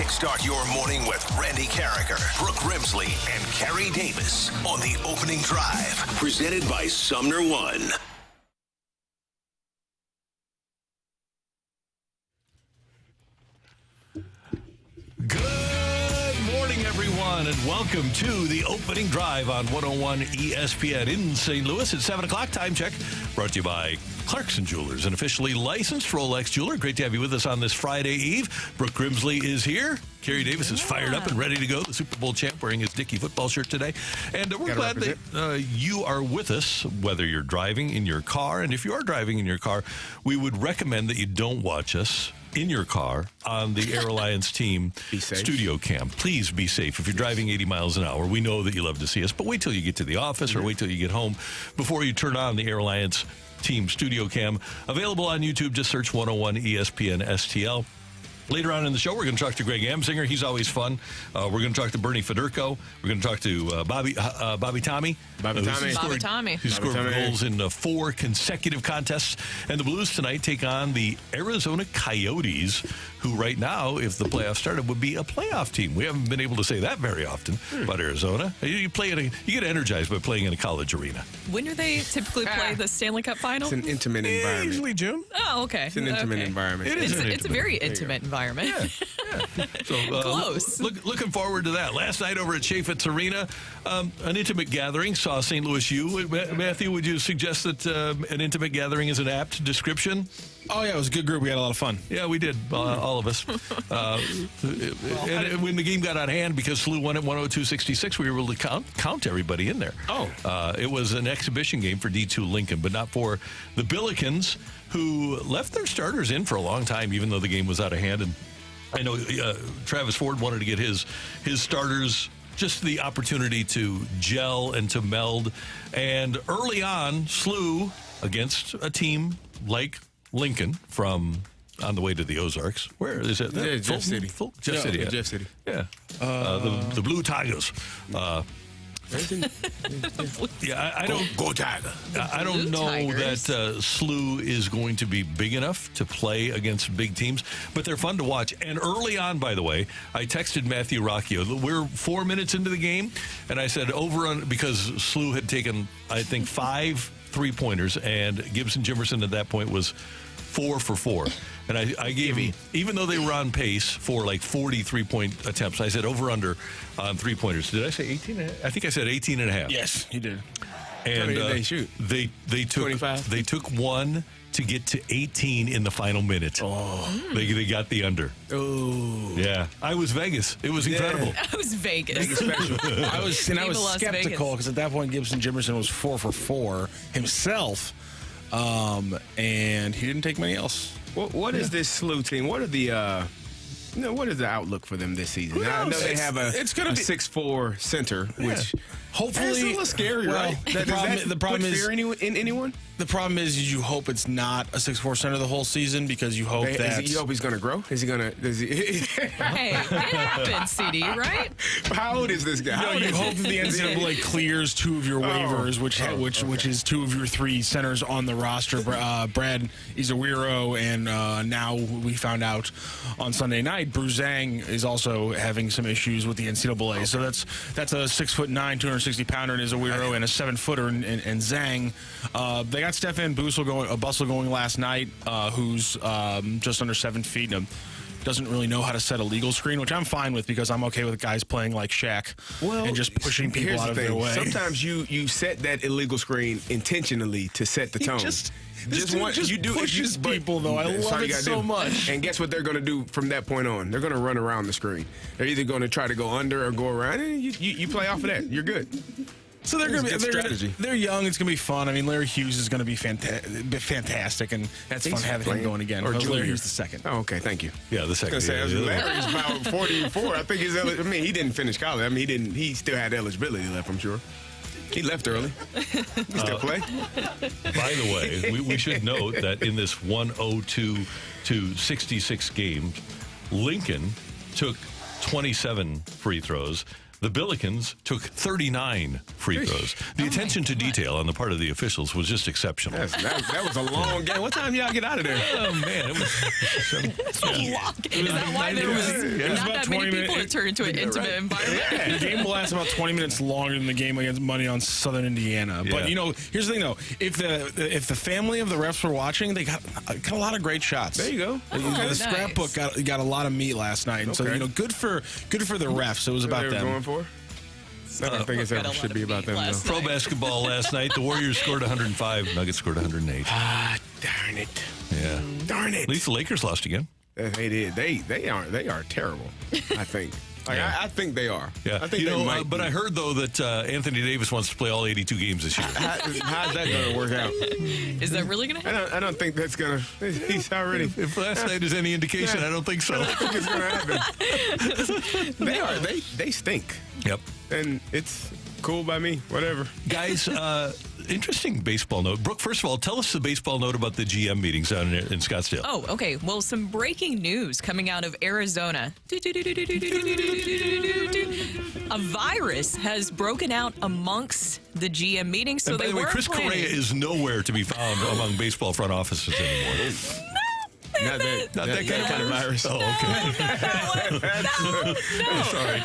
Kickstart your morning with Randy Karraker, Brooke Grimsley, and Carey Davis on the opening drive. Presented by Sumner One. Good morning, everyone, and welcome to the opening drive on 101 ESPN in St. Louis at 7 o'clock. Time check brought to you by Clarkson Jewelers, an officially licensed Rolex jeweler. Great to have you with us on this Friday Eve. Brooke Grimsley is here. Carey Davis is fired up and ready to go. The Super Bowl champ wearing his Dickie football shirt today. And we're glad that you are with us, whether you're driving in your car. And if you are driving in your car, we would recommend that you don't watch us in your car on the Air Alliance team studio cam. Please be safe. If you're driving 80 miles an hour, we know that you love to see us, but wait till you get to the office or wait till you get home before you turn on the Air Alliance team studio cam. Available on YouTube. Just search 101 ESPN STL. Later on in the show, we're going to talk to Greg Amsinger. He's always fun. We're going to talk to Bernie Federko. We're going to talk to Bobby Tommy. He scored goals in 4 consecutive contests. And the Blues tonight take on the Arizona Coyotes, who right now, if the playoffs started, would be a playoff team. We haven't been able to say that very often about Arizona. You get energized by playing in a college arena. When do they typically play the Stanley Cup final? It's an intimate environment. Usually June. Oh, okay. It's an intimate environment. It's a very intimate environment. Yeah. So, Close. Looking forward to that. Last night over at Chaffetz Arena, an intimate gathering saw St. Louis U. Matthew, would you suggest that an intimate gathering is an apt description? Oh, yeah, it was a good group. We had a lot of fun. Yeah, we did, all of us. And when the game got out of hand, because SLU won at 102-66, we were able to count everybody in there. It was an exhibition game for D2 Lincoln, but not for the Billikens, who left their starters in for a long time, even though the game was out of hand. And I know Travis Ford wanted to get his starters just the opportunity to gel and to meld. And early on, SLU against a team like Lincoln from on the way to the Ozarks. Where is it? Jeff City. Jeff City. Jeff City. Yeah. The Blue Tigers. Yeah, I don't go Tiger. I don't know Tigers. that SLU is going to be big enough to play against big teams, but they're fun to watch. And early on, by the way, I texted Matthew Rocchio. We're 4 minutes into the game, and I said over on because SLU had taken, I think, 5 3-pointers, and Gibson Jimerson at that point was 4 for 4. And I gave, even though they were on pace for like 40 3-point attempts, I said over under on 3-pointers. Did I say 18? I think I said 18 and a half. Yes, you did. And they shoot? They took 25? They took 1 to get to 18 in the final minute. They got the under. Oh. Yeah. I was Vegas. It was incredible. I was Vegas. Vegas special. I was skeptical because at that point Gibson Jimerson was 4 for 4 himself, and he didn't take many else. What is this SLU team? What are the what is the outlook for them this season? I know they have a 6'4" center, which hopefully it's a little scary, right? The problem is fear in anyone. The problem is you hope it's not a 6'4" center the whole season because you hope you hope he's going to grow. Is he going to? Hey, it happens, CD, right? How old is this guy? You hope that the NCAA clears 2 of your waivers, which is 2 of your 3 centers on the roster. Brad Izawiro, and now we found out on Sunday night, Bruzang is also having some issues with the NCAA. So that's a 6'9", 260-pounder in Izawiro and a 7-footer in Zhang. They got Stefan Bustle going last night, who's just under 7 feet and doesn't really know how to set a legal screen, which I'm fine with because I'm okay with guys playing like Shaq and just pushing people out of their way. Sometimes you set that illegal screen intentionally to set the tone. Pushes people, though. I love it so much. And guess what they're going to do from that point on? They're going to run around the screen. They're either going to try to go under or go around. And you play off of that. You're good. So they're young. It's going to be fun. I mean, Larry Hughes is going to be fantastic, and that's fun having him going again. Or Larry Hughes the second. Oh, okay. Thank you. Yeah, the second. Larry's about 44. I think he didn't finish college. I mean, he still had eligibility left, I'm sure. He left early. He still play. By the way, we should note that in this 102-66 game, Lincoln took 27 free throws. The Billikens took 39 free throws. The attention to detail on the part of the officials was just exceptional. That was a long game. What time y'all get out of there? Oh, man. It was Is that why there was not about that 20 many people to minutes. turn into an intimate environment? The game will last about 20 minutes longer than the game against Money on Southern Indiana. Yeah. But, here's the thing, though. If the family of the refs were watching, they got a lot of great shots. There you go. The scrapbook got a lot of meat last night. And so, good for the refs. It was about They were them. going for? I don't think it got a ever lot should of be about meat them, though. last pro basketball last night. The Warriors scored 105. Nuggets scored 108. Ah, darn it. Yeah. Darn it. At least the Lakers lost again. They did. They are terrible, I think. I think they are. Yeah. I think they might but be. I heard, though, that Anthony Davis wants to play all 82 games this year. How's that going to work out? Is that really going to happen? I don't think that's going to. He's already. If last night is any indication, I don't think so. I think it's going to happen. They stink. Yep. And it's cool by me. Whatever. Guys, interesting baseball note. Brooke, first of all, tell us the baseball note about the GM meetings down in Scottsdale. Oh, okay. Well, some breaking news coming out of Arizona. A virus has broken out amongst the GM meetings. So And by they the way, were Chris Correa is nowhere to be found among baseball front offices anymore. Not that kind of virus. Oh, okay. No. Sorry.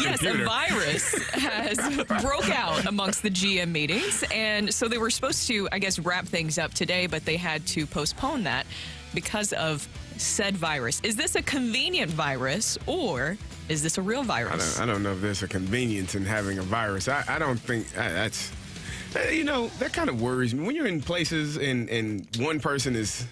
Yes, a virus has broke out amongst the GM meetings. And so they were supposed to, I guess, wrap things up today, but they had to postpone that because of said virus. Is this a convenient virus or is this a real virus? I don't know if there's a convenience in having a virus. I don't think that's. That kind of worries me. When you're in places and one person is,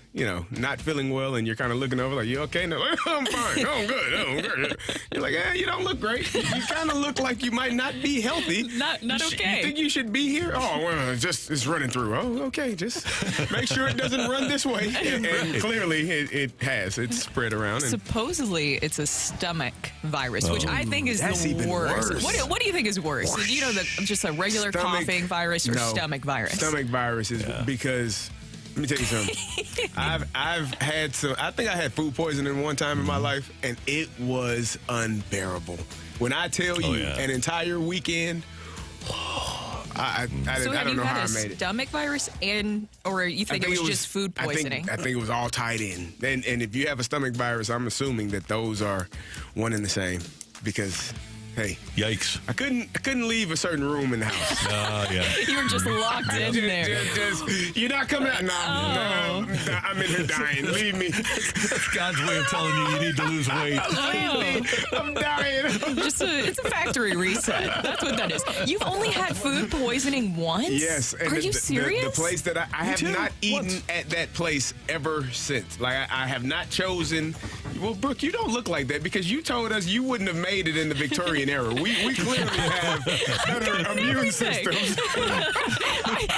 not feeling well and you're kind of looking over like, you okay? No, I'm fine. I'm good. You're like, you don't look great. You kind of look like you might not be healthy. Not okay. You think you should be here? Oh, well, it's running through. Oh, okay. Just make sure it doesn't run this way. And clearly it has. It's spread around. And Supposedly, it's a stomach virus, which I think is that's the even worst. worse. What do you think is worse? Just a regular coughing virus or No. stomach virus? Stomach virus is because. Let me tell you something. I've had some. I think I had food poisoning one time in my life, and it was unbearable. When I tell you, an entire weekend. I So have don't you know how had I a made it. stomach virus, or you think it was just food poisoning? I think it was all tied in. And if you have a stomach virus, I'm assuming that those are one and the same because. Hey, Yikes. I couldn't leave a certain room in the house. Yeah. You were just locked in there. You're not coming out. No, I'm in here dying. Leave me. That's God's way of telling you need to lose weight. Leave me. I'm dying. It's a factory reset. That's what that is. You've only had food poisoning once? Yes. And Are you serious? The place that I have too. not eaten Once. at that place ever since. Like, I have not chosen. Well, Brooke, you don't look like that because you told us you wouldn't have made it in the Victorian era. We clearly have better immune everything. systems.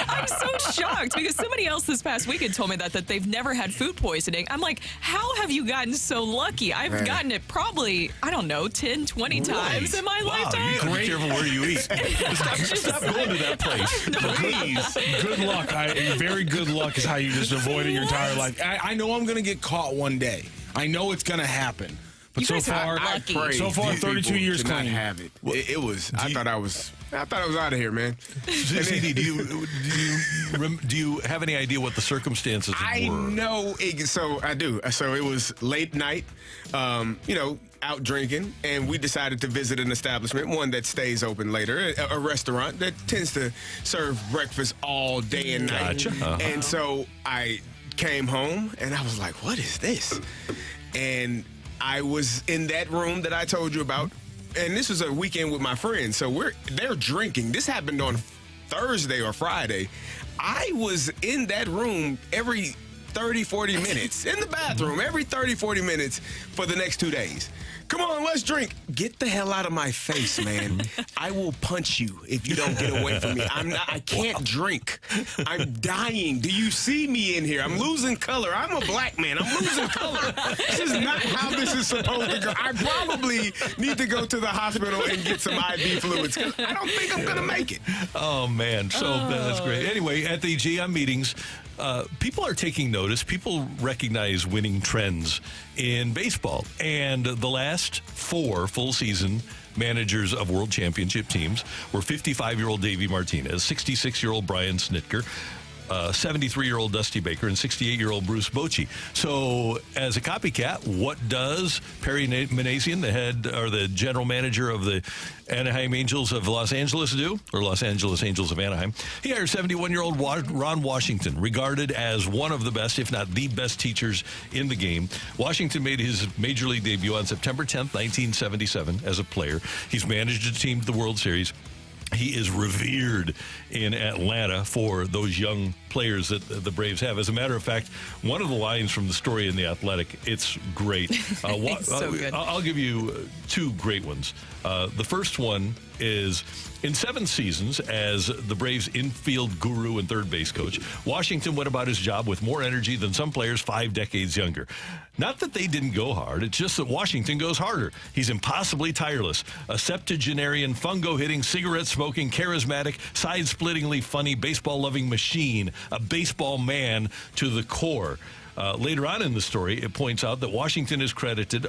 I'm so shocked because somebody else this past weekend told me that they've never had food poisoning. I'm like, how have you gotten so lucky? I've gotten it probably, 10, 20 times in my Wow, lifetime. you gotta be careful where you eat. Stop going to that place. Please. Good luck. Very good luck is how you just avoid it your entire life. I know I'm going to get caught one day. I know it's going to happen. But You so guys are far, lucky. so far, These 32 people years to not clean. have it. It was. I thought I was out of here, man. CD, do you have any idea what the circumstances I were? know. So I do. So it was late night, out drinking, and we decided to visit an establishment, one that stays open later, a restaurant that tends to serve breakfast all day and night. Gotcha. Uh-huh. And so I came home, and I was like, what is this? And I was in that room that I told you about, and this was a weekend with my friends. So they're drinking. This happened on Thursday or Friday. I was in that room every 30, 40 minutes, in the bathroom every 30, 40 minutes for the next 2 days. Come on, let's drink. Get the hell out of my face, man. I will punch you if you don't get away from me. I can't drink. I'm dying. Do you see me in here? I'm losing color. I'm a black man. I'm losing color. This is not how this is supposed to go. I probably need to go to the hospital and get some IV fluids. I don't think I'm going to make it. Oh, man. So that's great. Anyway, at the GM meetings, people are taking notice. People recognize winning trends in baseball. And the last 4 full season managers of world championship teams were 55-year-old Davey Martinez, 66-year-old Brian Snitker, 73-year-old Dusty Baker, and 68-year-old Bruce Bochy. So, as a copycat, what does Perry Manassian, the head or the general manager of the Anaheim Angels of Los Angeles do, or Los Angeles Angels of Anaheim? He hired 71-year-old Ron Washington, regarded as one of the best, if not the best teachers in the game. Washington made his major league debut on September 10th, 1977 as a player. He's managed a team to the World Series. He is revered in Atlanta for those young players that the Braves have. As a matter of fact, one of the lines from the story in The Athletic, it's great. It's so good. I'll give you 2 great ones. The first one is, in 7 seasons as the Braves infield guru and third base coach, Washington went about his job with more energy than some players 5 decades younger. Not that they didn't go hard, it's just that Washington goes harder. He's impossibly tireless, a septuagenarian, fungo-hitting, cigarette-smoking, charismatic, side-splittingly funny, baseball-loving machine, a baseball man to the core. Later on in the story, it points out that Washington is credited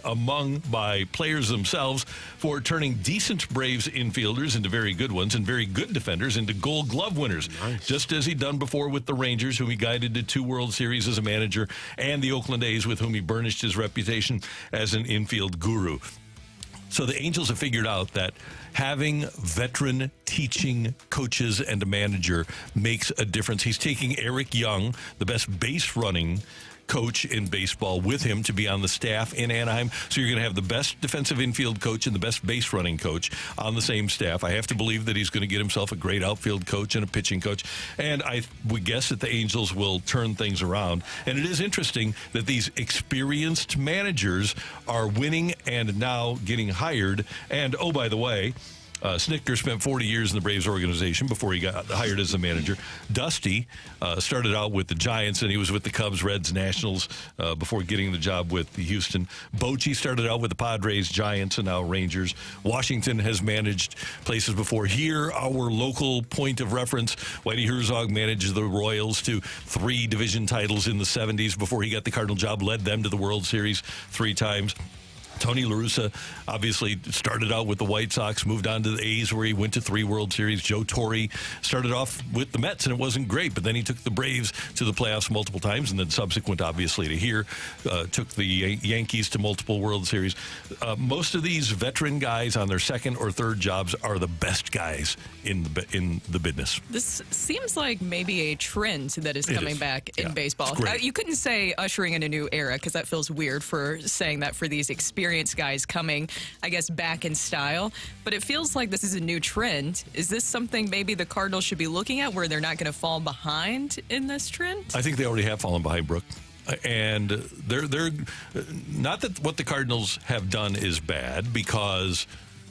by players themselves for turning decent Braves infielders into very good ones and very good defenders into Gold Glove winners, just as he'd done before with the Rangers, whom he guided to 2 World Series as a manager, and the Oakland A's, with whom he burnished his reputation as an infield guru. So the Angels have figured out that having veteran teaching coaches and a manager makes a difference. He's taking Eric Young, the best base running coach in baseball, with him to be on the staff in Anaheim. So you're going to have the best defensive infield coach and the best base running coach on the same staff. I have to believe that he's going to get himself a great outfield coach and a pitching coach. And I would guess that the Angels will turn things around. And it is interesting that these experienced managers are winning and now getting hired. And, oh, by the way, Snitker spent 40 years in the Braves organization before he got hired as the manager. Dusty started out with the Giants, and he was with the Cubs, Reds, Nationals before getting the job with Houston. Bochy started out with the Padres, Giants, and now Rangers. Washington has managed places before. Here, our local point of reference, Whitey Herzog managed the Royals to 3 division titles in the 70s before he got the Cardinal job, led them to the World Series 3 times. Tony La Russa obviously started out with the White Sox, moved on to the A's, where he went to 3 World Series. Joe Torre started off with the Mets, and it wasn't great, but then he took the Braves to the playoffs multiple times, and then subsequent, obviously, to here, took the Yankees to multiple World Series. Most of these veteran guys on their 2nd or 3rd jobs are the best guys in the business. This seems like maybe a trend that is coming back in baseball. You couldn't say ushering in a new era, because that feels weird for saying that for these experienced guys coming, I guess, back in style. But it feels like this is a new trend. Is this something maybe the Cardinals should be looking at, where they're not going to fall behind in this trend? I think they already have fallen behind, Brooke. And they're not that what the Cardinals have done is bad, because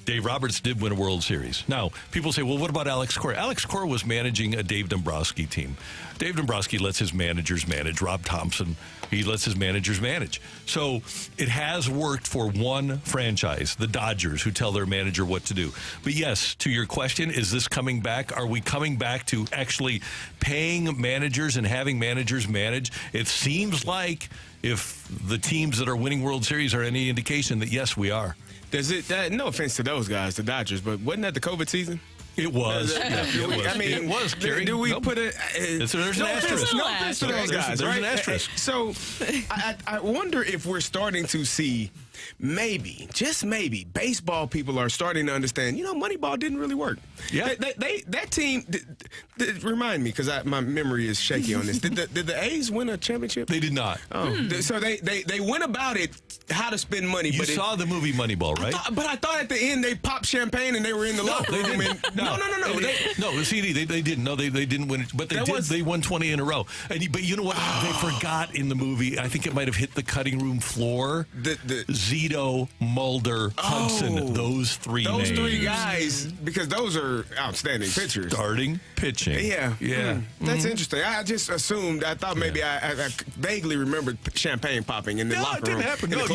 Dave Roberts did win a World Series. Now, people say, well, what about Alex Cora? Alex Cora was managing a Dave Dombrowski team. Dave Dombrowski lets his managers manage. Rob Thompson, he lets his managers manage. So it has worked for one franchise, the Dodgers, who tell their manager what to do. But yes, to your question, is this coming back? Are we coming back to actually paying managers and having managers manage? It seems like, if the teams that are winning World Series are any indication, that yes, we are. Does it? No offense to those guys, the Dodgers, but wasn't that the COVID season? It was. It was, Carey. Do we put it? There's an asterisk. No offense to those guys, There's right? an asterisk. So I wonder if we're starting to see, maybe, just maybe, baseball people are starting to understand, Moneyball didn't really work. Yeah. That team, remind me, because my memory is shaky on this. Did the A's win a championship? They did not. Oh. So they went about it, how to spend money. You saw the movie Moneyball, right? But I thought at the end they popped champagne and they were in the locker room. No. CD, they didn't. No, they didn't win it, but they won 20 in a row. But you know what? They forgot in the movie. I think it might have hit the cutting room floor. Zito, Mulder, Hudson. Those three names. Those 3 guys, because those are outstanding pitchers. Starting pitching. Yeah. That's interesting. I just assumed. I thought maybe I vaguely remembered champagne popping in the locker room. No, it didn't happen. No,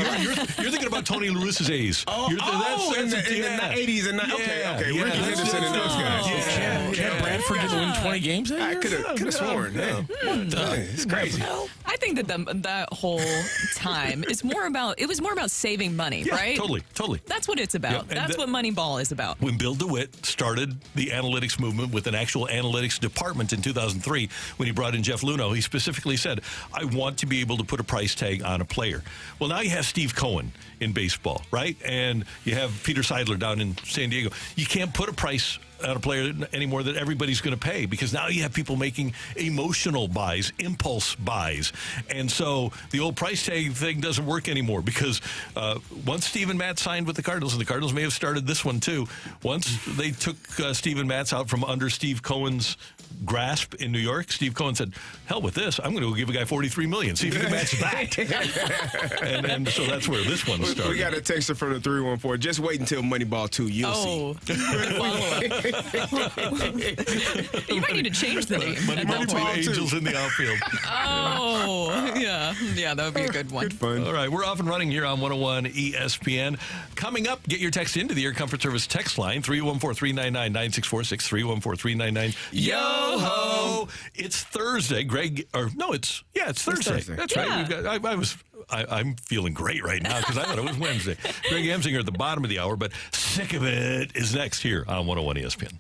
you're thinking about Tony La Russa's A's. In the 80s and okay. Ricky Henderson and those guys. Can Bradford didn't win 20 games that year? I could have sworn. It's crazy. I I think that that whole time is more about, it was more about saving money, Yeah, right? totally. That's what it's about. Yeah, That's what Moneyball is about. When Bill DeWitt started the analytics movement with an actual analytics department in 2003, when he brought in Jeff Luhnow, he specifically said, I want to be able to put a price tag on a player. Well, now you have Steve Cohen in baseball, right? And you have Peter Seidler down in San Diego. You can't put a price on a player anymore that everybody's going to pay, because now you have people making emotional buys, impulse buys. And so the old price tag thing doesn't work anymore, because once Steve and Matt signed with the Cardinals, and the Cardinals may have started this one too, once they took Steve and Matt's out from under Steve Cohen's grasp in New York, Steve Cohen said, hell with this, I'm going to give a guy $43 million, see if he can match that. and so that's where this one started. We got a texter from the 314. Just wait until Moneyball 2. You'll see. Follow-up. You might need to change the name. Moneyball Angels in the outfield. Oh, yeah, that would be a good one. Good fun. All right, we're off and running here on 101 ESPN. Coming up, get your text into the Air Comfort Service text line, 314-399-9646, 314-399. Yo-ho! It's Thursday. It's Thursday. That's right. I'm feeling great right now because I thought it was Wednesday. Greg Amsinger at the bottom of the hour, but Sick of It is next here on 101 ESPN.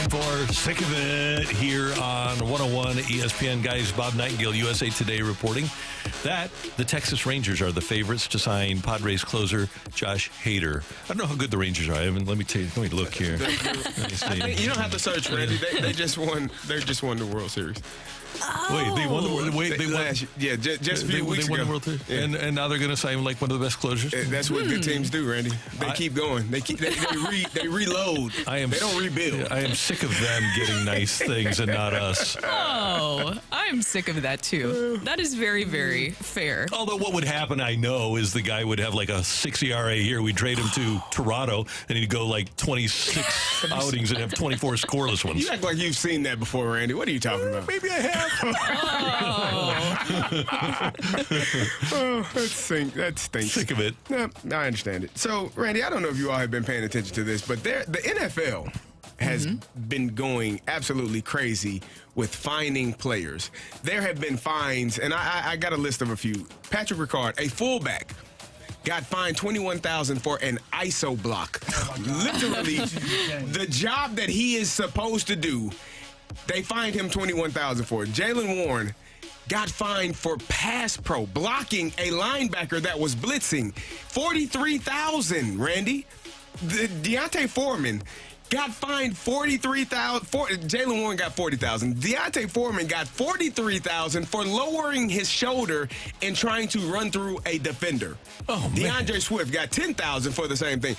time for Sick of It here on 101 ESPN. Guys, Bob Nightingale, USA Today, reporting that the Texas Rangers are the favorites to sign Padres closer Josh Hader. I don't know how good the Rangers are. Let me look here. You don't have to search, Randy. They just won. They just won the World Series. Wait, they won the World. They won. Yeah, just a few weeks they won ago. the World Series, Yeah. and now they're going to sign him like one of the best closers. That's what good teams do, Randy. They keep going. They reload. They don't rebuild. I am sick of them getting nice things and not us. Oh, I'm sick of that too. That is very, very fair. Although what would happen, I know, is the guy would have like a 6 ERA here. We'd trade him to Toronto, and he'd go like 26 outings and have 24 scoreless ones. You act like you've seen that before, Randy. What are you talking about? Maybe I have. That stinks. Sick of it. No, I understand it. So, Randy, I don't know if you all have been paying attention to this, but the NFL has been going absolutely crazy with fining players. There have been fines, and I got a list of a few. Patrick Ricard, a fullback, got fined $21,000 for an ISO block. Literally, the job that he is supposed to do, they fined him $21,000 for it. Jalen Warren got fined for pass pro, blocking a linebacker that was blitzing. $43,000, Randy. Deontay Foreman got fined $43,000. Jalen Warren got $40,000. Deontay Foreman got $43,000 for lowering his shoulder and trying to run through a defender. Oh, DeAndre Swift got $10,000 for the same thing.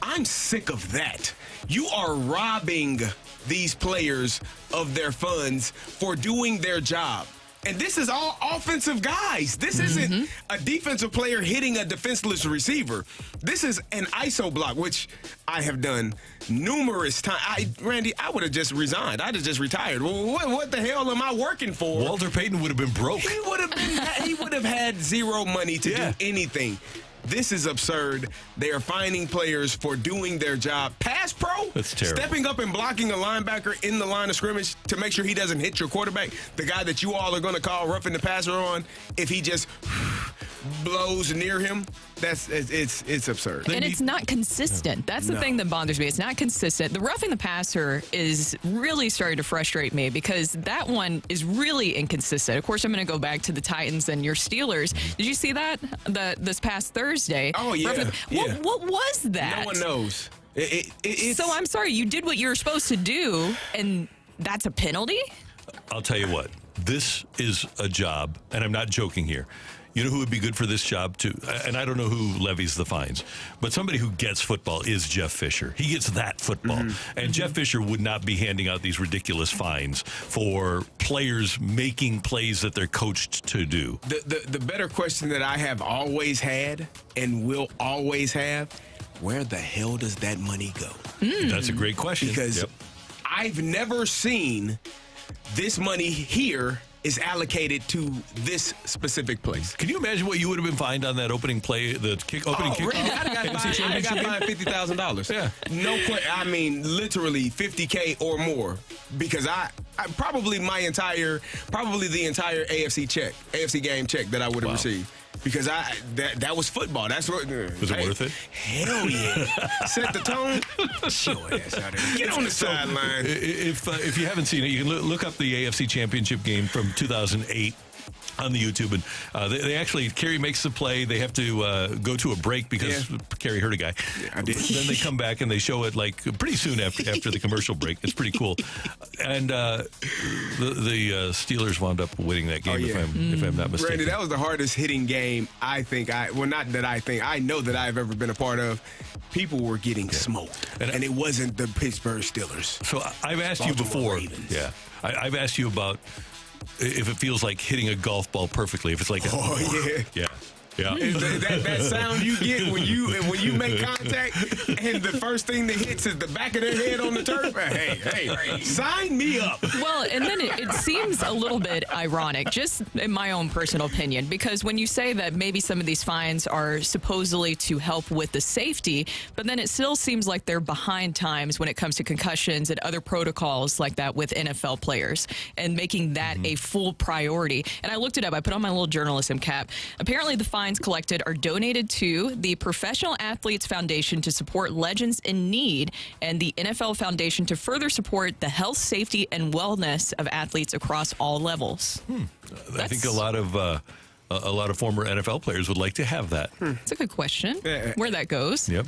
I'm sick of that. You are robbing these players of their funds for doing their job. And this is all offensive guys. This isn't a defensive player hitting a defenseless receiver. This is an ISO block, which I have done numerous times. Randy, I would have just resigned. I'd have just retired. Well, what the hell am I working for? Walter Payton would have been broke. He would have had zero money to do anything. This is absurd. They are fining players for doing their job. Pass pro? That's terrible. Stepping up and blocking a linebacker in the line of scrimmage to make sure he doesn't hit your quarterback, the guy that you all are going to call roughing the passer on, if he just blows near him, it's absurd. And it's not consistent. That's the thing that bothers me. It's not consistent. The roughing the passer is really starting to frustrate me because that one is really inconsistent. Of course, I'm going to go back to the Titans and your Steelers. Did you see that this past Thursday? Oh, yeah. What was that? No one knows. So I'm sorry, you did what you were supposed to do, and that's a penalty? I'll tell you what. This is a job, and I'm not joking here. You know who would be good for this job, too? And I don't know who levies the fines, but somebody who gets football is Jeff Fisher. He gets that football. And Jeff Fisher would not be handing out these ridiculous fines for players making plays that they're coached to do. The better question that I have always had and will always have, where the hell does that money go? That's a great question. Because I've never seen this money here is allocated to this specific place. Can you imagine what you would have been fined on that opening play, the opening kickoff? I got fined $50,000. Yeah. No question. I mean, literally $50K or more, because I probably the entire AFC game check that I would have received. Because that was football. That's what. Was it worth it? Hell yeah! Set the tone. Show ass out there. Get on the sideline. If you haven't seen it, you can look up the AFC Championship game from 2008 on the YouTube, and they actually, Carey makes the play. They have to go to a break because Carey hurt a guy. Yeah, I did. Then they come back and they show it like pretty soon after the commercial break. It's pretty cool. And the Steelers wound up winning that game, if I'm not mistaken. Randy, that was the hardest hitting game I know that I've ever been a part of. People were getting smoked, and it wasn't the Pittsburgh Steelers. So I've asked you before. Ravens. Yeah, I've asked you about if it feels like hitting a golf ball perfectly. If it's like, yeah. Is that sound you get when you make contact and the first thing that hits is the back of their head on the turf? Hey, sign me up. Well, and then it seems a little bit ironic, just in my own personal opinion, because when you say that maybe some of these fines are supposedly to help with the safety, but then it still seems like they're behind times when it comes to concussions and other protocols like that with NFL players and making that a full priority. And I looked it up. I put on my little journalism cap. Apparently the fine fines collected are donated to the Professional Athletes Foundation to support legends in need and the NFL Foundation to further support the health, safety, and wellness of athletes across all levels. I think a lot of former NFL players would like to have that. That's a good question. Where that goes. Yep.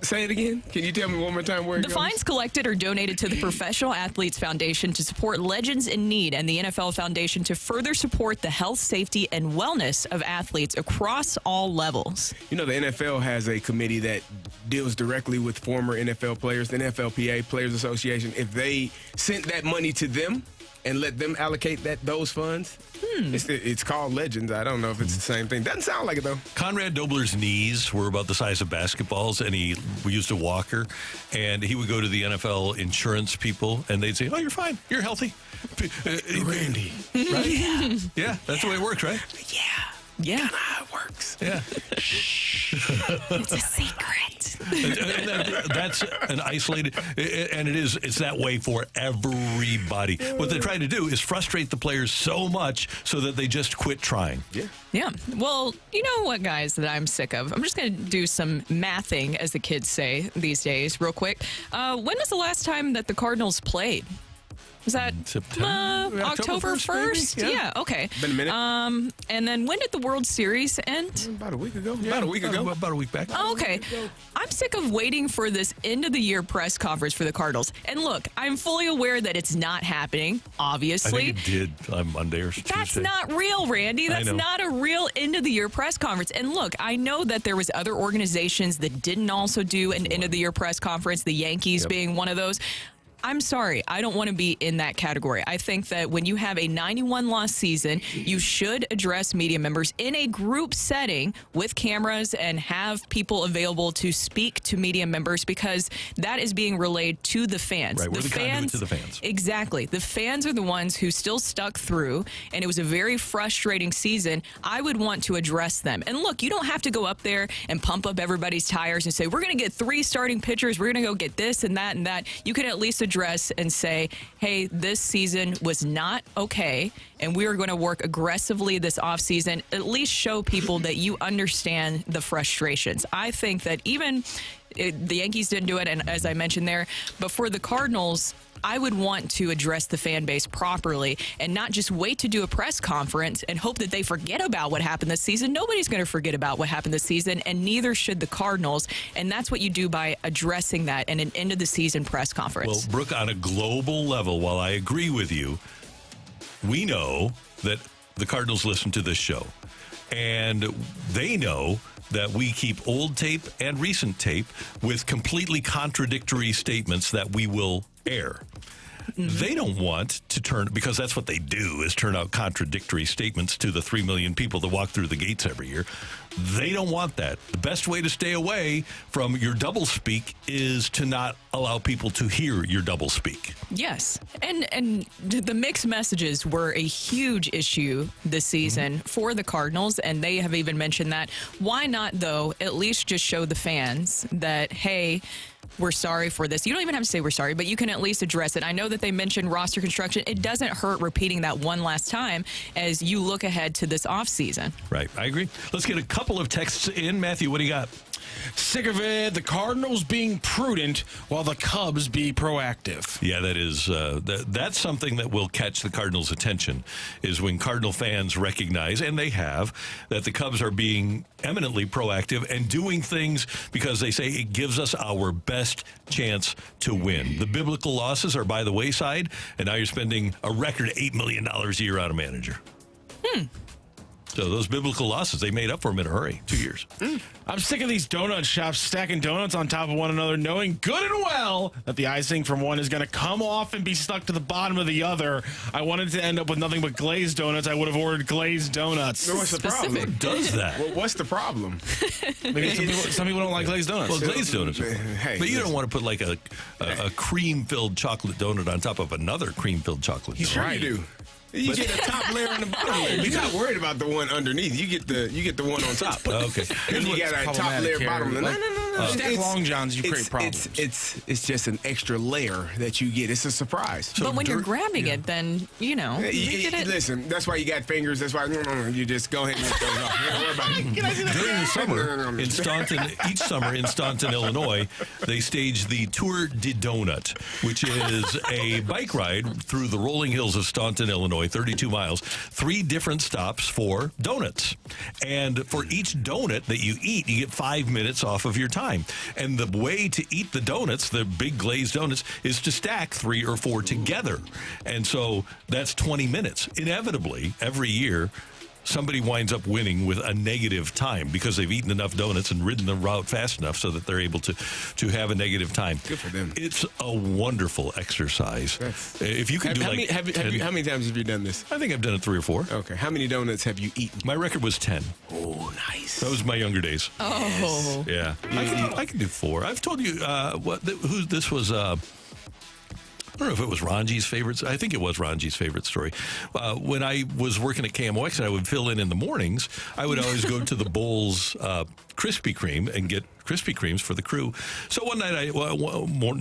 Say it again. Can you tell me one more time where it The goes? fines collected are donated to the Professional Athletes Foundation to support legends in need and the NFL Foundation to further support the health, safety, and wellness of athletes across all levels. You know, the NFL has a committee that deals directly with former NFL players, the NFLPA, Players Association. If they sent that money to them and let them allocate those funds, it's called Legends. I don't know if it's the same thing. Doesn't sound like it, though. Conrad Dobler's knees were about the size of basketballs, and we used a walker, and he would go to the NFL insurance people, and they'd say, "Oh, you're fine. You're healthy." Randy. Right? Yeah, that's the way it works, right? Yeah. How it works. Yeah. It's a secret. That's an isolated, and it's that way for everybody. What they're trying to do is frustrate the players so much so that they just quit trying. Yeah. Well, you know what, guys, that I'm sick of? I'm just going to do some mathing, as the kids say these days, real quick. When was the last time that the Cardinals played? Was that September? October 1st? Maybe? Yeah, okay. Been a minute. And then when did the World Series end? About a week ago. About a week ago. About a week back. Oh, okay. I'm sick of waiting for this end of the year press conference for the Cardinals. And look, I'm fully aware that it's not happening, I obviously. think it did on Monday or Tuesday. That's not real, Randy. That's know. not a real end of the year press conference. And look, I know that there was other organizations that didn't also do an end of the year press conference, the Yankees being one of those. I'm sorry. I don't want to be in that category. I think that when you have a 91-loss season, you should address media members in a group setting with cameras and have people available to speak to media members, because that is being relayed to the fans. Right, we're the conduit to the fans. Exactly. The fans are the ones who still stuck through, and it was a very frustrating season. I would want to address them. And look, you don't have to go up there and pump up everybody's tires and say, we're going to get 3 starting pitchers, we're going to go get this and that and that. You can at least address and say, hey, this season was not okay, and we are going to work aggressively this offseason. At least show people that you understand the frustrations. I think that even the Yankees didn't do it, and as I mentioned there, but for the Cardinals, I would want to address the fan base properly and not just wait to do a press conference and hope that they forget about what happened this season. Nobody's going to forget about what happened this season, and neither should the Cardinals. And that's what you do by addressing that in an end of the season press conference. Well, Brooke, on a global level, while I agree with you, we know that the Cardinals listen to this show, and they know that we keep old tape and recent tape with completely contradictory statements that we will air. They don't want to turn, because that's what they do, is turn out contradictory statements to the 3 million people that walk through the gates every year. They don't want that. The best way to stay away from your doublespeak is to not allow people to hear your doublespeak. Yes. And the mixed messages were a huge issue this season for the Cardinals, and they have even mentioned that. Why not, though, at least just show the fans that, hey, we're sorry for this. You don't even have to say we're sorry, but you can at least address it. I know that they mentioned roster construction. It doesn't hurt repeating that one last time as you look ahead to this offseason. Right. I agree. Let's get a couple of texts in. Matthew, what do you got? Sick of it. The Cardinals being prudent while the Cubs be proactive. Yeah, that is that's something that will catch the Cardinals' attention, is when Cardinal fans recognize, and they have, that the Cubs are being eminently proactive and doing things because they say it gives us our best chance to win. The biblical losses are by the wayside, and now you're spending a record $8 million a year on a manager. So those biblical losses, they made up for them in a hurry. 2 years. I'm sick of these donut shops stacking donuts on top of one another, knowing good and well that the icing from one is going to come off and be stuck to the bottom of the other. I wanted to end up with nothing but glazed donuts. I would have ordered glazed donuts. What's the problem? Who does that? Well, what's the problem? Some people don't like glazed donuts. Well, glazed donuts. Hey, but you don't listen. want to put like a cream-filled chocolate donut on top of another cream-filled chocolate donut. Sure you do. You get a top layer and a bottom layer. You're not worried about the one underneath. You get the one on top. Okay. Then you got a top layer, bottom layer. No. Stack Long Johns, you create problems. It's just an extra layer that you get. It's a surprise. But when you're grabbing it, then, you know, you get it. Listen, that's why you got fingers. That's why you just go ahead and lift those off. You don't worry about it. During the summer in Staunton, each summer in Staunton, Illinois, they stage the Tour de Donut, which is a bike ride through the rolling hills of Staunton, Illinois, 32 miles, 3 different stops for donuts. And for each donut that you eat, you get 5 minutes off of your time. And the way to eat the donuts, the big glazed donuts, is to stack 3 or 4 together. And so that's 20 minutes. Inevitably, every year, somebody winds up winning with a negative time because they've eaten enough donuts and ridden the route fast enough so that they're able to have a negative time. Good for them. It's a wonderful exercise. If you can do how many times have you done this? I think I've done it 3 or 4. Okay. How many donuts have you eaten? My record was 10. Oh, nice. That was my younger days. Oh. Yeah. I can do 4. I've told you who this was. I don't know if it was Ranji's favorite. I think it was Ranji's favorite story. When I was working at KMOX and I would fill in the mornings, I would always go to the Bowls Krispy Kreme and get Krispy Kremes for the crew. So one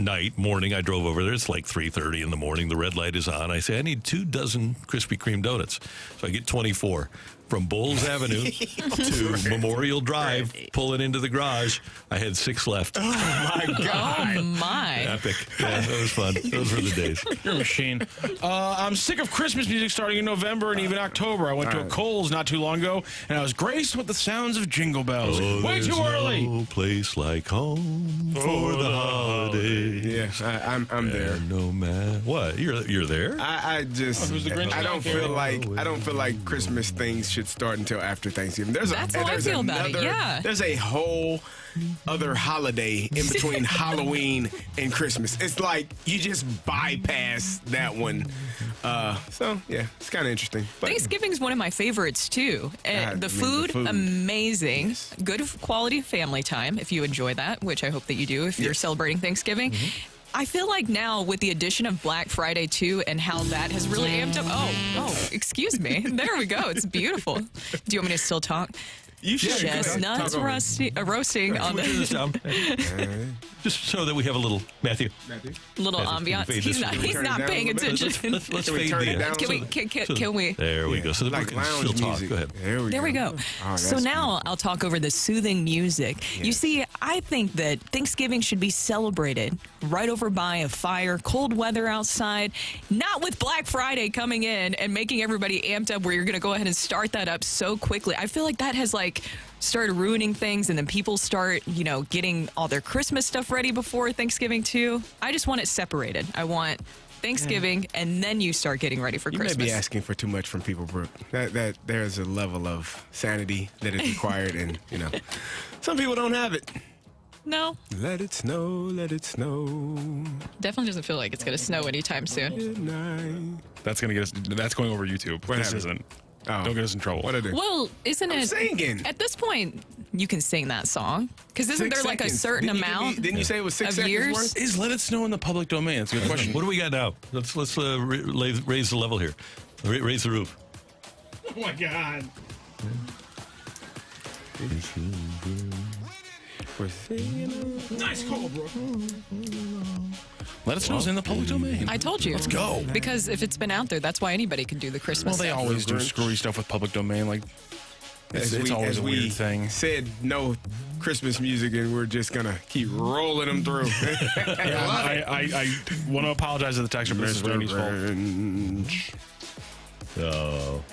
night, morning, I drove over there. It's like 3:30 in the morning. The red light is on. I say, I need 2 dozen Krispy Kreme donuts. So I get 24. From Bowles Avenue to Memorial Drive, pulling into the garage, I had 6 left. Oh, my God. Oh, my. Epic. Yeah, that was fun. Those were the days. You're a machine. I'm sick of Christmas music starting in November and even October. I went to a Kohl's not too long ago, and I was graced with the sounds of jingle bells. Way too early. No place like home for the holiday. Yeah, I'm there. No matter what, you're there. I just who's the Grinch? I don't feel like Christmas things should start until after Thanksgiving. That's how I feel about it, yeah. There's a whole other holiday in between Halloween and Christmas. It's like you just bypass that one. So yeah, it's kind of interesting. But Thanksgiving's one of my favorites too. The food, amazing. Yes. Good quality family time if you enjoy that, which I hope that you do if you're celebrating Thanksgiving. I feel like now with the addition of Black Friday too and how that has really amped up. Oh, excuse me. There we go. It's beautiful. Do you want me to still talk? you should Chestnuts roasting on the Just so that we have a little Matthew. little ambiance. He's not paying attention. Let's fade turn it the. down? Can we? There we go. So that like we can still lounge talk. music. Go ahead. There we go. Oh, So that's now I'll talk over the soothing music. You see, I think that Thanksgiving should be celebrated right over by a fire, cold weather outside, not with Black Friday coming in and making everybody amped up where you're going to go ahead and start that up so quickly. I feel like that has started ruining things, and then people start, getting all their Christmas stuff ready before Thanksgiving too. I just want it separated. I want Thanksgiving, and then you start getting ready for You Christmas. may be asking for too much from people, Brooke. That there's a level of sanity that is required, and some people don't have it. No, Let it snow, let it snow. definitely doesn't feel like it's going to snow anytime soon. Good night. That's going over YouTube. This happened? isn't. Oh. Don't get us in trouble. What I do? Well, isn't I'm it singing. at this point? You can sing that song because isn't 6 there like a seconds. certain Didn't you give me- amount? Didn't you say it was 6 of seconds years? worth? Is Let It Snow in the public domain? That's a good question. What do we got now? Let's raise the level here. Raise the roof. Oh, my God. We're singing. Nice call, bro. Let It Snow's in the public domain. I told you. Let's go. Because if it's been out there, that's why anybody can do the Christmas Well, they stuff. always do screwy stuff with public domain. Like, it's always a weird thing. Said no Christmas music, and we're just gonna keep rolling them through. I want to apologize to the texter, but it's Randy's fault. Oh.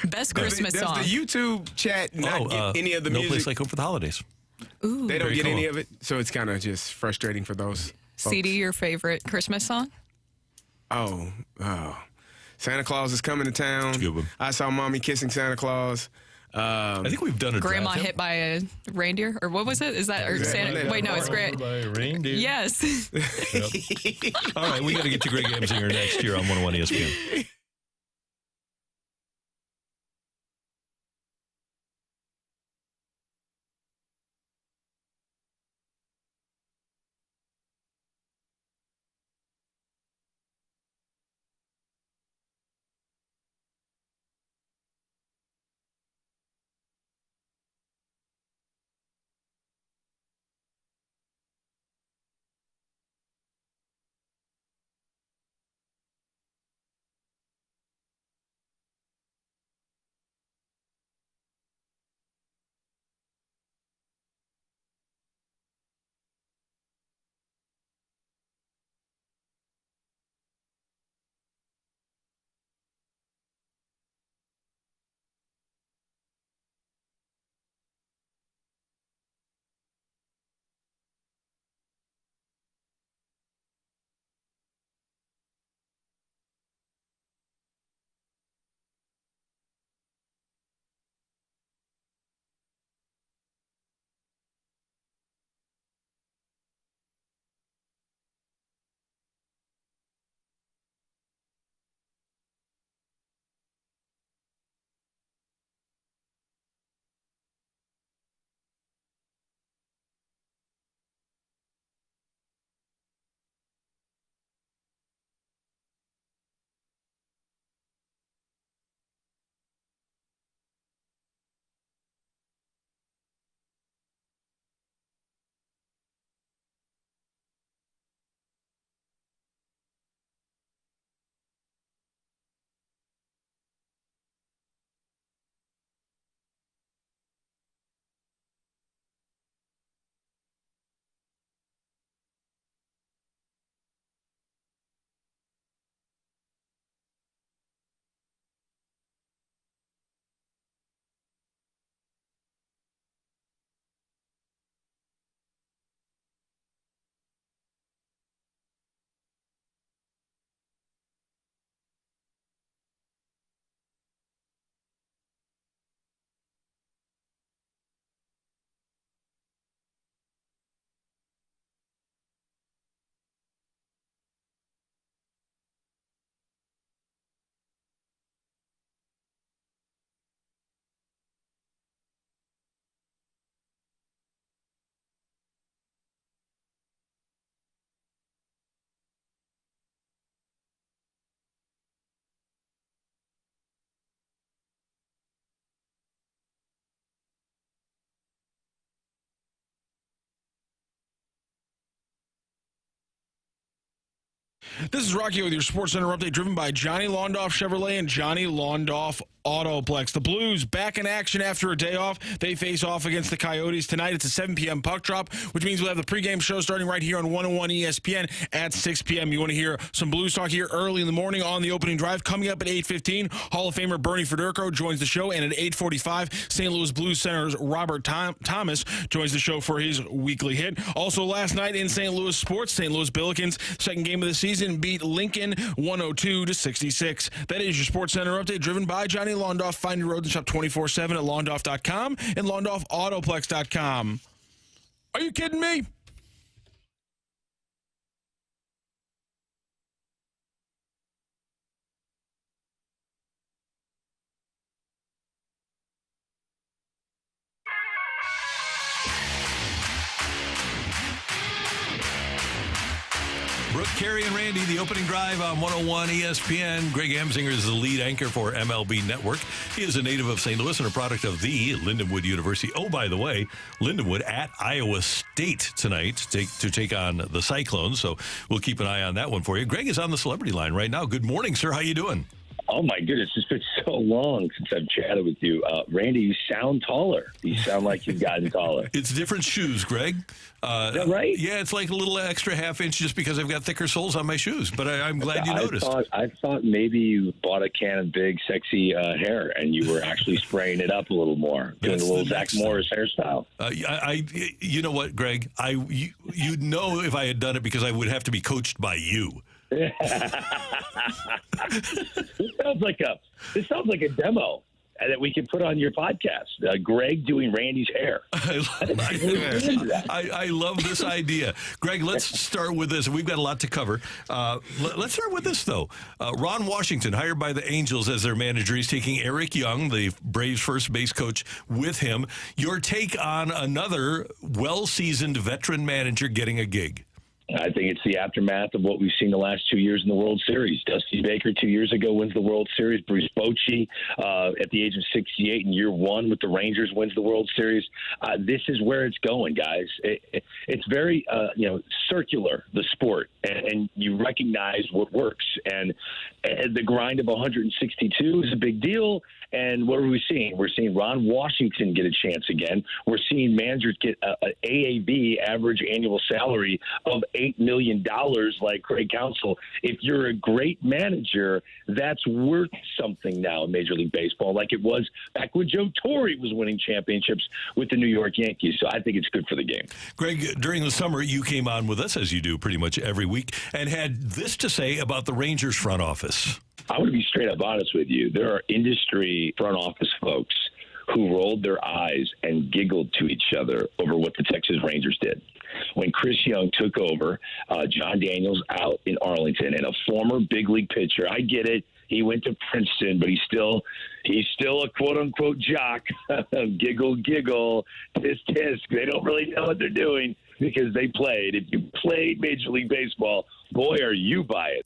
Best Christmas Does song. the YouTube chat not get any of the no music? place like home for the holidays. Ooh. They don't Very get cool. any of it, so it's kind of just frustrating for those folks. CD, your favorite Christmas song? Oh, Santa Claus is coming to town. Good one. I saw Mommy kissing Santa Claus. I think we've done a Grandma draft. hit by a reindeer, or what was it? Is that or Santa? Wait, no, it's Grant. By a reindeer. Yes. All right, we got to get to Greg Amsinger next year on 101 ESPN. This is Rocky with your Sports Center update, driven by Johnny Londoff Chevrolet and Johnny Londoff Autoplex. The Blues back in action after a day off. They face off against the Coyotes tonight. It's a 7 p.m. puck drop, which means we'll have the pregame show starting right here on 101 ESPN at 6 p.m. You want to hear some Blues talk here early in the morning on the opening drive. Coming up at 8:15, Hall of Famer Bernie Federko joins the show, and at 8:45, St. Louis Blues Center's Robert Thomas joins the show for his weekly hit. Also last night in St. Louis sports, St. Louis Billikens, second game of the season, beat Lincoln 102-66. That is your Sports Center update, driven by Johnny Londoff. Find your road and shop 24/7 at londoff.com and londoffautoplex.com. Are you kidding me? Brooke, Carey, and Randy, the opening drive on 101 ESPN. Greg Amsinger is the lead anchor for MLB Network. He is a native of St. Louis and a product of the Lindenwood University. Oh, by the way, Lindenwood at Iowa State tonight to take on the Cyclones. So we'll keep an eye on that one for you. Greg is on the celebrity line right now. Good morning, sir. How you doing? Oh, my goodness. It's been so long since I've chatted with you. Randy, you sound taller. You sound like you've gotten taller. It's different shoes, Greg. Is that right? Yeah, it's like a little extra half inch just because I've got thicker soles on my shoes. But I'm glad you noticed. I thought maybe you bought a can of big, sexy hair and you were actually spraying it up a little more, doing a little Zach Morris hairstyle. You know what, Greg? You'd know if I had done it because I would have to be coached by you. This sounds like a demo that we can put on your podcast. Greg doing Randy's hair. I love this idea. Greg, let's start with this. We've got a lot to cover. Let's start with this, though. Ron Washington, hired by the Angels as their manager. He's taking Eric Young, the Braves first base coach, with him. Your take on another well-seasoned veteran manager getting a gig? I think it's the aftermath of what we've seen the last 2 years in the World Series. Dusty Baker 2 years ago wins the World Series. Bruce Bochy at the age of 68 in year one with the Rangers wins the World Series. This is where it's going, guys. It's very circular, the sport, and you recognize what works. And the grind of 162 is a big deal. And what are we seeing? We're seeing Ron Washington get a chance again. We're seeing managers get an AAV, average annual salary, of $8 million like Craig Counsell. If you're a great manager, that's worth something now in Major League Baseball, like it was back when Joe Torre was winning championships with the New York Yankees. So I think it's good for the game. Greg, during the summer, you came on with us, as you do pretty much every week, and had this to say about the Rangers front office. I want to be straight up honest with you. There are industry front office folks who rolled their eyes and giggled to each other over what the Texas Rangers did. When Chris Young took over, John Daniels out in Arlington, and a former big league pitcher, I get it, he went to Princeton, but he's still a quote-unquote jock. Giggle, giggle, tisk, tisk. They don't really know what they're doing because they played. If you played Major League Baseball, boy, are you by it.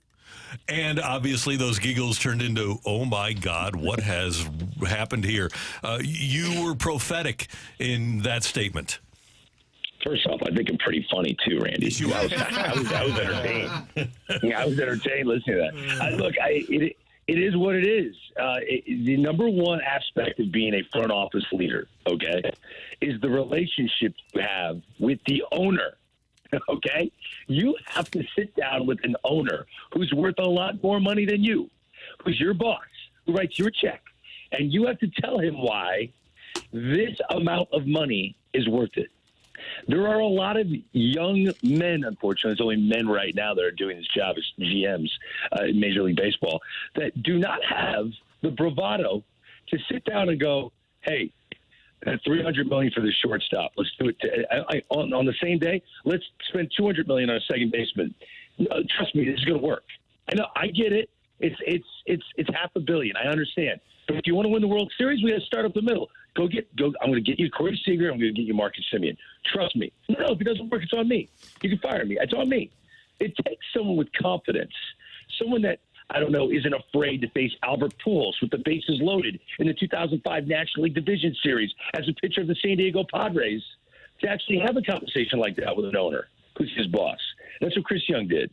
And obviously those giggles turned into, oh, my God, what has happened here? You were prophetic in that statement. First off, I think I'm pretty funny, too, Randy. I was entertained. I was entertained listening to that. Look, it is what it is. The number one aspect of being a front office leader, okay, is the relationship you have with the owner. Okay? You have to sit down with an owner who's worth a lot more money than you, who's your boss, who writes your check, and you have to tell him why this amount of money is worth it. There are a lot of young men, unfortunately, there's only men right now that are doing this job as GMs in Major League Baseball, that do not have the bravado to sit down and go, hey, $300 million for the shortstop. Let's do it on the same day. Let's spend $200 million on a second baseman. Trust me, this is going to work. I know, I get it. It's $500 million. I understand. But if you want to win the World Series, we got to start up the middle. Go. I'm going to get you Corey Seager. I'm going to get you Marcus Semien. Trust me. No, if it doesn't work, it's on me. You can fire me. It's on me. It takes someone with confidence, someone that, I don't know, isn't afraid to face Albert Pujols with the bases loaded in the 2005 National League Division Series as a pitcher of the San Diego Padres, to actually have a conversation like that with an owner who's his boss. That's what Chris Young did.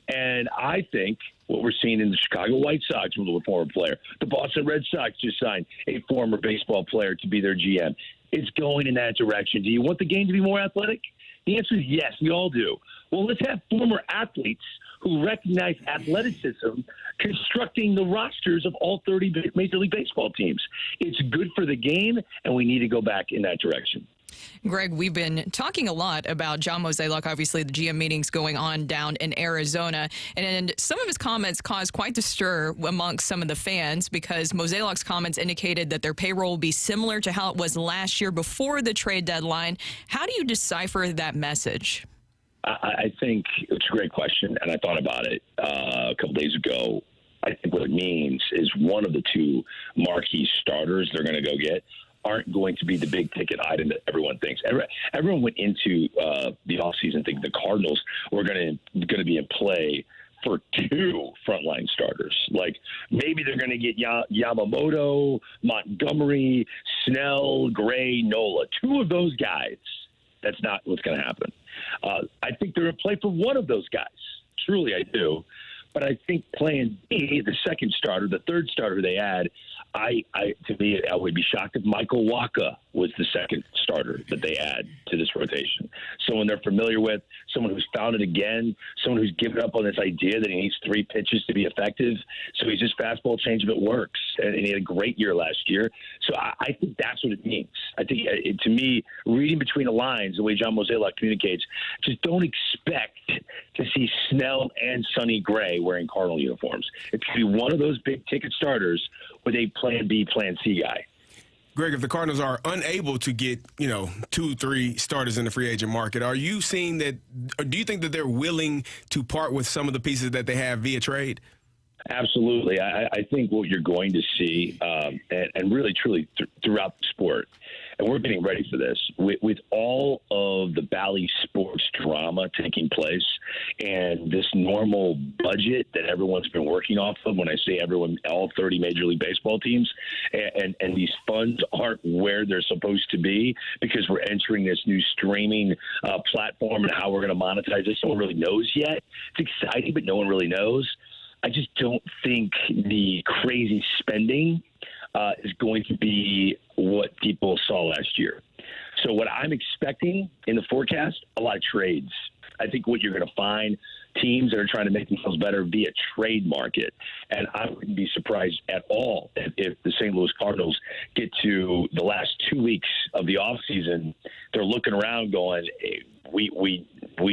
And I think what we're seeing in the Chicago White Sox with a former player, the Boston Red Sox just signed a former baseball player to be their GM. It's going in that direction. Do you want the game to be more athletic? The answer is yes, we all do. Well, let's have former athletes who recognize athleticism constructing the rosters of all 30 Major League Baseball teams. It's good for the game, and we need to go back in that direction. Greg, we've been talking a lot about John Mozeliak, obviously the GM meetings going on down in Arizona, and some of his comments caused quite the stir amongst some of the fans because Mozeliak's comments indicated that their payroll will be similar to how it was last year before the trade deadline. How do you decipher that message? I think it's a great question, and I thought about it a couple days ago. I think what it means is one of the two marquee starters they're going to go get aren't going to be the big ticket item that everyone thinks. Everyone went into the offseason thinking the Cardinals were going to be in play for two frontline starters. Like maybe they're going to get Yamamoto, Montgomery, Snell, Gray, Nola. Two of those guys. That's not what's going to happen. I think they're in play for one of those guys. Truly, I do. But I think plan B, the second starter, the third starter they add, to me, I would be shocked if Michael Wacha was the second starter that they add to this rotation. Someone they're familiar with, someone who's found it again, someone who's given up on this idea that he needs 3 pitches to be effective. So he's just fastball changeup works, and he had a great year last year. So I think that's what it means. I think, to me, reading between the lines, the way John Mozeliak communicates, just don't expect to see Snell and Sonny Gray wearing Cardinal uniforms. It's going to be one of those big-ticket starters with a plan B, plan C guy. Greg, if the Cardinals are unable to get, 2-3 starters in the free agent market, are you seeing that, or do you think that they're willing to part with some of the pieces that they have via trade? Absolutely. I think what you're going to see, and really, truly throughout the sport, and we're getting ready for this, with all of the Bally sports drama taking place and this normal budget that everyone's been working off of, when I say everyone, all 30 Major League Baseball teams, and these funds aren't where they're supposed to be because we're entering this new streaming platform and how we're going to monetize this. No one really knows yet. It's exciting, but no one really knows. I just don't think the crazy spending is going to be what people saw last year. So what I'm expecting in the forecast, a lot of trades. I think what you're going to find, teams that are trying to make themselves better via trade market. And I wouldn't be surprised at all if the St. Louis Cardinals get to the last 2 weeks of the offseason, they're looking around going, hey, we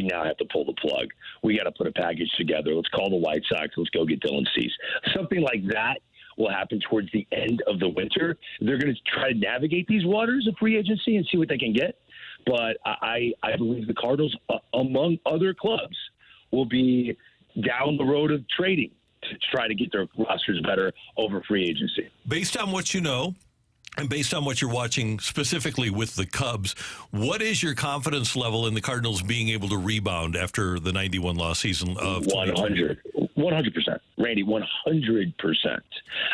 now have to pull the plug. We got to put a package together. Let's call the White Sox. Let's go get Dylan Cease. Something like that will happen towards the end of the winter. They're going to try to navigate these waters of free agency and see what they can get. But I believe the Cardinals, among other clubs, will be down the road of trading to try to get their rosters better over free agency. Based on what you know, and based on what you're watching specifically with the Cubs, what is your confidence level in the Cardinals being able to rebound after the 91-loss season of 100%. Randy, 100%.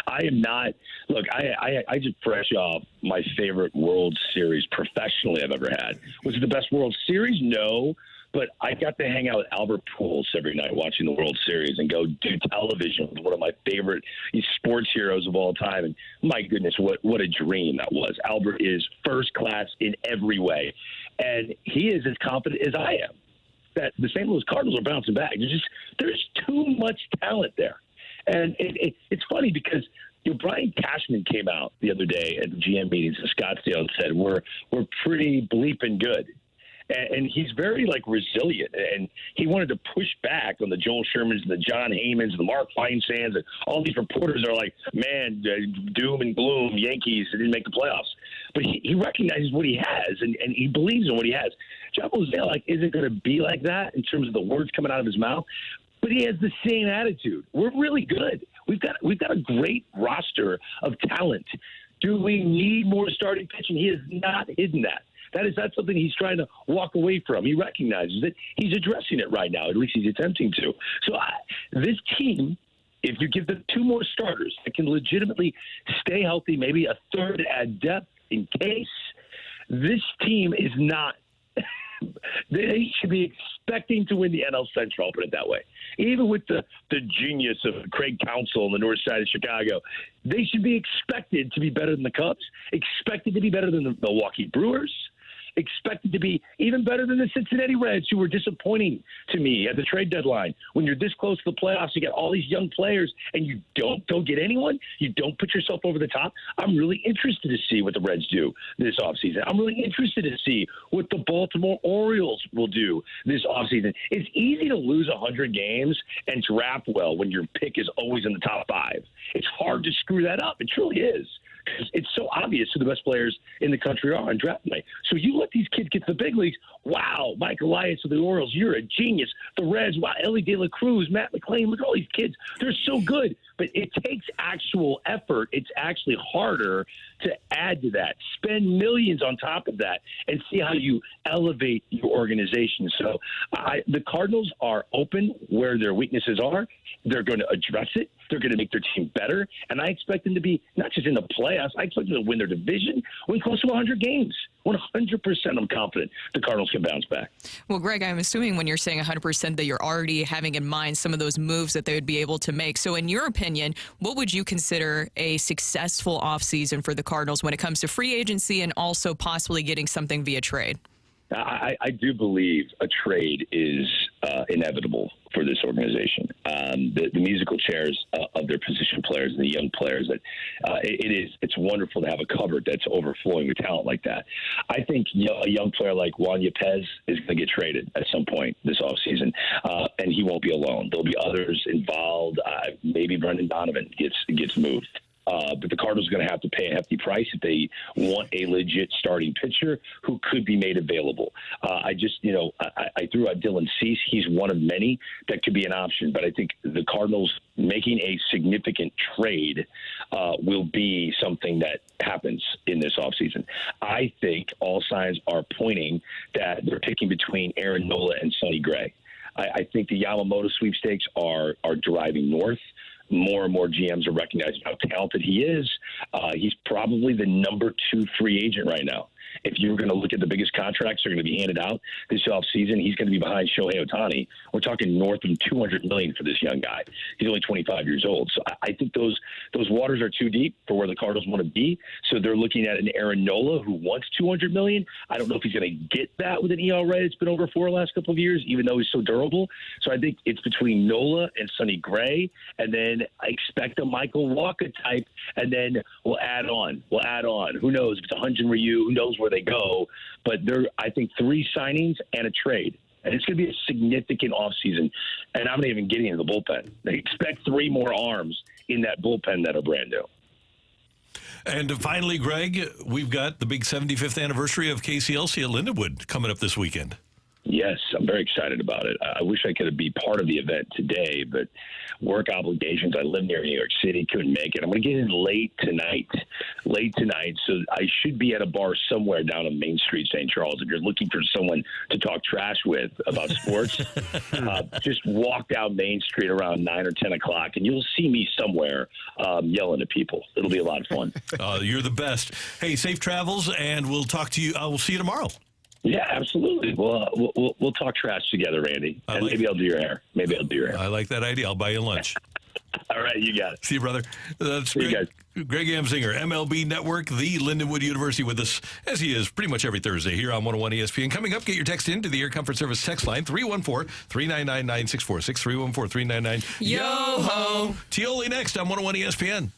I am not – look, I just fresh off my favorite World Series professionally I've ever had. Was it the best World Series? No. But I got to hang out with Albert Pujols every night watching the World Series and go do television with one of my favorite sports heroes of all time. And my goodness, what a dream that was. Albert is first class in every way. And he is as confident as I am that the St. Louis Cardinals are bouncing back. There's too much talent there. And it's funny because Brian Cashman came out the other day at the GM meetings in Scottsdale and said, we're pretty bleeping good. And he's very, resilient. And he wanted to push back on the Joel Shermans and the John Heymans and the Mark Feinstein's and all these reporters are like, man, doom and gloom, Yankees didn't make the playoffs. But he recognizes what he has, and he believes in what he has. John Mozeliak isn't going to be like that in terms of the words coming out of his mouth, but he has the same attitude. We're really good. We've got a great roster of talent. Do we need more starting pitching? He has not hidden that. That is not something he's trying to walk away from. He recognizes it. He's addressing it right now. At least he's attempting to. So this team, if you give them 2 more starters that can legitimately stay healthy, maybe a third add depth in case, this team is not They should be expecting to win the NL Central, I'll put it that way. Even with the genius of Craig Counsell on the north side of Chicago, they should be expected to be better than the Cubs, expected to be better than the Milwaukee Brewers, expected to be even better than the Cincinnati Reds, who were disappointing to me at the trade deadline. When you're this close to the playoffs, you get all these young players, and you don't go get anyone. You don't put yourself over the top. I'm really interested to see what the Reds do this offseason. I'm really interested to see what the Baltimore Orioles will do this offseason. It's easy to lose 100 games and draft well when your pick is always in the top 5. It's hard to screw that up. It truly is. It's so obvious who the best players in the country are on draft night. So you let these kids get to the big leagues. Wow, Mike Elias of the Orioles, you're a genius. The Reds, wow, Ellie De La Cruz, Matt McClain, look at all these kids. They're so good. But it takes actual effort. It's actually harder to add to that. Spend millions on top of that and see how you elevate your organization. So the Cardinals are open where their weaknesses are. They're going to address it. They're going to make their team better. And I expect them to be not just in the playoffs. I expect them to win their division, win close to 100 games. 100% I'm confident the Cardinals can bounce back. Well, Greg, I'm assuming when you're saying 100% that you're already having in mind some of those moves that they would be able to make. So in your opinion, what would you consider a successful offseason for the Cardinals when it comes to free agency and also possibly getting something via trade? I do believe a trade is inevitable for this organization. The musical chairs of their position players and the young players, it's wonderful to have a cupboard that's overflowing with talent like that. I think a young player like Juan Yepez is going to get traded at some point this offseason, and he won't be alone. There'll be others involved. Maybe Brendan Donovan gets moved. But the Cardinals are going to have to pay a hefty price if they want a legit starting pitcher who could be made available. I threw out Dylan Cease. He's one of many that could be an option. But I think the Cardinals making a significant trade will be something that happens in this offseason. I think all signs are pointing that they're picking between Aaron Nola and Sonny Gray. I think the Yamamoto sweepstakes are driving north. More and more GMs are recognizing how talented he is. He's probably the number 2 free agent right now. If you're going to look at the biggest contracts that are going to be handed out this offseason, he's going to be behind Shohei Ohtani. We're talking north of $200 million for this young guy. He's only 25 years old. So I think those waters are too deep for where the Cardinals want to be. So they're looking at an Aaron Nola who wants $200 million. I don't know if he's going to get that with an ERA that's been over 4 the last couple of years, even though he's so durable. So I think it's between Nola and Sonny Gray, and then I expect a Michael Walker type, and then we'll add on. Who knows? If it's a Hyun-Jin Ryu, who knows where they go? But I think 3 signings and a trade. And it's going to be a significant offseason. And I'm not even getting into the bullpen. They expect 3 more arms in that bullpen that are brand new. And finally, Greg, we've got the big 75th anniversary of KCLC at Lindenwood coming up this weekend. Yes, I'm very excited about it. I wish I could be part of the event today, but work obligations. I live near New York City, couldn't make it. I'm going to get in late tonight. So I should be at a bar somewhere down on Main Street, St. Charles. If you're looking for someone to talk trash with about sports, just walk down Main Street around 9 or 10 o'clock, and you'll see me somewhere yelling at people. It'll be a lot of fun. You're the best. Hey, safe travels, and we'll talk to you. We'll see you tomorrow. Yeah, absolutely. We'll talk trash together, Randy. And maybe I'll do your hair. I like that idea. I'll buy you lunch. All right, you got it. See you, brother. That's See you guys. Greg Amsinger, MLB Network, the Lindenwood University, with us, as he is pretty much every Thursday here on 101 ESPN. Coming up, get your text into the Air Comfort Service text line, 314-399-9646, 314-399-YO-HO. Tioli next on 101 ESPN.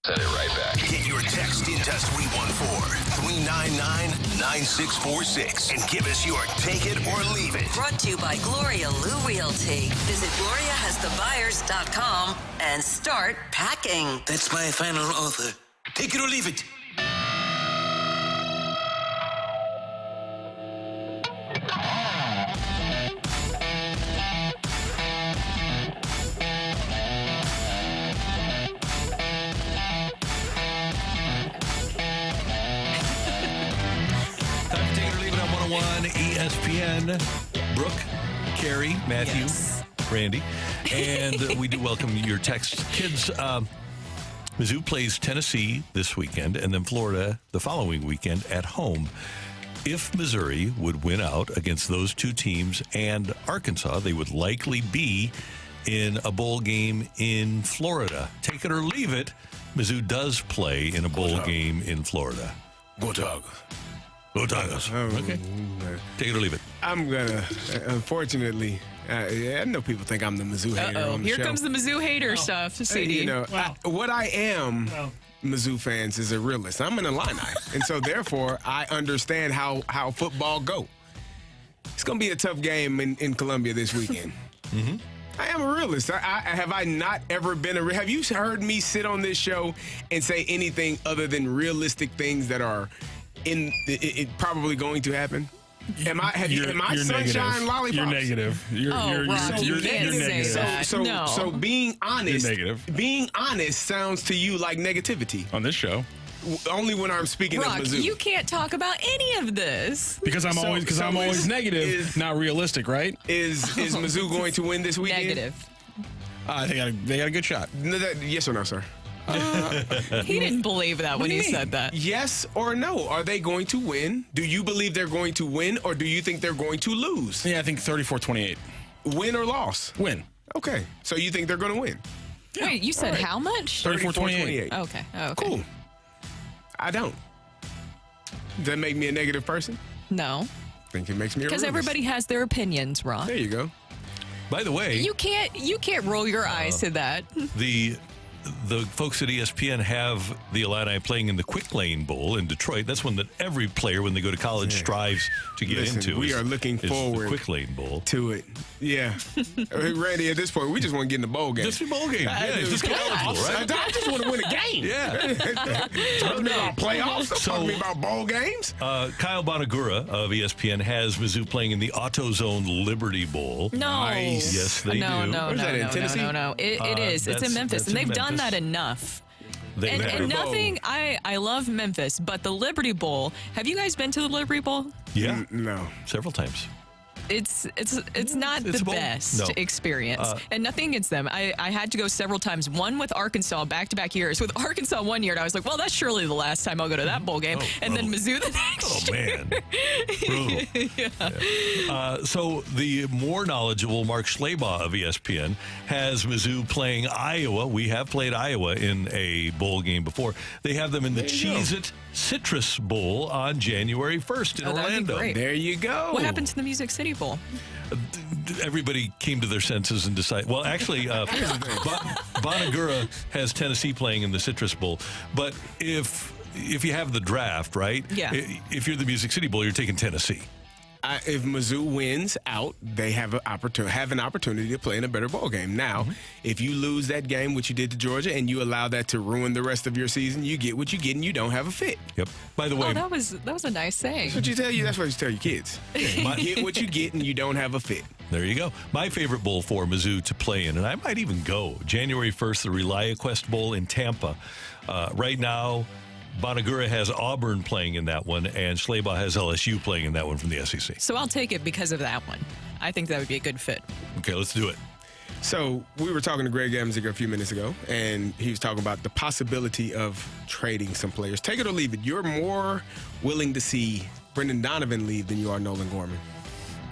Send it right back. Get your text into 314-399-9646 and give us your take it or leave it. Brought to you by Gloria Lou Realty. Visit GloriaHasTheBuyers.com and start packing. That's my final offer. Take it or leave it. ESPN, Brooke, Carey, Matthew, Randy, and we do welcome your texts. Kids, Mizzou plays Tennessee this weekend and then Florida the following weekend at home. If Missouri would win out against those two teams and Arkansas, they would likely be in a bowl game in Florida. Take it or leave it, Mizzou does play in a bowl game in Florida. Go Dog. Go Tigers. Okay. Take it or leave it. I'm going to, unfortunately, I know people think I'm the Mizzou hater on the Here show. comes the Mizzou hater stuff, CD. You know, what I am, Mizzou fans, is a realist. I'm an Illini. And so, therefore, I understand how football go. It's going to be a tough game in Columbia this weekend. Mm-hmm. I am a realist. Have I not ever been have you heard me sit on this show and say anything other than realistic things that are it probably going to happen? Am I sunshine lollipops? You're negative. Rock, you can't say that. So being honest, You're negative. Being honest sounds to you like negativity. On this show. Only when I'm speaking Rock, of Mizzou. you can't talk about any of this. Because I'm always negative, not realistic, right? Is Mizzou going to win this weekend? Negative. They got a good shot. Yes or no, sir? He didn't believe that when he said that. Yes or no? Are they going to win? Do you believe they're going to win, or do you think they're going to lose? Yeah, I think 34-28. Win or loss? Win. Okay. So you think they're going to win? Yeah. Wait, you said how much? 34-28. Okay. Cool. I don't. Does that make me a negative person? No. I think it makes me a Because realist. everybody has their opinions, Rock. There you go. By the way, You can't roll your eyes to that. the folks at ESPN have the Illini playing in the Quick Lane Bowl in Detroit. That's one that every player, when they go to college, strives to get into. We are looking forward the Quick Lane Bowl to it. Yeah. Randy, at this point, we just want to get in the bowl game. Just a bowl game. Yeah, it's just eligible, right? I just want to win a game. Yeah. Talk to me about playoffs. Don't talk to me about bowl games. Kyle Bonagura of ESPN has Mizzou playing in the AutoZone Liberty Bowl. No. Nice. Yes, they do. Where's that, in Tennessee? No. It is. It's in Memphis, and they've done that enough. And nothing. I love Memphis, but the Liberty Bowl. Have you guys been to the Liberty Bowl? Yeah. No. Several times. It's not It's the a bowl? best No. experience, and nothing against them. I had to go several times. One with Arkansas, back-to-back years. With Arkansas one year, and I was like, well, that's surely the last time I'll go to that bowl game. And then Mizzou the next year. Man. Brutal. Yeah. So the more knowledgeable Mark Schleybaugh of ESPN has Mizzou playing Iowa. We have played Iowa in a bowl game before. They have them in the Cheez-It Citrus Bowl on January 1st in That'd be Orlando. great. There you go. What happened to the Music City Bowl? Everybody came to their senses and decided. Well, actually, Bonagura has Tennessee playing in the Citrus Bowl. But if you have the draft, right? Yeah. If you're the Music City Bowl, you're taking Tennessee. If Mizzou wins out, they have an opportunity to play in a better ball game. Now, if you lose that game, which you did to Georgia, and you allow that to ruin the rest of your season, you get what you get, and you don't have a fit. Yep. By the way, Oh, that was a nice saying. That's what you tell you. That's what you tell your kids. You get what you get, and you don't have a fit. there you go. My favorite bowl for Mizzou to play in, and I might even go January 1st, the ReliaQuest Bowl in Tampa. Right now, Bonagura has Auburn playing in that one, and Schleybaugh has LSU playing in that one from the SEC. So I'll take it because of that one. I think that would be a good fit. Okay, let's do it. So we were talking to Greg Amsinger a few minutes ago, and he was talking about the possibility of trading some players. Take it or leave it. You're more willing to see Brendan Donovan leave than you are Nolan Gorman.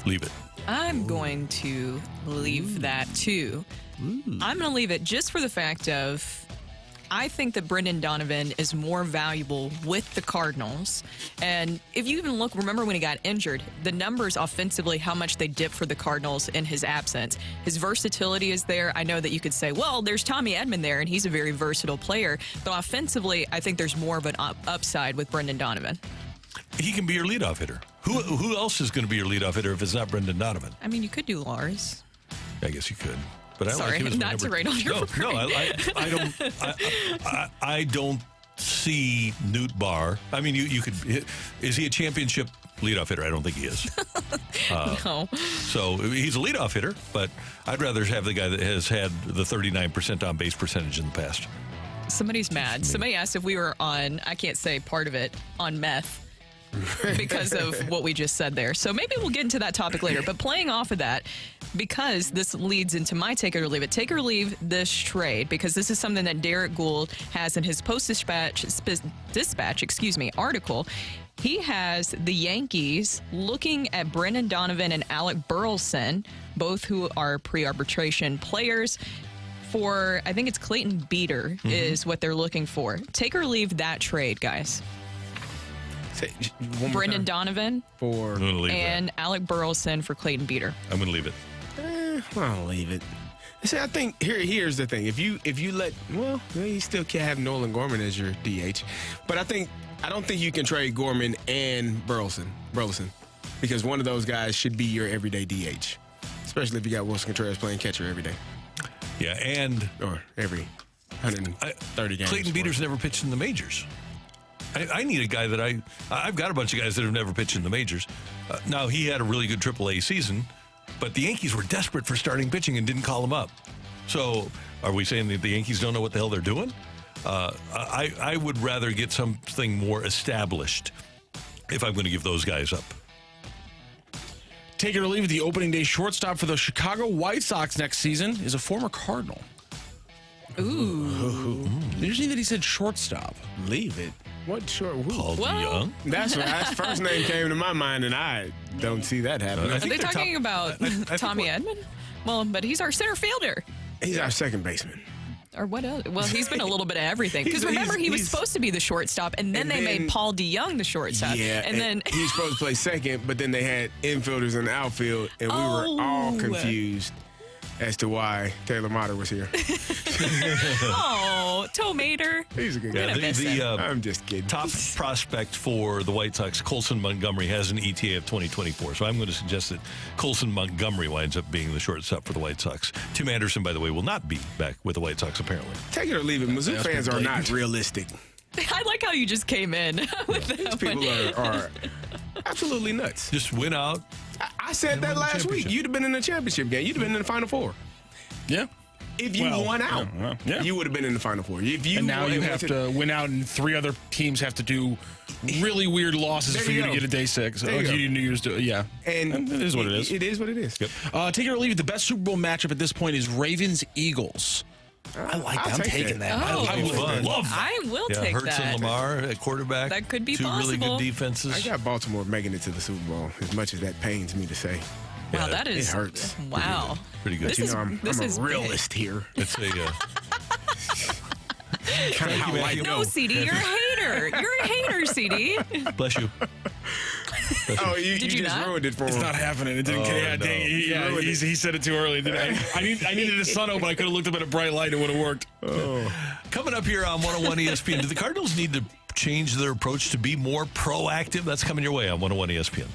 Leave it. I'm going to leave that too. I'm going to leave it just for the fact of I think that Brendan Donovan is more valuable with the Cardinals. And if you even look, remember when he got injured, the numbers offensively, how much they dip for the Cardinals in his absence. His versatility is there. I know that you could say, well, there's Tommy Edman there, and he's a very versatile player. But offensively, I think there's more of an upside with Brendan Donovan. He can be your leadoff hitter. Who else is going to be your leadoff hitter if it's not Brendan Donovan? I mean, you could do Lars. I guess you could. But I Sorry, like him as not to rain on your parade. I don't see Newt Barr. I mean, you could. Is he a championship leadoff hitter? I don't think he is. No. So he's a leadoff hitter, but I'd rather have the guy that has had the 39% on base percentage in the past. Somebody's mad. Somebody asked if we were on, I can't say part of it, on meth because of what we just said there. So maybe we'll get into that topic later. But playing off of that, because this leads into my take it or leave it. Take it or leave this trade, because this is something that Derek Gould has in his Post-Dispatch article. He has the Yankees looking at Brendan Donovan and Alec Burleson, both who are pre-arbitration players, for, I think it's Clayton Beater is what they're looking for. Take or leave that trade, guys. Brendan Donovan and Alec Burleson for Clayton Beater. I'm going to leave it. I'll leave it. See, I think here's the thing. If you let, well, you still can't have Nolan Gorman as your DH, but I don't think you can trade Gorman and Burleson, because one of those guys should be your everyday DH, especially if you got Wilson Contreras playing catcher every day. Yeah, and or every 130 games. Clayton Beater's never pitched in the majors. I need a guy that I've got a bunch of guys that have never pitched in the majors. Now, he had a really good AAA season, but the Yankees were desperate for starting pitching and didn't call him up. So are we saying that the Yankees don't know what the hell they're doing? I would rather get something more established if I'm going to give those guys up. Take it or leave it, the opening day shortstop for the Chicago White Sox next season is a former Cardinal. Ooh. Interesting that he said shortstop. Leave it. What short? Paul DeYoung? That's first name came to my mind, and I don't see that happening. Are they talking about Tommy Edman? Well, but he's our center fielder. He's our second baseman. Or what else? Well, he's been a little bit of everything. Because remember, he was supposed to be the shortstop, and then they made Paul DeYoung the shortstop. Yeah, and then he was supposed to play second, but then they had infielders in the outfield, and we were all confused as to why Taylor Motter was here. Oh, Tomater. He's a good guy. I'm just kidding. Top prospect for the White Sox, Colson Montgomery, has an ETA of 2024. So I'm going to suggest that Colson Montgomery winds up being the shortstop for the White Sox. Tim Anderson, by the way, will not be back with the White Sox, apparently. Take it or leave it. Mizzou fans are not realistic. I like how you just came in with that. These people are absolutely nuts. Just win out. I said that last week. You'd have been in the championship game. You'd have been in the Final Four. Yeah. If you won out, you would have been in the Final Four. If you and now you have to win out, and three other teams have to do really weird losses for you to get a day six. New Year's, yeah. And it is what it is. It is what it is. Yep. Take it or leave it. The best Super Bowl matchup at this point is Ravens-Eagles. I like that. I'm taking that. I would love that. I will take Hurts that. and Lamar at quarterback. That could be Two possible. really good defenses. I got Baltimore making it to the Super Bowl, as much as that pains me to say. Wow, that is. It hurts. Wow. Pretty good. I'm a realist here. It's a... kind of how I No, go. CD, you're a hater. You're a hater, CD. Bless you. Oh, you Did you just not? ruined it for him. It's not happening. It didn't. He said it too early. I needed a sun open. I could have looked up at a bright light. It would have worked. Coming up here on 101 ESPN, do the Cardinals need to change their approach to be more proactive? That's coming your way on 101 ESPN.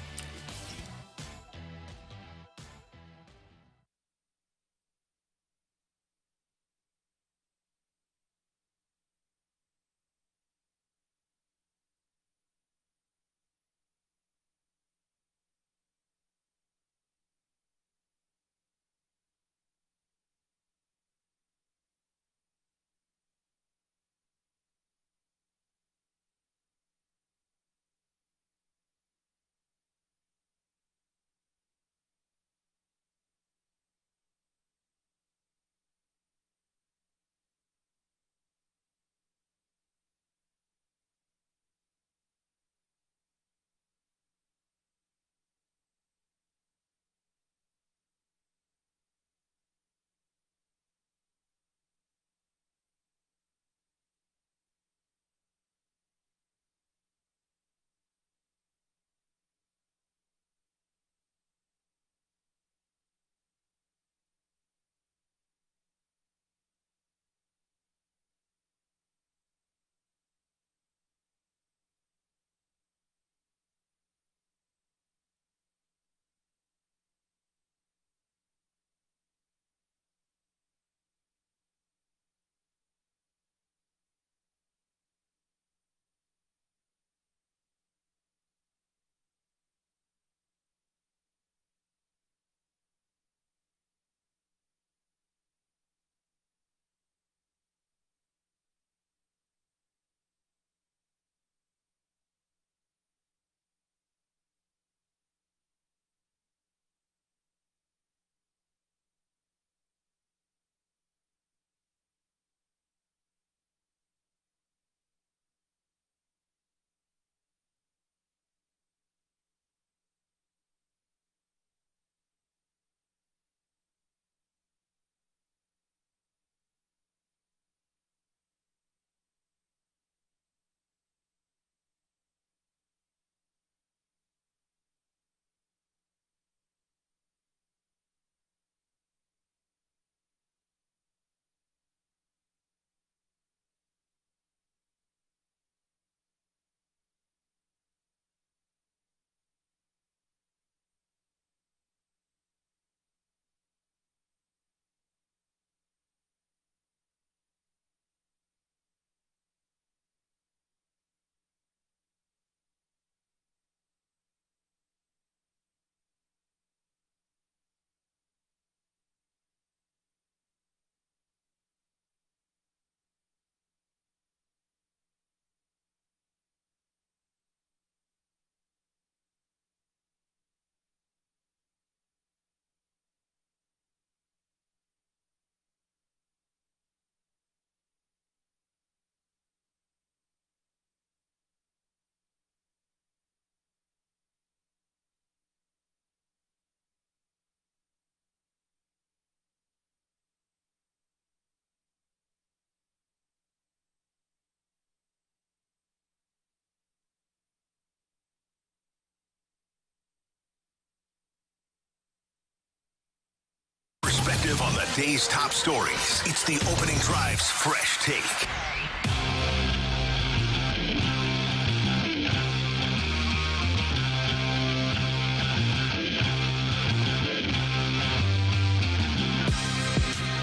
perspective on the day's top stories. It's the Opening Drive's Fresh Take.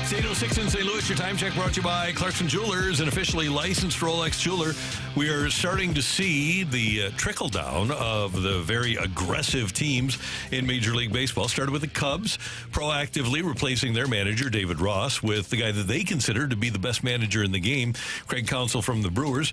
It's 8:06 in St. Louis. Your time check brought to you by Clarkson Jewelers, an officially licensed Rolex jeweler. We are starting to see the trickle down of the very aggressive teams in Major League Baseball. Started with the Cubs, proactively replacing their manager, David Ross, with the guy that they consider to be the best manager in the game, Craig Counsell from the Brewers.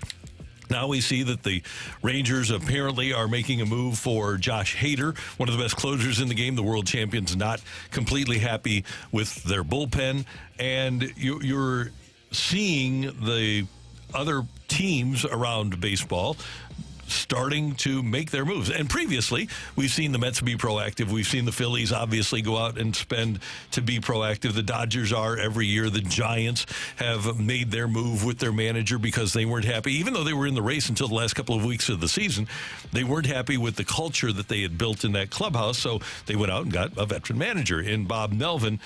Now we see that the Rangers apparently are making a move for Josh Hader, one of the best closers in the game. The world champions not completely happy with their bullpen. And you're seeing the other teams around baseball starting to make their moves. And previously, we've seen the Mets be proactive. We've seen the Phillies obviously go out and spend to be proactive. The Dodgers are every year. The Giants have made their move with their manager because they weren't happy. Even though they were in the race until the last couple of weeks of the season, they weren't happy with the culture that they had built in that clubhouse. So they went out and got a veteran manager in Bob Melvin.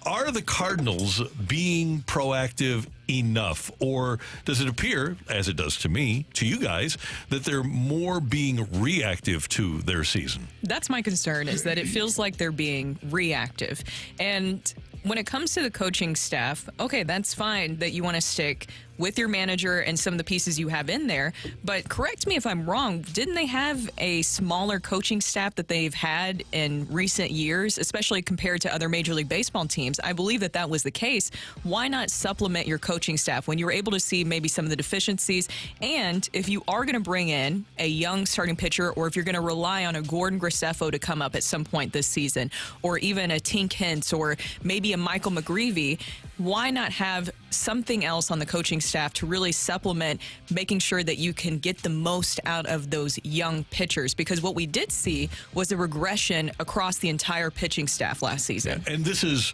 Are the Cardinals being proactive enough, or does it appear, as it does to me, to you guys, that they're more being reactive to their season? That's my concern, is that it feels like they're being reactive. And when it comes to the coaching staff, okay, that's fine that you want to stick with your manager and some of the pieces you have in there. But correct me if I'm wrong, didn't they have a smaller coaching staff that they've had in recent years, especially compared to other Major League Baseball teams? I believe that that was the case. Why not supplement your coaching staff when you were able to see maybe some of the deficiencies? And if you are going to bring in a young starting pitcher, or if you're going to rely on a Gordon Graceffo to come up at some point this season, or even a Tink Hintz, or maybe a Michael McGreevy, why not have something else on the coaching staff to really supplement making sure that you can get the most out of those young pitchers? Because what we did see was a regression across the entire pitching staff last season. And this is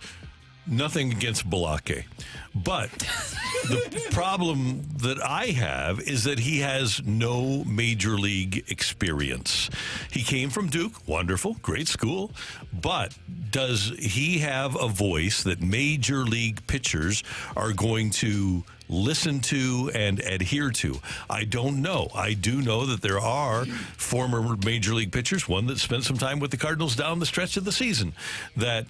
nothing against Balake, but the problem that I have is that he has no major league experience. He came from Duke, wonderful, great school, but does he have a voice that major league pitchers are going to listen to and adhere to? I don't know. I do know that there are former major league pitchers, one that spent some time with the Cardinals down the stretch of the season, that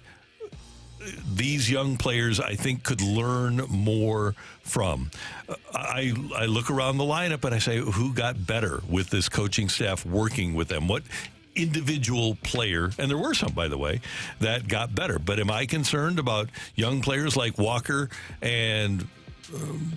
these young players, I think, could learn more from. I look around the lineup and I say, who got better with this coaching staff working with them? What individual player, and there were some, by the way, that got better. But am I concerned about young players like Walker and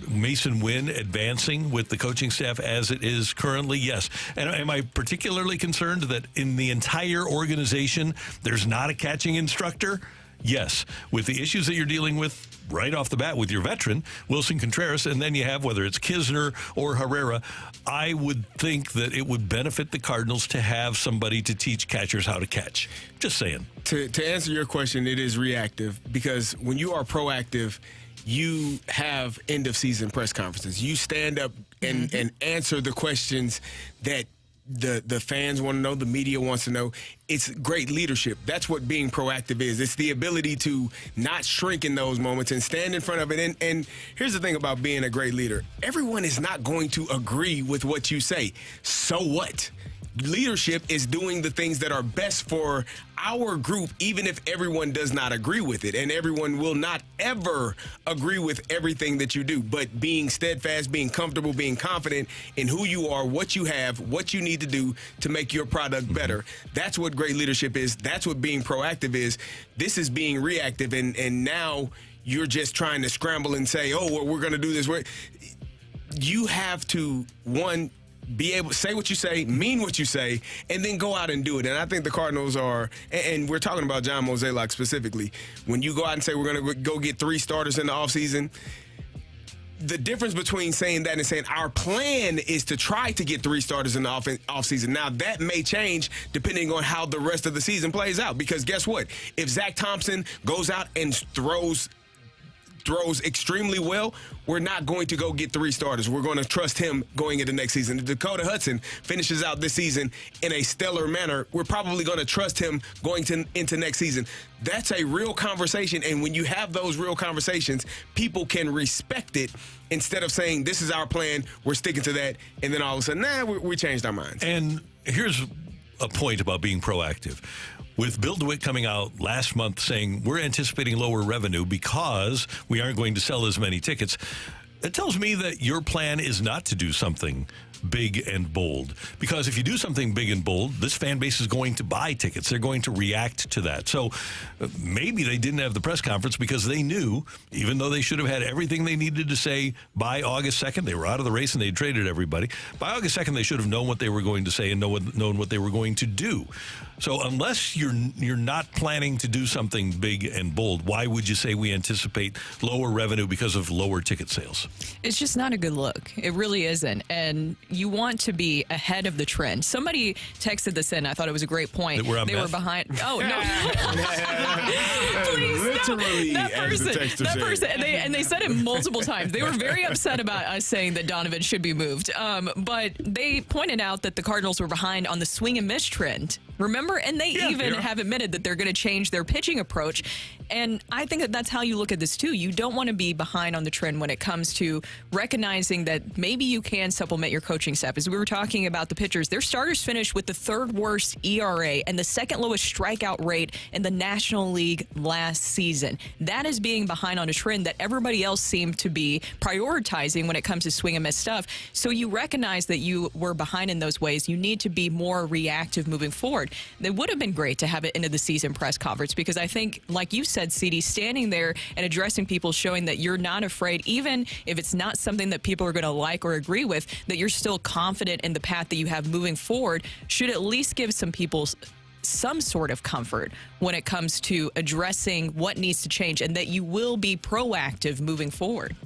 Mason Wynn advancing with the coaching staff as it is currently? Yes. And am I particularly concerned that in the entire organization there's not a catching instructor? Yes, with the issues that you're dealing with right off the bat with your veteran, Wilson Contreras, and then you have whether it's Kisner or Herrera, I would think that it would benefit the Cardinals to have somebody to teach catchers how to catch. Just saying. To answer your question, it is reactive, because when you are proactive, you have end-of-season press conferences. You stand up and answer the questions that the fans want to know, the media wants to know. It's great leadership. That's what being proactive is. It's the ability to not shrink in those moments and stand in front of it. And here's the thing about being a great leader. Everyone is not going to agree with what you say. So what? Leadership is doing the things that are best for our group, even if everyone does not agree with it. And everyone will not ever agree with everything that you do. But being steadfast, being comfortable, being confident in who you are, what you have, what you need to do to make your product better. That's what great leadership is. That's what being proactive is. This is being reactive. And now you're just trying to scramble and say, oh, well, we're going to do this. You have to, one, be able to say what you say, mean what you say, and then go out and do it. And I think the Cardinals are, and we're talking about John Mozeliak specifically, when you go out and say we're going to go get 3 starters in the offseason, the difference between saying that and saying our plan is to try to get 3 starters in the offseason. Now, that may change depending on how the rest of the season plays out, because guess what? If Zach Thompson goes out and throws throws extremely well, we're not going to go get 3 starters. We're going to trust him going into next season. If Dakota Hudson finishes out this season in a stellar manner, we're probably going to trust him going into next season. That's a real conversation, and when you have those real conversations, people can respect it instead of saying, this is our plan, we're sticking to that, and then all of a sudden, we changed our minds. And here's a point about being proactive. With Bill DeWitt coming out last month saying we're anticipating lower revenue because we aren't going to sell as many tickets, it tells me that your plan is not to do something big and bold. Because if you do something big and bold, this fan base is going to buy tickets. They're going to react to that. So maybe they didn't have the press conference because they knew, even though they should have had everything they needed to say by August 2nd, they were out of the race and they traded everybody. By August 2nd, they should have known what they were going to say and known what they were going to do. So unless you're not planning to do something big and bold, why would you say we anticipate lower revenue because of lower ticket sales? It's just not a good look. It really isn't. And you want to be ahead of the trend. Somebody texted this in. I thought it was a great point. That we're on they meth? were behind. Oh, no. Please, Literally, no. as the texter That said. person, and they said it multiple times. They were very upset about us saying that Donovan should be moved. But they pointed out that the Cardinals were behind on the swing and miss trend. Remember? And they have admitted that they're going to change their pitching approach. And I think that that's how you look at this, too. You don't want to be behind on the trend when it comes to recognizing that maybe you can supplement your coaching staff. As we were talking about the pitchers, their starters finished with the 3rd worst ERA and the 2nd lowest strikeout rate in the National League last season. That is being behind on a trend that everybody else seemed to be prioritizing when it comes to swing and miss stuff. So you recognize that you were behind in those ways. You need to be more reactive moving forward. It would have been great to have it into the season press conference because I think, like you said, CD, standing there and addressing people, showing that you're not afraid, even if it's not something that people are going to like or agree with, that you're still confident in the path that you have moving forward, should at least give some people some sort of comfort when it comes to addressing what needs to change and that you will be proactive moving forward.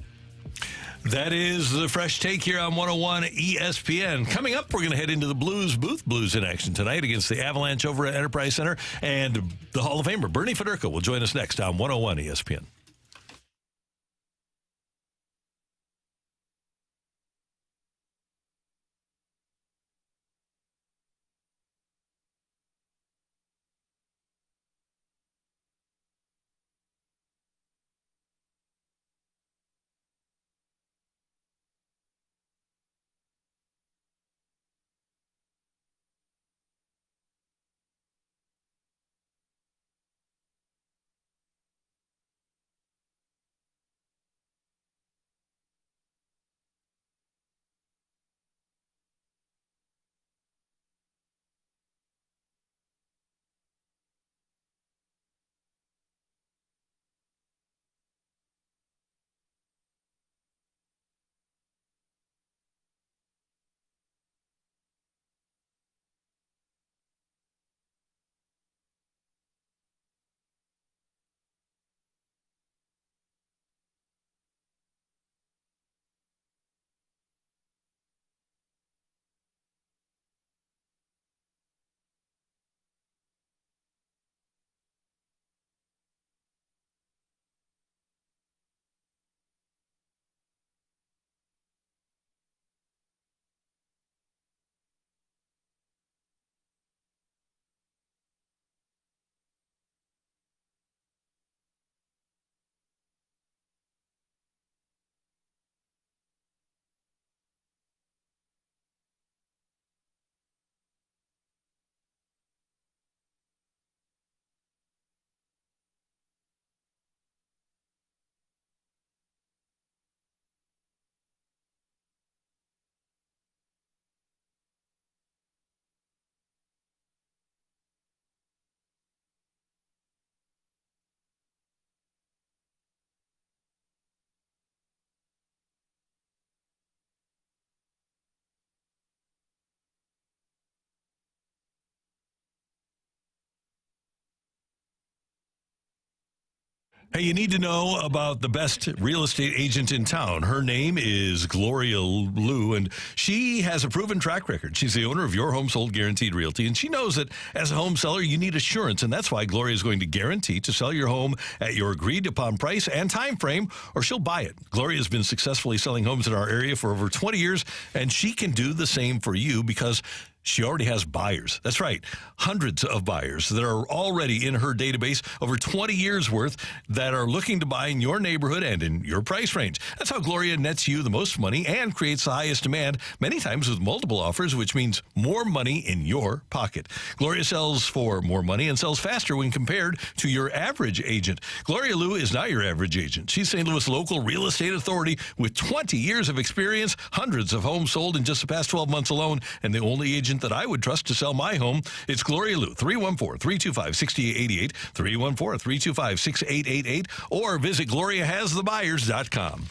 That is the Fresh Take here on 101 ESPN. Coming up, we're going to head into the Blues booth. Blues in action tonight against the Avalanche over at Enterprise Center. And the Hall of Famer, Bernie Federka, will join us next on 101 ESPN. Hey, you need to know about the best real estate agent in town. Her name is Gloria Liu, and she has a proven track record. She's the owner of Your Home Sold Guaranteed Realty, and she knows that as a home seller, you need assurance, and that's why Gloria is going to guarantee to sell your home at your agreed-upon price and time frame, or she'll buy it. Gloria has been successfully selling homes in our area for over 20 years, and she can do the same for you because she already has buyers. That's right. Hundreds of buyers that are already in her database, over 20 years worth, that are looking to buy in your neighborhood and in your price range. That's how Gloria nets you the most money and creates the highest demand, many times with multiple offers, which means more money in your pocket. Gloria sells for more money and sells faster when compared to your average agent. Gloria Liu is not your average agent. She's St. Louis local real estate authority with 20 years of experience, hundreds of homes sold in just the past 12 months alone, and the only agent that I would trust to sell my home. It's Gloria Liu, 314-325-6888, 314-325-6888, or visit GloriaHasTheBuyers.com.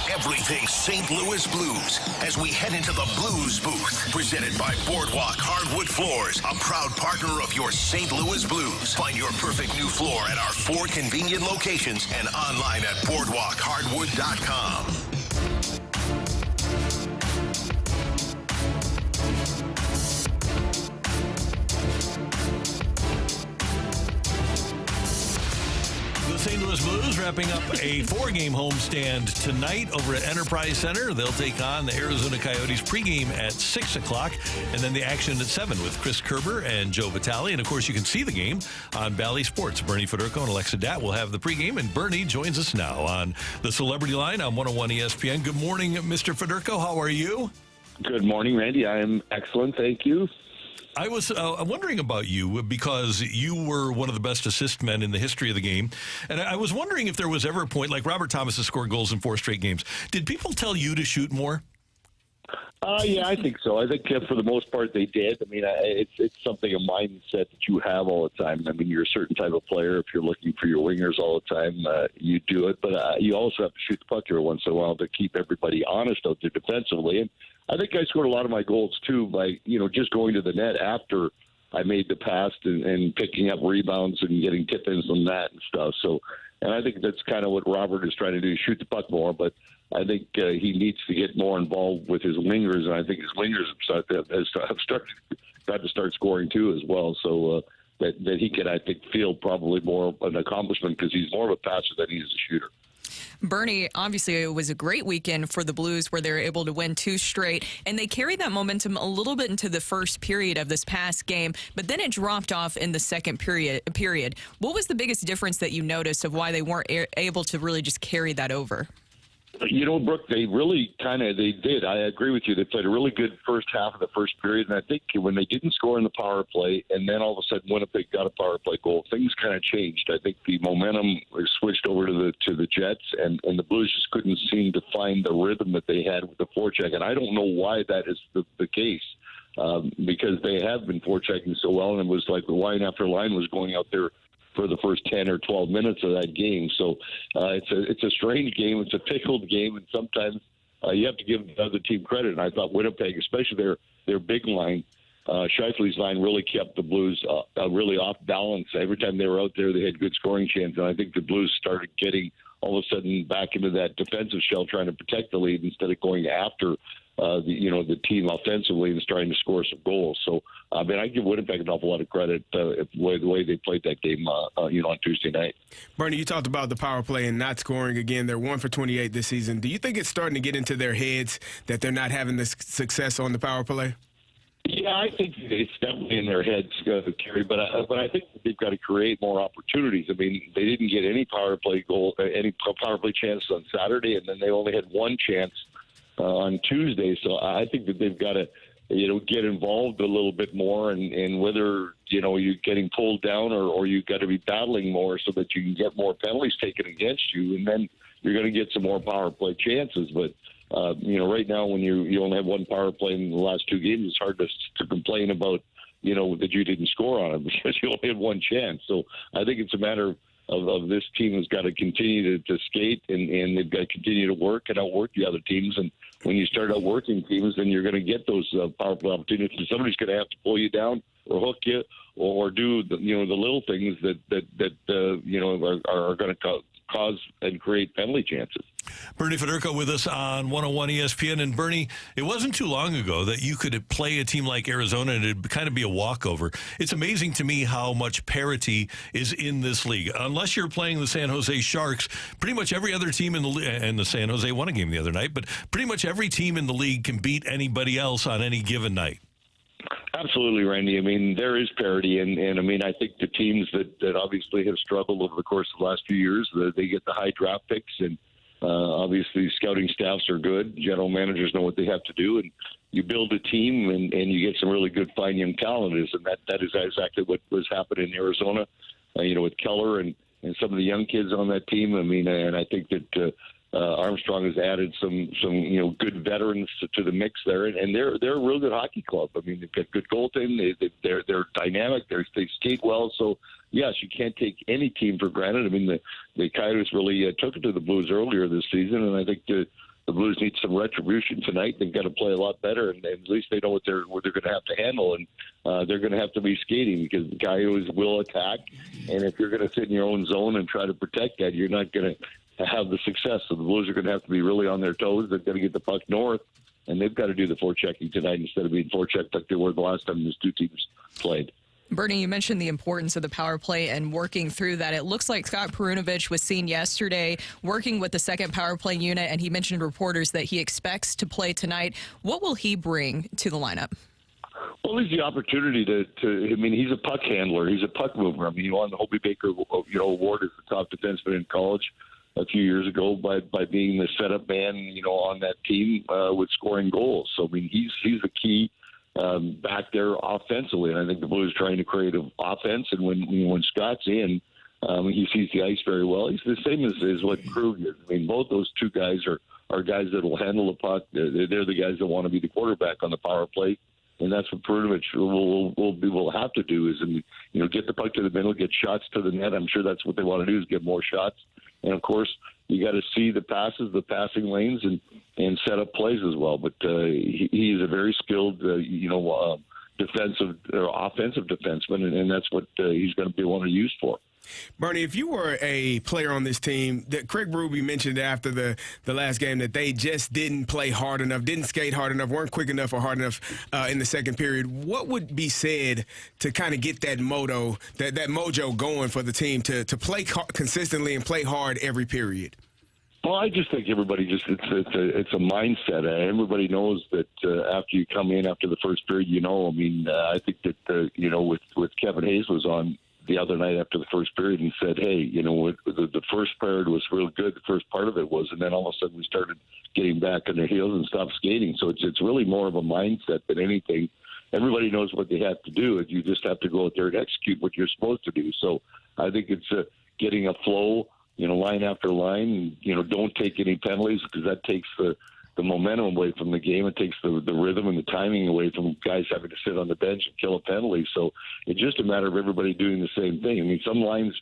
Everything St. Louis Blues as we head into the Blues Booth. Presented by Boardwalk Hardwood Floors, a proud partner of your St. Louis Blues. Find your perfect new floor at our 4 convenient locations and online at BoardwalkHardwood.com. St. Louis Blues wrapping up a 4-game homestand tonight over at Enterprise Center. They'll take on the Arizona Coyotes pregame at 6 o'clock, and then the action at 7 with Chris Kerber and Joe Vitale. And, of course, you can see the game on Bally Sports. Bernie Federko and Alexa Datt will have the pregame, and Bernie joins us now on the Celebrity Line on 101 ESPN. Good morning, Mr. Federko. How are you? Good morning, Randy. I am excellent. Thank you. I was wondering about you because you were one of the best assist men in the history of the game. And I was wondering if there was ever a point, like Robert Thomas has scored goals in 4 straight games. Did people tell you to shoot more? Yeah, I think so. I think for the most part they did. I mean, it's something, a mindset that you have all the time. I mean, you're a certain type of player. If you're looking for your wingers all the time, you do it. But you also have to shoot the puck every once in a while to keep everybody honest out there defensively. And I think I scored a lot of my goals, too, by, just going to the net after I made the pass and picking up rebounds and getting tip-ins on that and stuff. So, and I think that's kind of what Robert is trying to do, shoot the puck more. But I think he needs to get more involved with his wingers, and I think his wingers have start scoring, too, as well. So that he can, I think, feel probably more of an accomplishment because he's more of a passer than he is a shooter. Bernie, obviously it was a great weekend for the Blues where they were able to win 2 straight, and they carried that momentum a little bit into the first period of this past game, but then it dropped off in the second period. What was the biggest difference that you noticed of why they weren't able to really just carry that over? Brooke, they did. I agree with you. They played a really good first half of the first period, and I think when they didn't score in the power play, and then all of a sudden Winnipeg got a power play goal, things kind of changed. I think the momentum was switched over to the Jets, and the Blues just couldn't seem to find the rhythm that they had with the forecheck, and I don't know why that is the case. Because they have been forechecking so well, and it was like line after line was going out there for the first 10 or 12 minutes of that game. So it's a strange game. It's a pickled game, and sometimes you have to give the other team credit. And I thought Winnipeg, especially their big line, Scheifele's line, really kept the Blues really off balance. Every time they were out there, they had good scoring chances. And I think the Blues started getting all of a sudden back into that defensive shell, trying to protect the lead instead of going after the team offensively and starting to score some goals. So, I give Winnipeg an awful lot of credit the way they played that game, on Tuesday night. Bernie, you talked about the power play and not scoring again. They're 1 for 28 this season. Do you think it's starting to get into their heads that they're not having this success on the power play? Yeah, I think it's definitely in their heads, Carey. But I think they've got to create more opportunities. They didn't get any power play chances on Saturday, and then they only had one chance on Tuesday. So I think that they've got to, get involved a little bit more, and whether, you're getting pulled down or you've got to be battling more so that you can get more penalties taken against you, and then you're going to get some more power play chances. But, right now when you only have one power play in the last two games, it's hard to complain about, that you didn't score on it because you only had one chance. So I think it's a matter of this team has got to continue to skate, and they've got to continue to work and outwork the other teams. And when you start outworking teams, then you're going to get those power play opportunities. And somebody's going to have to pull you down or hook you or do the little things that are going to cause and create penalty chances. Bernie Federko with us on 101 ESPN. And Bernie, it wasn't too long ago that you could play a team like Arizona and it'd kind of be a walkover. It's amazing to me how much parity is in this league. Unless you're playing the San Jose Sharks, pretty much every other team in the league, and the San Jose won a game the other night, but pretty much every team in the league can beat anybody else on any given night. Absolutely, Randy. There is parity, and I think the teams that obviously have struggled over the course of the last few years, they get the high draft picks, and obviously scouting staffs are good. General managers know what they have to do, and you build a team, and you get some really good fine young talent. And that is exactly what was happening in Arizona, with Keller and some of the young kids on that team. And I think that Armstrong has added some good veterans to the mix there, and they're a real good hockey club. They've got good goaltending. They're dynamic. They skate well. So yes, you can't take any team for granted. The Coyotes really took it to the Blues earlier this season, and I think the Blues need some retribution tonight. They've got to play a lot better, and at least they know what they're going to have to handle, and they're going to have to be skating because the Coyotes will attack. And if you're going to sit in your own zone and try to protect that, you're not going to have the success. So the Blues are going to have to be really on their toes. They've got to get the puck north, and they've got to do the forechecking tonight instead of being forechecked like they were the last time these two teams played. Bernie, you mentioned the importance of the power play and working through that. It looks like Scott Perunovich was seen yesterday working with the second power play unit, and he mentioned to reporters that he expects to play tonight. What will he bring to the lineup? Well, he's the opportunity to he's a puck handler. He's a puck mover. He won the Hobie Baker award as the top defenseman in college a few years ago by being the setup man, on that team with scoring goals. So, he's the key back there offensively. And I think the Blues are trying to create an offense. And when Scott's in, he sees the ice very well. He's the same as what Krug is. Both those two guys are guys that will handle the puck. They're the guys that want to be the quarterback on the power play. And that's what Perunovich will have to do is, get the puck to the middle, get shots to the net. I'm sure that's what they want to do is get more shots. And, of course, you got to see the passes, the passing lanes, and set up plays as well. But he is a very skilled, defensive or offensive defenseman, and that's what he's going to be one to use for. Bernie, if you were a player on this team, that Craig Berube mentioned after the last game that they just didn't play hard enough, didn't skate hard enough, weren't quick enough or hard enough in the second period. What would be said to kind of get that mojo going for the team to play consistently and play hard every period? Well, I just think everybody it's a mindset. Everybody knows that after you come in after the first period, I think that with Kevin Hayes was on, the other night after the first period and said, hey, you know what, the first period was real good. The first part of it was, and then all of a sudden we started getting back on their heels and stopped skating. So it's really more of a mindset than anything. Everybody knows what they have to do, and you just have to go out there and execute what you're supposed to do. So I think it's getting a flow, you know, line after line, and, you know, don't take any penalties, because that takes the momentum away from the game. It takes the rhythm and the timing away from guys having to sit on the bench and kill a penalty. So it's just a matter of everybody doing the same thing. I mean, some lines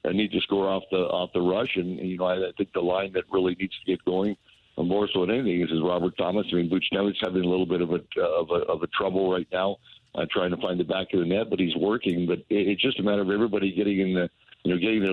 need to score off the rush, and you know, I think the line that really needs to get going more so than anything is Robert Thomas. I mean, Buchnevic's having a little bit of a trouble right now, trying to find the back of the net, but he's working. But it's just a matter of everybody getting their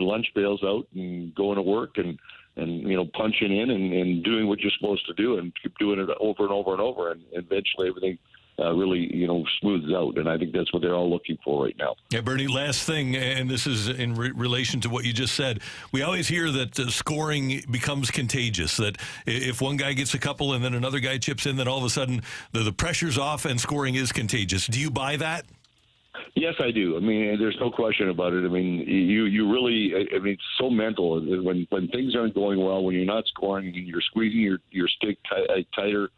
lunch pails out and going to work and you know, punching in and doing what you're supposed to do, and keep doing it over and over and over, and eventually everything really, you know, smooths out. And I think that's what they're all looking for right now. Yeah, Bernie, last thing, and this is in relation to what you just said. We always hear that scoring becomes contagious, that if one guy gets a couple and then another guy chips in, then all of a sudden the pressure's off and scoring is contagious. Do you buy that? Yes, I do. I mean, there's no question about it. I mean, you really, I mean, it's so mental. When things aren't going well, when you're not scoring, you're squeezing your stick tighter.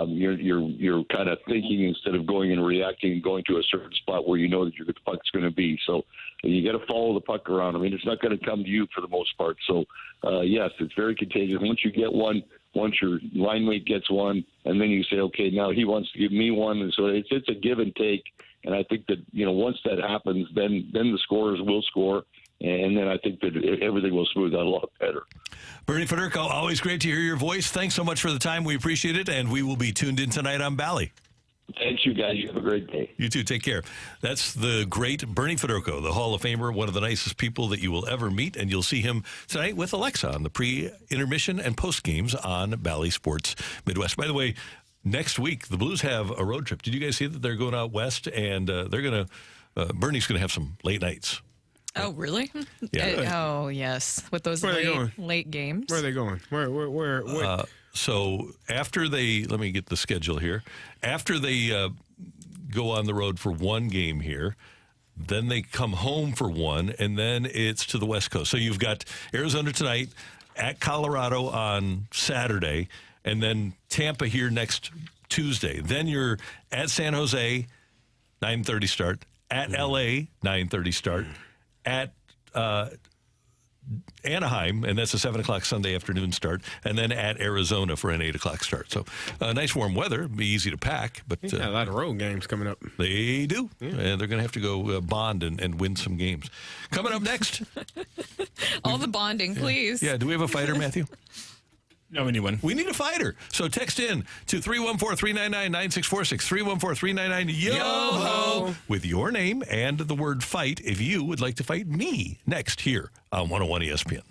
You're kind of thinking instead of going and reacting and going to a certain spot where you know that the puck's going to be. So you got to follow the puck around. I mean, it's not going to come to you for the most part. So, yes, it's very contagious. Once you get one, once your line mate gets one, and then you say, okay, now he wants to give me one. And so it's a give and take. And I think that, you know, once that happens, then the scorers will score. And then I think that everything will smooth out a lot better. Bernie Federko, always great to hear your voice. Thanks so much for the time. We appreciate it. And we will be tuned in tonight on Bally. Thanks, you guys. You have a great day. You too. Take care. That's the great Bernie Federko, the Hall of Famer, one of the nicest people that you will ever meet. And you'll see him tonight with Alexa on the pre-intermission and post games on Bally Sports Midwest. By the way, next week, the Blues have a road trip. Did you guys see that they're going out west, and they're going to Bernie's going to have some late nights. Oh, really? Yeah. Oh, yes. With those late games. Where are they going? Where? So after let me get the schedule here. After they go on the road for one game here, then they come home for one, and then it's to the West Coast. So you've got Arizona tonight, at Colorado on Saturday, and then Tampa here next Tuesday. Then you're at San Jose, 9:30 start. At LA, 9:30 start. At Anaheim, and that's a 7 o'clock Sunday afternoon start. And then at Arizona for an 8 o'clock start. So nice warm weather. Be easy to pack. But a lot of road games coming up. They do. Yeah. And they're going to have to go bond and win some games. Coming up next. All the bonding, please. Yeah. Do we have a fighter, Matthew? No, anyone. We need a fighter. So text in to 314-399-9646, 314-399-YO-HO with your name and the word fight if you would like to fight me next here on 101 ESPN.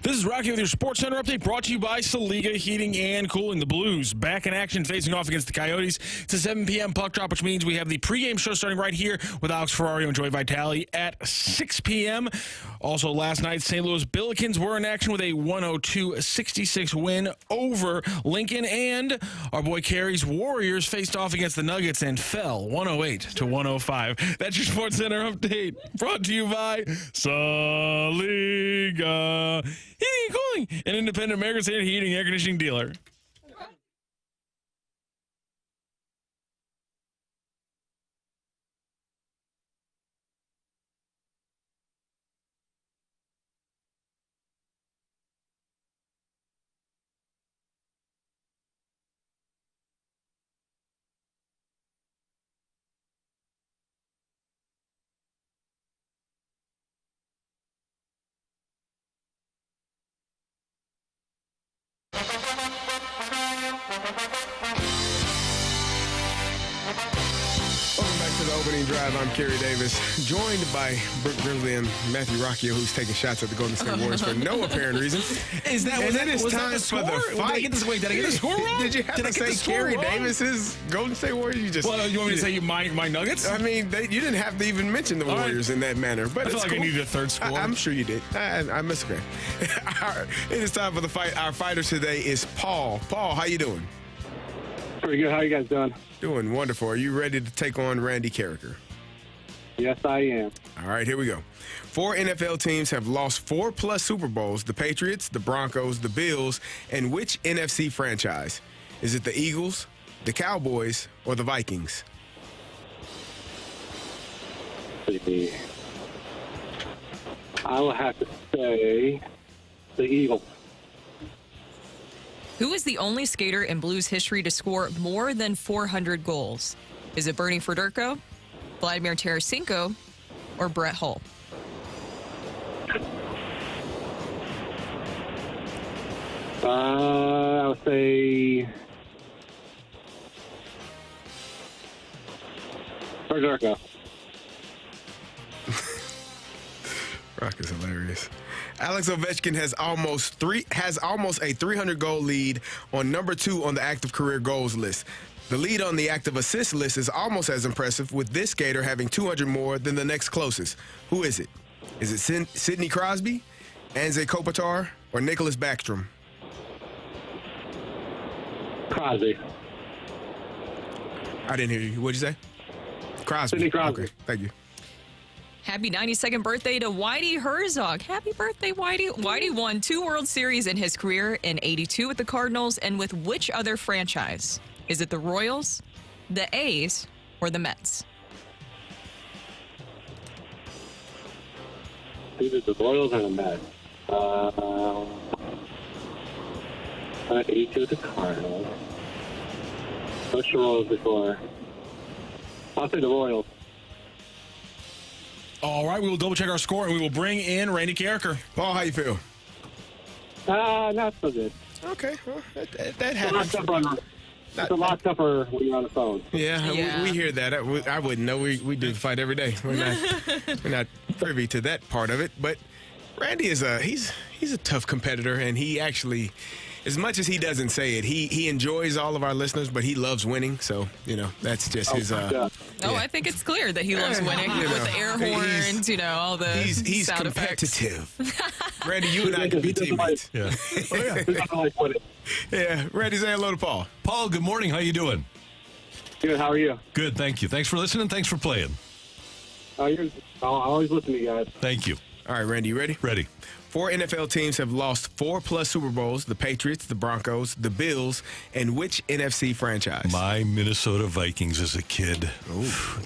This is Rocky with your Sports Center update brought to you by Saliga Heating and Cooling. The Blues back in action facing off against the Coyotes. It's a 7 p.m. puck drop, which means we have the pregame show starting right here with Alex Ferrario and Joey Vitale at 6 p.m. Also last night, St. Louis Billikens were in action with a 102-66 win over Lincoln. And our boy Carey's Warriors faced off against the Nuggets and fell 108-105. That's your Sports Center update brought to you by Saliga Heating and Cooling, an independent American Standard heating and air conditioning dealer. Welcome back to the opening drive. I'm Carey Davis, joined by Brooke Grimsley and Matthew Rocchio, who's taking shots at the Golden State Warriors for no apparent reason. Is that and was it is was time that the for score? the fight. Did I get this? Wait, did I get the score wrong? Did you have Did I to get the say score Carey wrong? Davis's Golden State Warriors? You just Well, you want me to say my Nuggets? I mean, you didn't have to even mention the All right. Warriors in that manner. But I feel it's like I cool. needed a third score. I'm sure you did. I misread. It is time for the fight. Our fighter today is Paul. Paul, how you doing? Pretty good. How you guys doing? Doing wonderful. Are you ready to take on Randy Karraker? Yes, I am. All right, here we go. 4 NFL teams have lost 4+ Super Bowls: the Patriots, the Broncos, the Bills, and which NFC franchise? Is it the Eagles, the Cowboys, or the Vikings? I will have to say the Eagles. Who is the only skater in Blues history to score more than 400 goals? Is it Bernie Federko, Vladimir Tarasenko, or Brett Hull? I would say Berserker. Rock is hilarious. Alex Ovechkin has almost a 300 goal lead on number 2 on the active career goals list. The lead on the active assist list is almost as impressive, with this skater having 200 more than the next closest. Who is it? Is it Sidney Crosby, Anze Kopitar, or Nicholas Backstrom? Crosby. I didn't hear you. What'd you say? Crosby. Sidney Crosby. Okay, thank you. Happy 92nd birthday to Whitey Herzog. Happy birthday, Whitey. Whitey won 2 World Series in his career, in '82 with the Cardinals, and with which other franchise? Is it the Royals, the A's, or the Mets? Either the Royals or the Mets. 82 with the Cardinals. What's the Royals before? I'll say the Royals. All right, we will double check our score and we will bring in Randy Karraker. Paul, how you feel? Not so good. Okay, well, that It's a lot happens. tougher. It's a lot tougher when you're on the phone. Yeah, Yeah. We hear that. I wouldn't know. We do the fight every day. We're not privy to that part of it. But Randy is he's a tough competitor, and he actually, as much as he doesn't say it, he enjoys all of our listeners, but he loves winning. So that's just his. Yeah. Oh, I think it's clear that he loves winning with the air horns, all the He's sound effects. competitive. Randy, you and I could be teammates. Yeah. He doesn't like winning. Yeah, Randy, say hello to Paul. Paul, good morning. How you doing? Good. How are you? Good, thank you. Thanks for listening. Thanks for playing. I'll always listen to you guys. Thank you. All right, Randy, you ready? Ready. 4 NFL teams have lost 4+ Super Bowls: the Patriots, the Broncos, the Bills, and which NFC franchise? My Minnesota Vikings as a kid.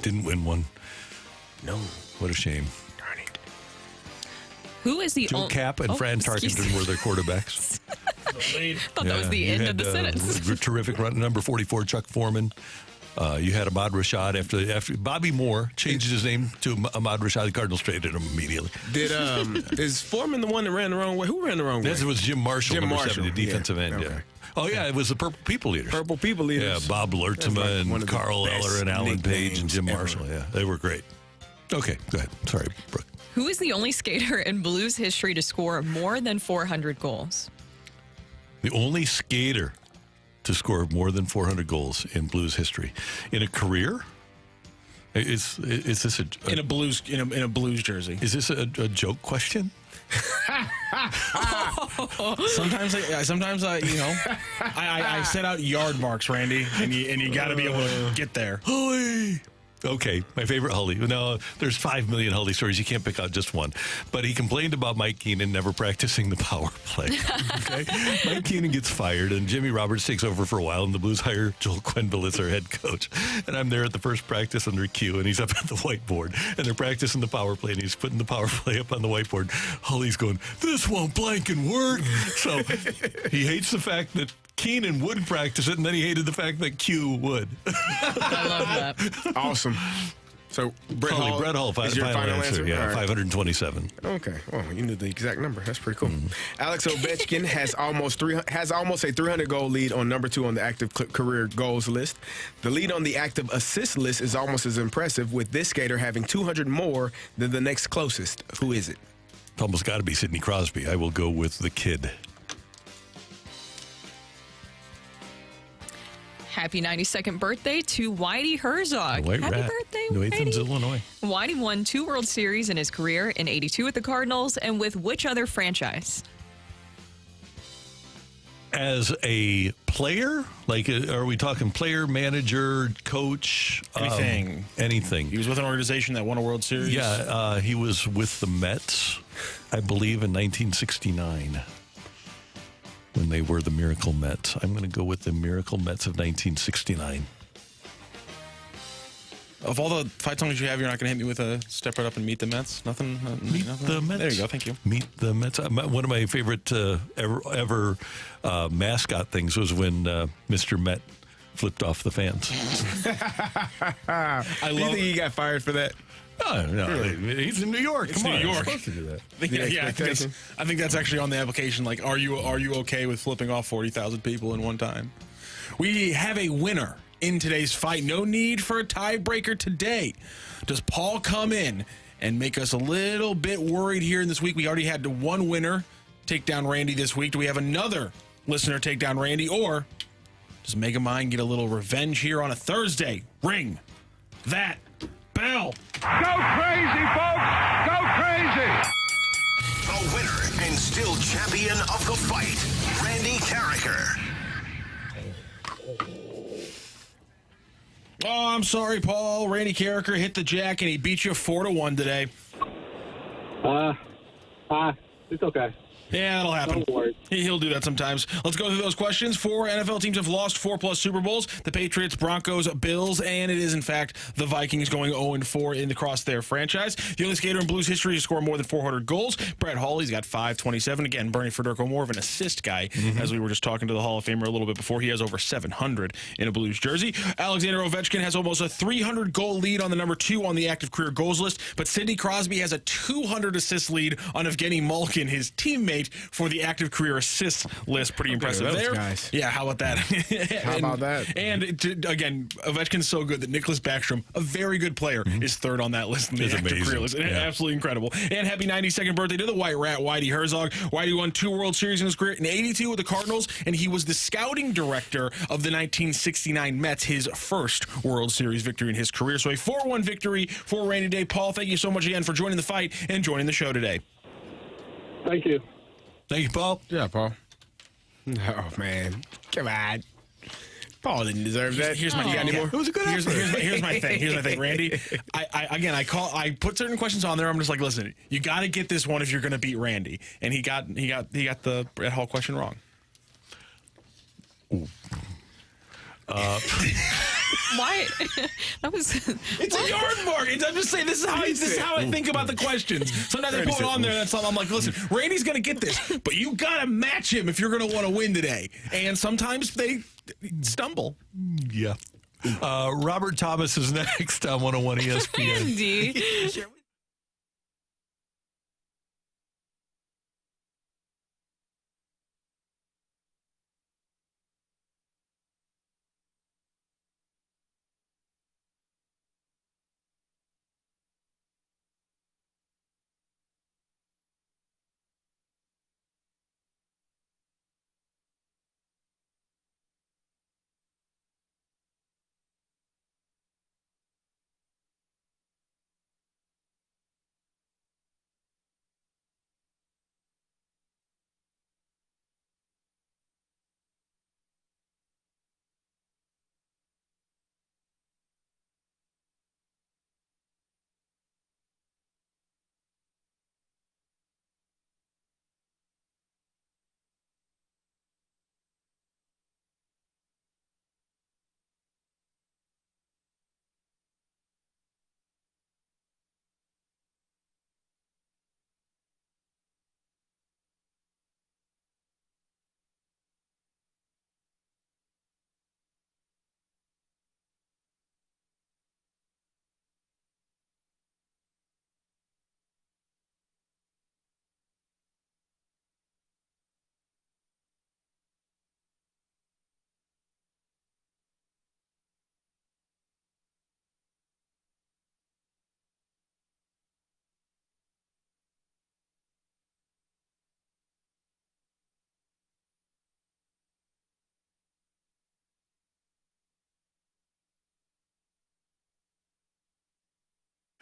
Didn't win one. No. What a shame. Darn it. Who is the Joe only... Kapp and Fran excuse Tarkenton me. were their quarterbacks. Thought that was the you end had, of the sentence. Terrific run, number 44, Chuck Foreman. You had Ahmad Rashad after Bobby Moore changed his name to Ahmad Rashad. The Cardinals traded him immediately. Is Foreman the one that ran the wrong way? Who ran the wrong way? This was Jim Marshall, Jim number Marshall. 70, defensive end. Okay. Yeah. Oh yeah, it was the Purple People Eaters. Purple People Eaters. Yeah, Bob That's Lertima like one and of the Carl best Eller and Alan Page and nicknames Jim ever. Marshall. Yeah, they were great. Okay, go ahead. Sorry, Brooke. Who is the only skater in Blues history to score more than 400 goals? The only skater to score more than 400 goals in Blues history in a career. Is this in a Blues jersey? Is this a joke question? Sometimes I set out yard marks, Randy, and you got to be able to get there. Holy. Okay, my favorite Hully. No, there's 5 million Hully stories. You can't pick out just one. But he complained about Mike Keenan never practicing the power play. Okay, Mike Keenan gets fired, and Jimmy Roberts takes over for a while, and the Blues hire Joel Quenneville as their head coach. And I'm there at the first practice under Q, and he's up at the whiteboard, and they're practicing the power play, and he's putting the power play up on the whiteboard. Hully's going, "This won't blank and work." So he hates the fact that Keenan would practice it, and then he hated the fact that Q would. I love that. Awesome. So Brett Hall is your final answer? Yeah, right. 527. Okay. Well, you knew the exact number. That's pretty cool. Alex Ovechkin has almost a 300 goal lead on number 2 on the active career goals list. The lead on the active assist list is almost as impressive, with this skater having 200 more than the next closest. Who is it? It's almost got to be Sidney Crosby. I will go with the kid. Happy 92nd birthday to Whitey Herzog. White Happy Rat. birthday, New Athens, Whitey. Illinois. Whitey won 2 World Series in his career, in 82 with the Cardinals, and with which other franchise? As a player? Like, are we talking player, manager, coach? Anything. Anything. He was with an organization that won a World Series? Yeah, he was with the Mets, I believe, in 1969. When they were the Miracle Mets. I'm going to go with the Miracle Mets of 1969. Of all the fight songs you have, you're not going to hit me with a Step Right Up and Meet the Mets? Nothing? Meet the Mets. There you go. Thank you. Meet the Mets. One of my favorite ever mascot things was when Mr. Met flipped off the fans. Do you think he got fired for that? No, he's in New York. It's Come on, New York. You're supposed to do that. I think that's actually on the application. Like, are you okay with flipping off 40,000 people in one time? We have a winner in today's fight. No need for a tiebreaker today. Does Paul come in and make us a little bit worried here in this week? We already had one winner take down Randy this week. Do we have another listener take down Randy? Or does Mega Mind get a little revenge here on a Thursday? Ring that bell. Go crazy, folks! Go crazy! A winner and still champion of the fight, Randy Karraker. Oh, I'm sorry, Paul. Randy Karraker hit the jack, and he beat you 4-1 today. It's okay. Yeah, that'll happen. Don't worry. He'll do that sometimes. Let's go through those questions. 4 NFL teams have lost 4+ Super Bowls. The Patriots, Broncos, Bills, and it is, in fact, the Vikings going 0-4 across their franchise. The only skater in Blues history to score more than 400 goals. Brett Hall, he's got 527. Again, Bernie Federico, more of an assist guy, as we were just talking to the Hall of Famer a little bit before. He has over 700 in a Blues jersey. Alexander Ovechkin has almost a 300-goal lead on the number 2 on the active career goals list, but Sidney Crosby has a 200-assist lead on Evgeny Malkin, his teammate, for the active career assists list. Pretty impressive there. Guys. Yeah, how about that? How about that? And again, Ovechkin's so good that Nicholas Backstrom, a very good player, is 3rd on that list in the active career list. Absolutely incredible. And happy 92nd birthday to the White Rat, Whitey Herzog. Whitey won 2 World Series in his career in 82 with the Cardinals, and he was the scouting director of the 1969 Mets, his first World Series victory in his career. So a 4-1 victory for Randy Day. Paul, thank you so much again for joining the fight and joining the show today. Thank you. Thank you, Paul. Yeah, Paul. Oh, man. Come on. Paul didn't deserve that. Here's my It was a good here's my thing, Randy. I put certain questions on there. I'm just like, listen, you got to get this one if you're going to beat Randy, and he got the Brett Hall question wrong. Why? That was. It's a yard mark. I'm just saying this is how I think about the questions. Sometimes I put it on there. That's all. I'm like, listen, Randy's gonna get this, but you gotta match him if you're gonna want to win today. And sometimes they stumble. Yeah. Robert Thomas is next on 101 ESPN. Andy.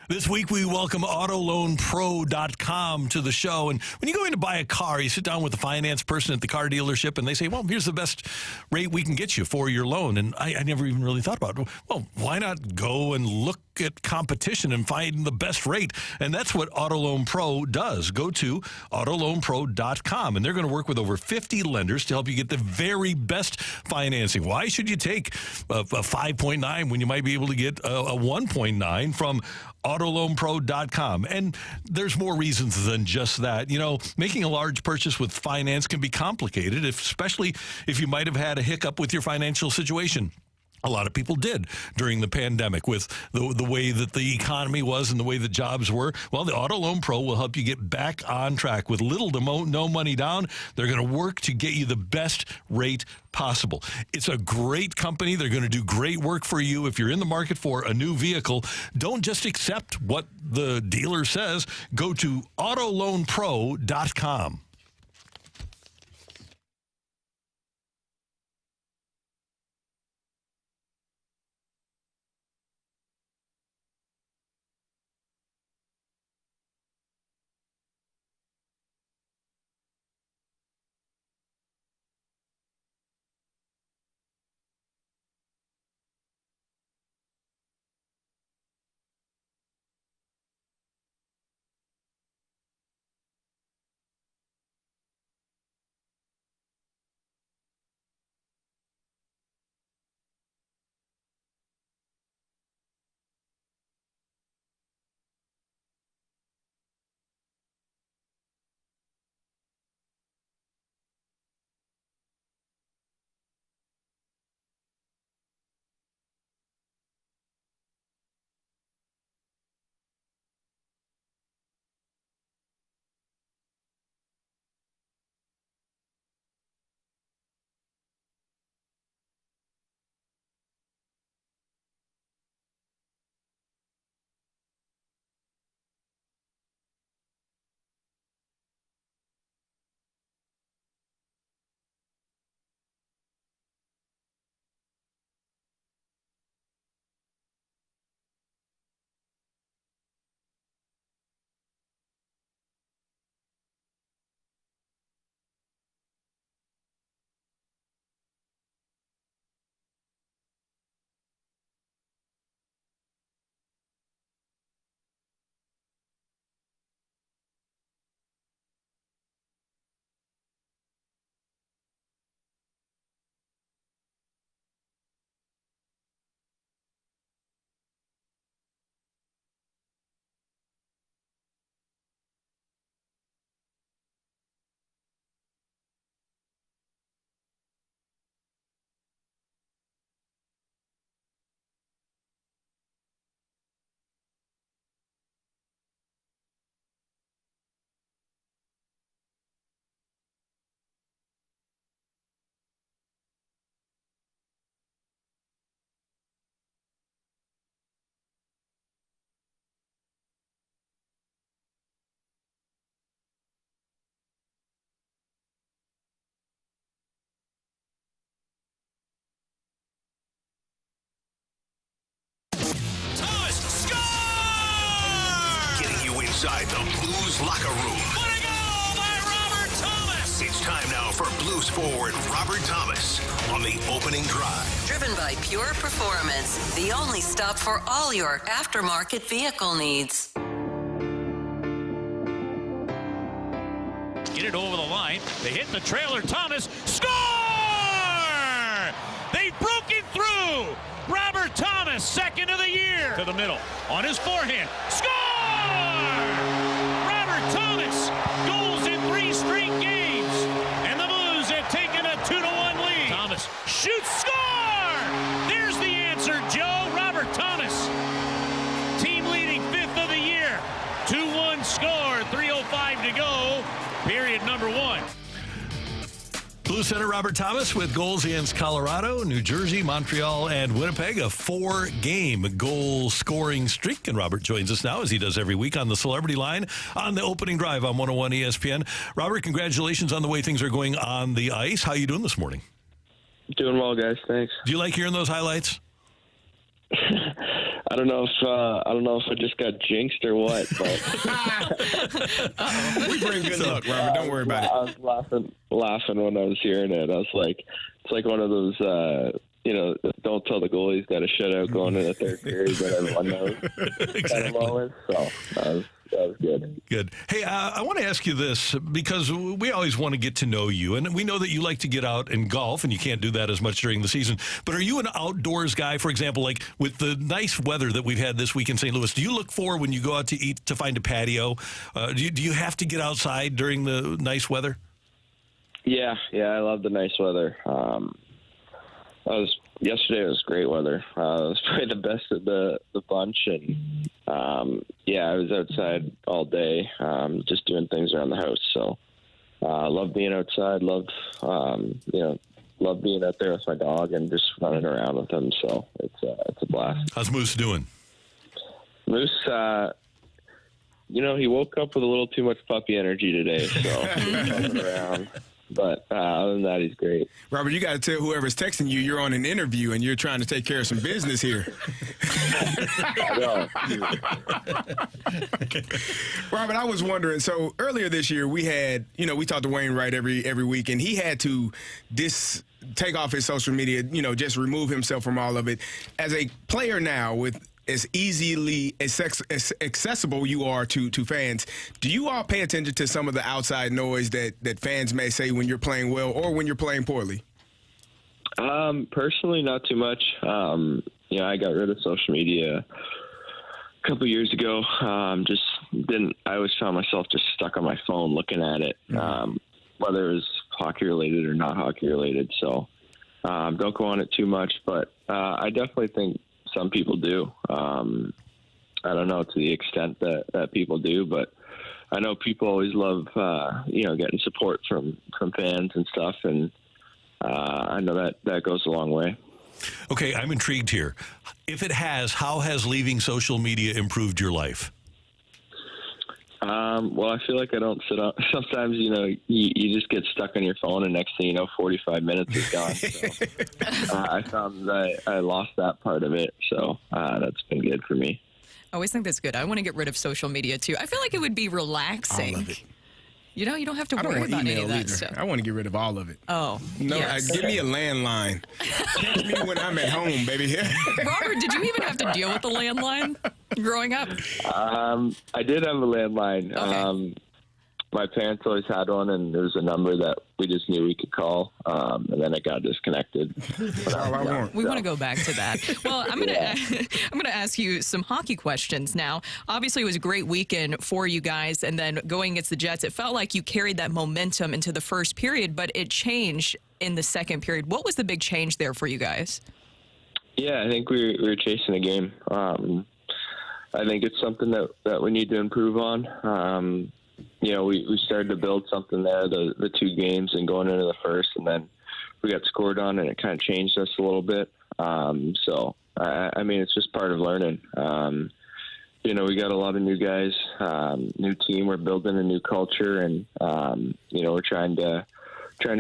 This week, we welcome AutoLoanPro.com to the show. And when you go in to buy a car, you sit down with the finance person at the car dealership, and they say, well, here's the best rate we can get you for your loan. And I never even really thought about it. Well, why not go and look at competition and find the best rate? And that's what AutoLoan Pro does. Go to AutoLoanPro.com, and they're going to work with over 50 lenders to help you get the very best financing. Why should you take a 5.9 when you might be able to get a 1.9 from AutoLoanPro.com? And there's more reasons than just that. You know, making a large purchase with finance can be complicated, especially if you might have had a hiccup with your financial situation. A lot of people did during the pandemic with the way that the economy was and the way that jobs were. Well, the Auto Loan Pro will help you get back on track with little to no money down. They're going to work to get you the best rate possible. It's a great company. They're going to do great work for you. If you're in the market for a new vehicle, don't just accept what the dealer says. Go to AutoLoanPro.com. Inside the Blues locker room. What a goal by Robert Thomas! It's time now for Blues forward Robert Thomas on the opening drive. Driven by Pure Performance, the only stop for all your aftermarket vehicle needs. Get it over the line. They hit the trailer. Thomas. Score! They've broken through. Robert Thomas, second of the year. To the middle. On his forehand. Score! Robert Thomas. Goals in 3 straight games. And the Blues have taken a 2-1 lead. Thomas shoots. Score! There's the answer, Joe. Robert Thomas. Team leading 5th of the year. 2-1 score. 3:05 to go. Period number 1. Blues center Robert Thomas with goals against Colorado, New Jersey, Montreal, and Winnipeg. A 4-game goal scoring streak. And Robert joins us now, as he does every week, on the Celebrity Line on the opening drive on 101 ESPN. Robert, congratulations on the way things are going on the ice. How are you doing this morning? Doing well, guys. Thanks. Do you like hearing those highlights? I don't know if I just got jinxed or what, but we bring good luck, Robert. Don't worry about it. I was laughing when I was hearing it. I was like, it's like one of those, don't tell the goalie he's got a shutout going in the third period that everyone knows. Exactly. So that was good. Good. Hey, I want to ask you this because we always want to get to know you, and we know that you like to get out and golf, and you can't do that as much during the season. But are you an outdoors guy, for example, like with the nice weather that we've had this week in St. Louis? Do you look for when you go out to eat to find a patio? Do you have to get outside during the nice weather? Yeah, I love the nice weather. Yesterday was great weather. It was probably the best of the bunch, and I was outside all day, just doing things around the house. So, love being outside. Love being out there with my dog and just running around with him. So it's a blast. How's Moose doing? Moose, he woke up with a little too much puppy energy today, so he's running around. But other than that, he's great. Robert, you got to tell whoever's texting you you're on an interview and you're trying to take care of some business here. Robert, I was wondering, so earlier this year we had, we talked to Wainwright every week, and he had to take off his social media, just remove himself from all of it. As a player now, with as easily as accessible you are to fans, do you all pay attention to some of the outside noise that fans may say when you're playing well or when you're playing poorly? Personally, not too much. I got rid of social media a couple years ago. I always found myself just stuck on my phone looking at it, whether it was hockey related or not hockey related. So don't go on it too much, but I definitely think some people do. I don't know to the extent that people do, but I know people always love, getting support from fans and stuff, and I know that goes a long way. Okay, I'm intrigued here. If it has, how has leaving social media improved your life? Well, I feel like I don't sit up. Sometimes, you just get stuck on your phone, and next thing you know, 45 minutes is gone. So, I found that I lost that part of it, so that's been good for me. I always think that's good. I want to get rid of social media, too. I feel like it would be relaxing. I love it. You don't have to worry about any of that stuff. I want to get rid of all of it. Oh, no! yes. Give me a landline. Catch me when I'm at home, baby. Robert, did you even have to deal with the landline growing up? I did have a landline. Okay. My parents always had one, and there was a number that we just knew we could call, and then it got disconnected. We want to go back to that. Well, I'm gonna ask you some hockey questions now. Obviously, it was a great weekend for you guys, and then going against the Jets, it felt like you carried that momentum into the first period, but it changed in the second period. What was the big change there for you guys? Yeah, I think we were chasing the game. I think it's something that we need to improve on. We started to build something there, the two games and going into the first, and then we got scored on, and it kind of changed us a little bit. It's just part of learning. We got a lot of new guys, new team. We're building a new culture, and, we're trying to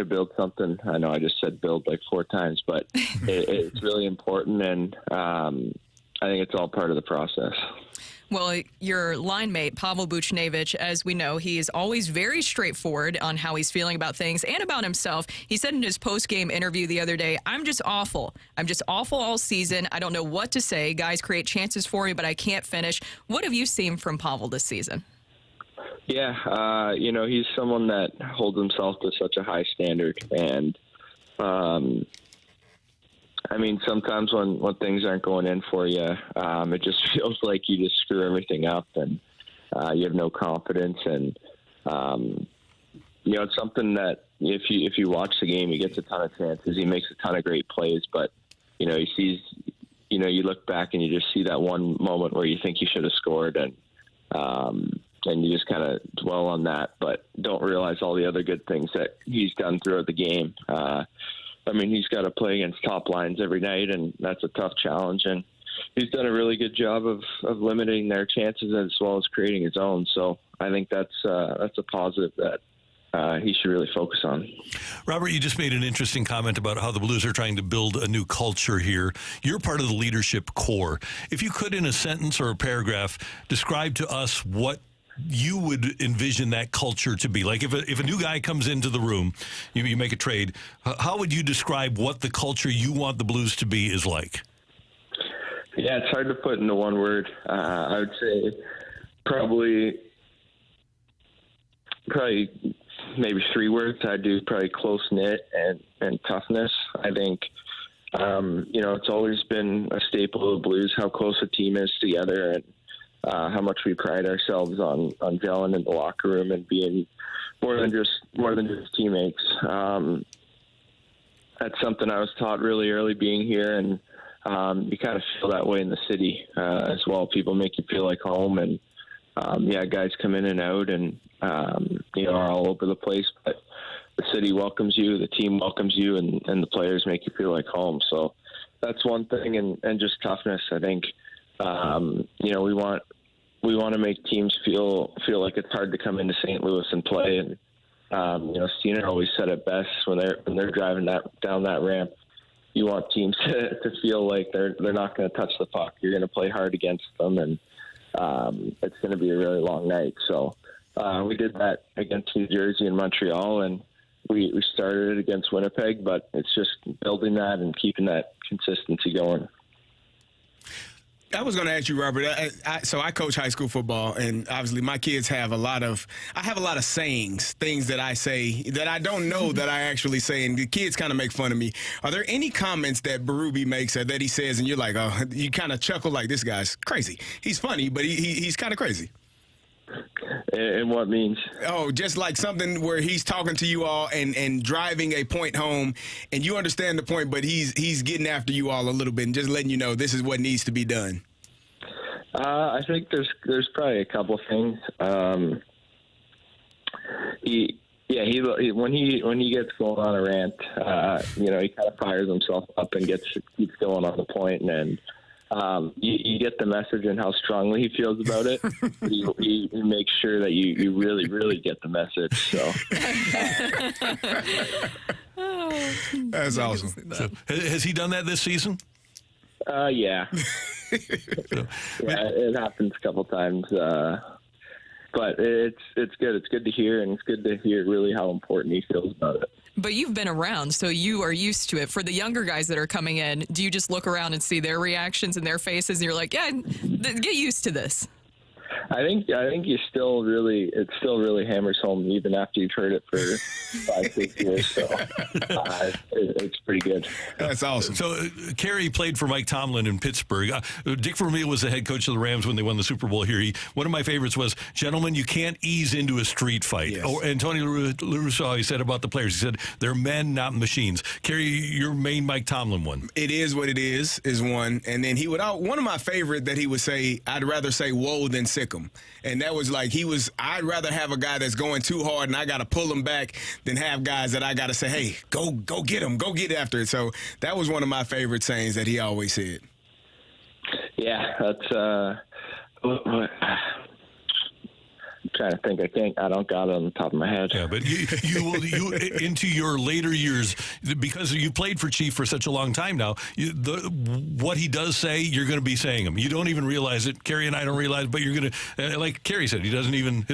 build something. I know I just said build like 4 times, but it's really important, and I think it's all part of the process. Well, your line mate, Pavel Buchnevich, as we know, he is always very straightforward on how he's feeling about things and about himself. He said in his post-game interview the other day, I'm just awful. I'm just awful all season. I don't know what to say. Guys create chances for me, but I can't finish. What have you seen from Pavel this season? Yeah, he's someone that holds himself to such a high standard. And, sometimes when things aren't going in for you, it just feels like you just screw everything up, and you have no confidence. And it's something that if you watch the game, he gets a ton of chances. He makes a ton of great plays, but he sees, you look back and you just see that one moment where you think you should have scored, and you just kind of dwell on that, but don't realize all the other good things that he's done throughout the game. He's got to play against top lines every night, and that's a tough challenge. And he's done a really good job of limiting their chances as well as creating his own. So I think that's a positive that he should really focus on. Robert, you just made an interesting comment about how the Blues are trying to build a new culture here. You're part of the leadership core. If you could, in a sentence or a paragraph, describe to us what you would envision that culture to be. Like if a new guy comes into the room, you make a trade, how would you describe what the culture you want the Blues to be is like? Yeah, it's hard to put into one word. I would say probably maybe 3 words. I'd do probably close-knit and toughness. I think, it's always been a staple of the Blues, how close a team is together and how much we pride ourselves on gelling in the locker room and being more than just teammates. That's something I was taught really early being here, and you kind of feel that way in the city as well. People make you feel like home, and guys come in and out and are all over the place, but the city welcomes you, the team welcomes you, and the players make you feel like home. So that's one thing, and just toughness. I think we want to make teams feel like it's hard to come into St. Louis and play. And Steiner always said it best when they're driving down that ramp. You want teams to feel like they're not going to touch the puck. You're going to play hard against them, and it's going to be a really long night. So we did that against New Jersey and Montreal, and we started it against Winnipeg, but it's just building that and keeping that consistency going. I was going to ask you, Robert. So I coach high school football, and obviously my kids have a lot of sayings, things that I say that I don't know that I actually say, and the kids kind of make fun of me. Are there any comments that Berube makes that he says, and you're like, oh, you kind of chuckle like, this guy's crazy. He's funny, but he's kind of crazy. In what means? Oh, just like something where he's talking to you all and driving a point home, and you understand the point, but he's getting after you all a little bit and just letting you know this is what needs to be done. I think there's probably a couple things. When he gets going on a rant, he kind of fires himself up and keeps going on the point, and you get the message and how strongly he feels about it. He makes sure that you really, really get the message. So that's awesome. So, has he done that this season? Yeah. It happens a couple times. But it's good. It's good to hear, and it's good to hear really how important he feels about it. But you've been around, so you are used to it. For the younger guys that are coming in, do you just look around and see their reactions and their faces, and you're like, yeah, get used to this? I think it still really hammers home even after you've heard it for 5-6 years. So it's pretty good. That's awesome. So Carey played for Mike Tomlin in Pittsburgh. Dick Vermeil was the head coach of the Rams when they won the Super Bowl here. One of my favorites was, gentlemen, you can't ease into a street fight. Yes. And Tony LaRusso, he said about the players, he said, they're men, not machines. Carey, your main Mike Tomlin one. It is what it is one. And then one of my favorite that he would say, I'd rather say whoa than sick 'em. And that was like, I'd rather have a guy that's going too hard and I got to pull him back than have guys that I got to say, hey, go get him, go get after it. So that was one of my favorite sayings that he always said. Yeah, that's I'm trying to think. I don't got it on the top of my head. Yeah, but you into your later years, because you played for Chief for such a long time now, what he does say, you're going to be saying them. You don't even realize it. Carey and I don't realize, but you're going to, like Carey said, he doesn't even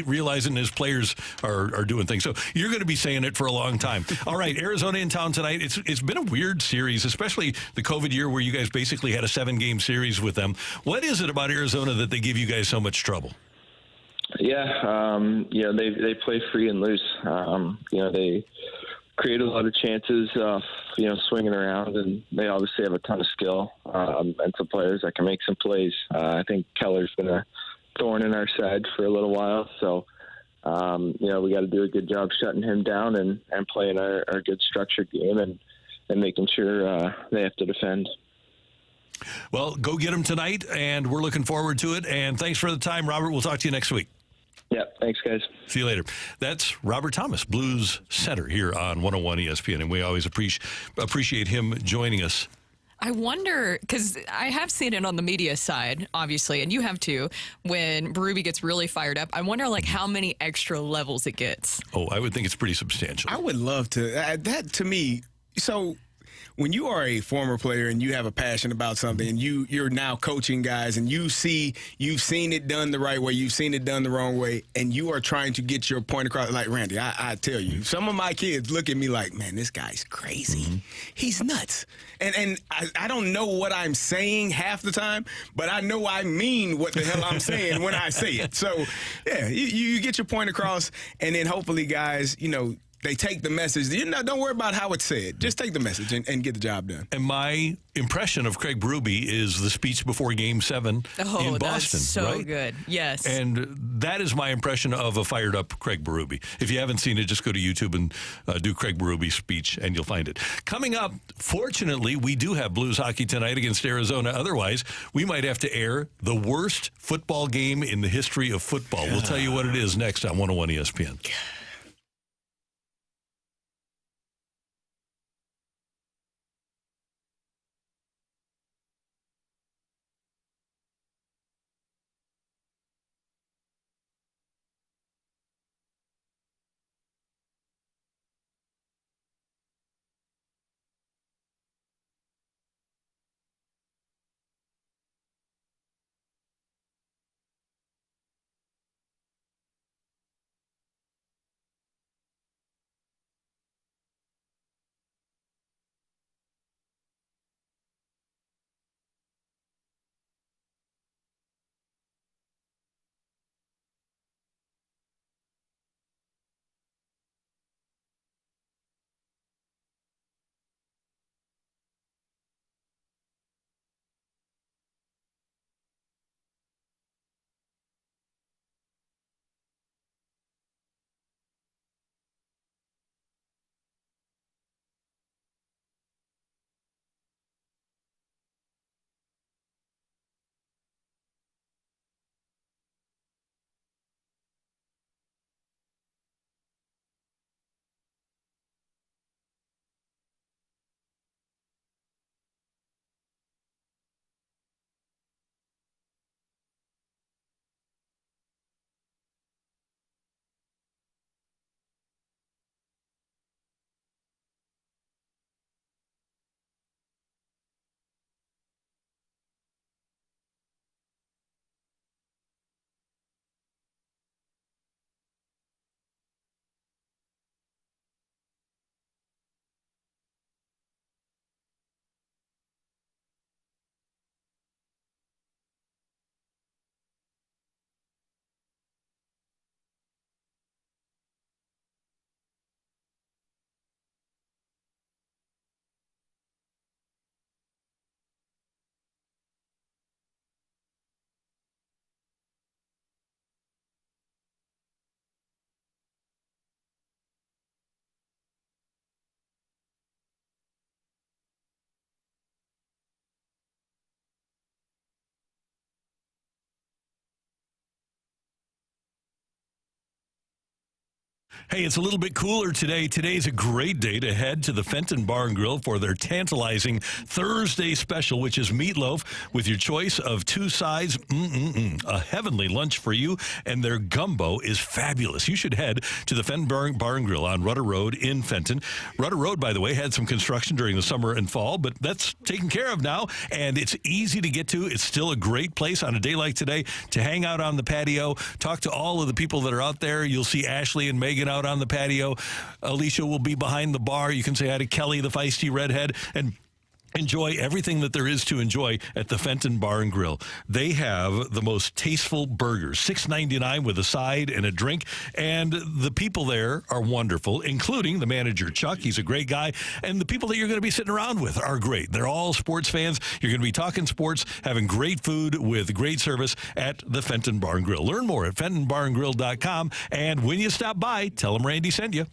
realizing his players are doing things. So you're going to be saying it for a long time. All right, Arizona in town tonight. It's been a weird series, especially the COVID year where you guys basically had a 7-game series with them. What is it about Arizona that they give you guys so much trouble? Yeah, they play free and loose. They create a lot of chances, swinging around, and they obviously have a ton of skill and some players that can make some plays. I think Keller's been a thorn in our side for a little while, so we got to do a good job shutting him down and playing our good structured game and making sure they have to defend. Well, go get them tonight, and we're looking forward to it. And thanks for the time, Robert. We'll talk to you next week. Yeah, thanks, guys. See you later. That's Robert Thomas, Blues center here on 101 ESPN, and we always appreciate him joining us. I wonder, because I have seen it on the media side, obviously, and you have too, when Berube gets really fired up. I wonder, like, how many extra levels it gets. Oh, I would think it's pretty substantial. I would love to. That to me, so when you are a former player and you have a passion about something and you're now coaching guys and you've seen it done the right way, you've seen it done the wrong way, and you are trying to get your point across. Like, Randy, I tell you, some of my kids look at me like, man, this guy's crazy. He's nuts. And I don't know what I'm saying half the time, but I know I mean what the hell I'm saying when I say it. So, yeah, you get your point across, and then hopefully guys, they take the message. Don't worry about how it's said. Just take the message and get the job done. And my impression of Craig Berube is the speech before Game 7 in Boston. That's so right? good. Yes. And that is my impression of a fired-up Craig Berube. If you haven't seen it, just go to YouTube and do Craig Berube's speech, and you'll find it. Coming up, fortunately, we do have Blues hockey tonight against Arizona. Otherwise, we might have to air the worst football game in the history of football. We'll tell you what it is next on 101 ESPN. Hey, it's a little bit cooler today. Today's a great day to head to the Fenton Bar and Grill for their tantalizing Thursday special, which is meatloaf with your choice of 2 sides. A heavenly lunch for you, and their gumbo is fabulous. You should head to the Fenton Bar and Grill on Rudder Road in Fenton. Rudder Road, by the way, had some construction during the summer and fall, but that's taken care of now, and it's easy to get to. It's still a great place on a day like today to hang out on the patio, talk to all of the people that are out there. You'll see Ashley and Megan out on the patio. Alicia will be behind the bar. You can say hi to Kelly, the feisty redhead, and enjoy everything that there is to enjoy at the Fenton Bar and Grill. They have the most tasteful burgers, $6.99 with a side and a drink, and the people there are wonderful, including the manager, Chuck. He's a great guy, and the people that you're going to be sitting around with are great. They're all sports fans. You're going to be talking sports, having great food with great service at the Fenton Bar and Grill. Learn more at fentonbarandgrill.com, and when you stop by, tell them Randy sent you.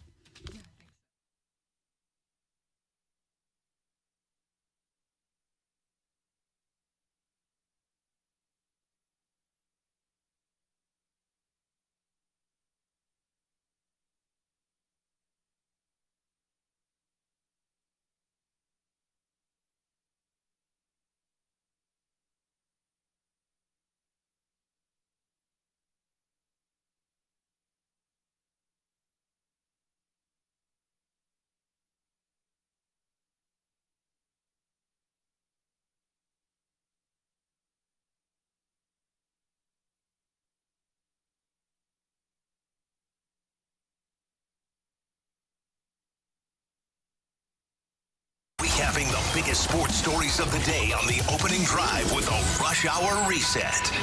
biggest sports stories of the day on the opening drive with a Rush Hour Reset.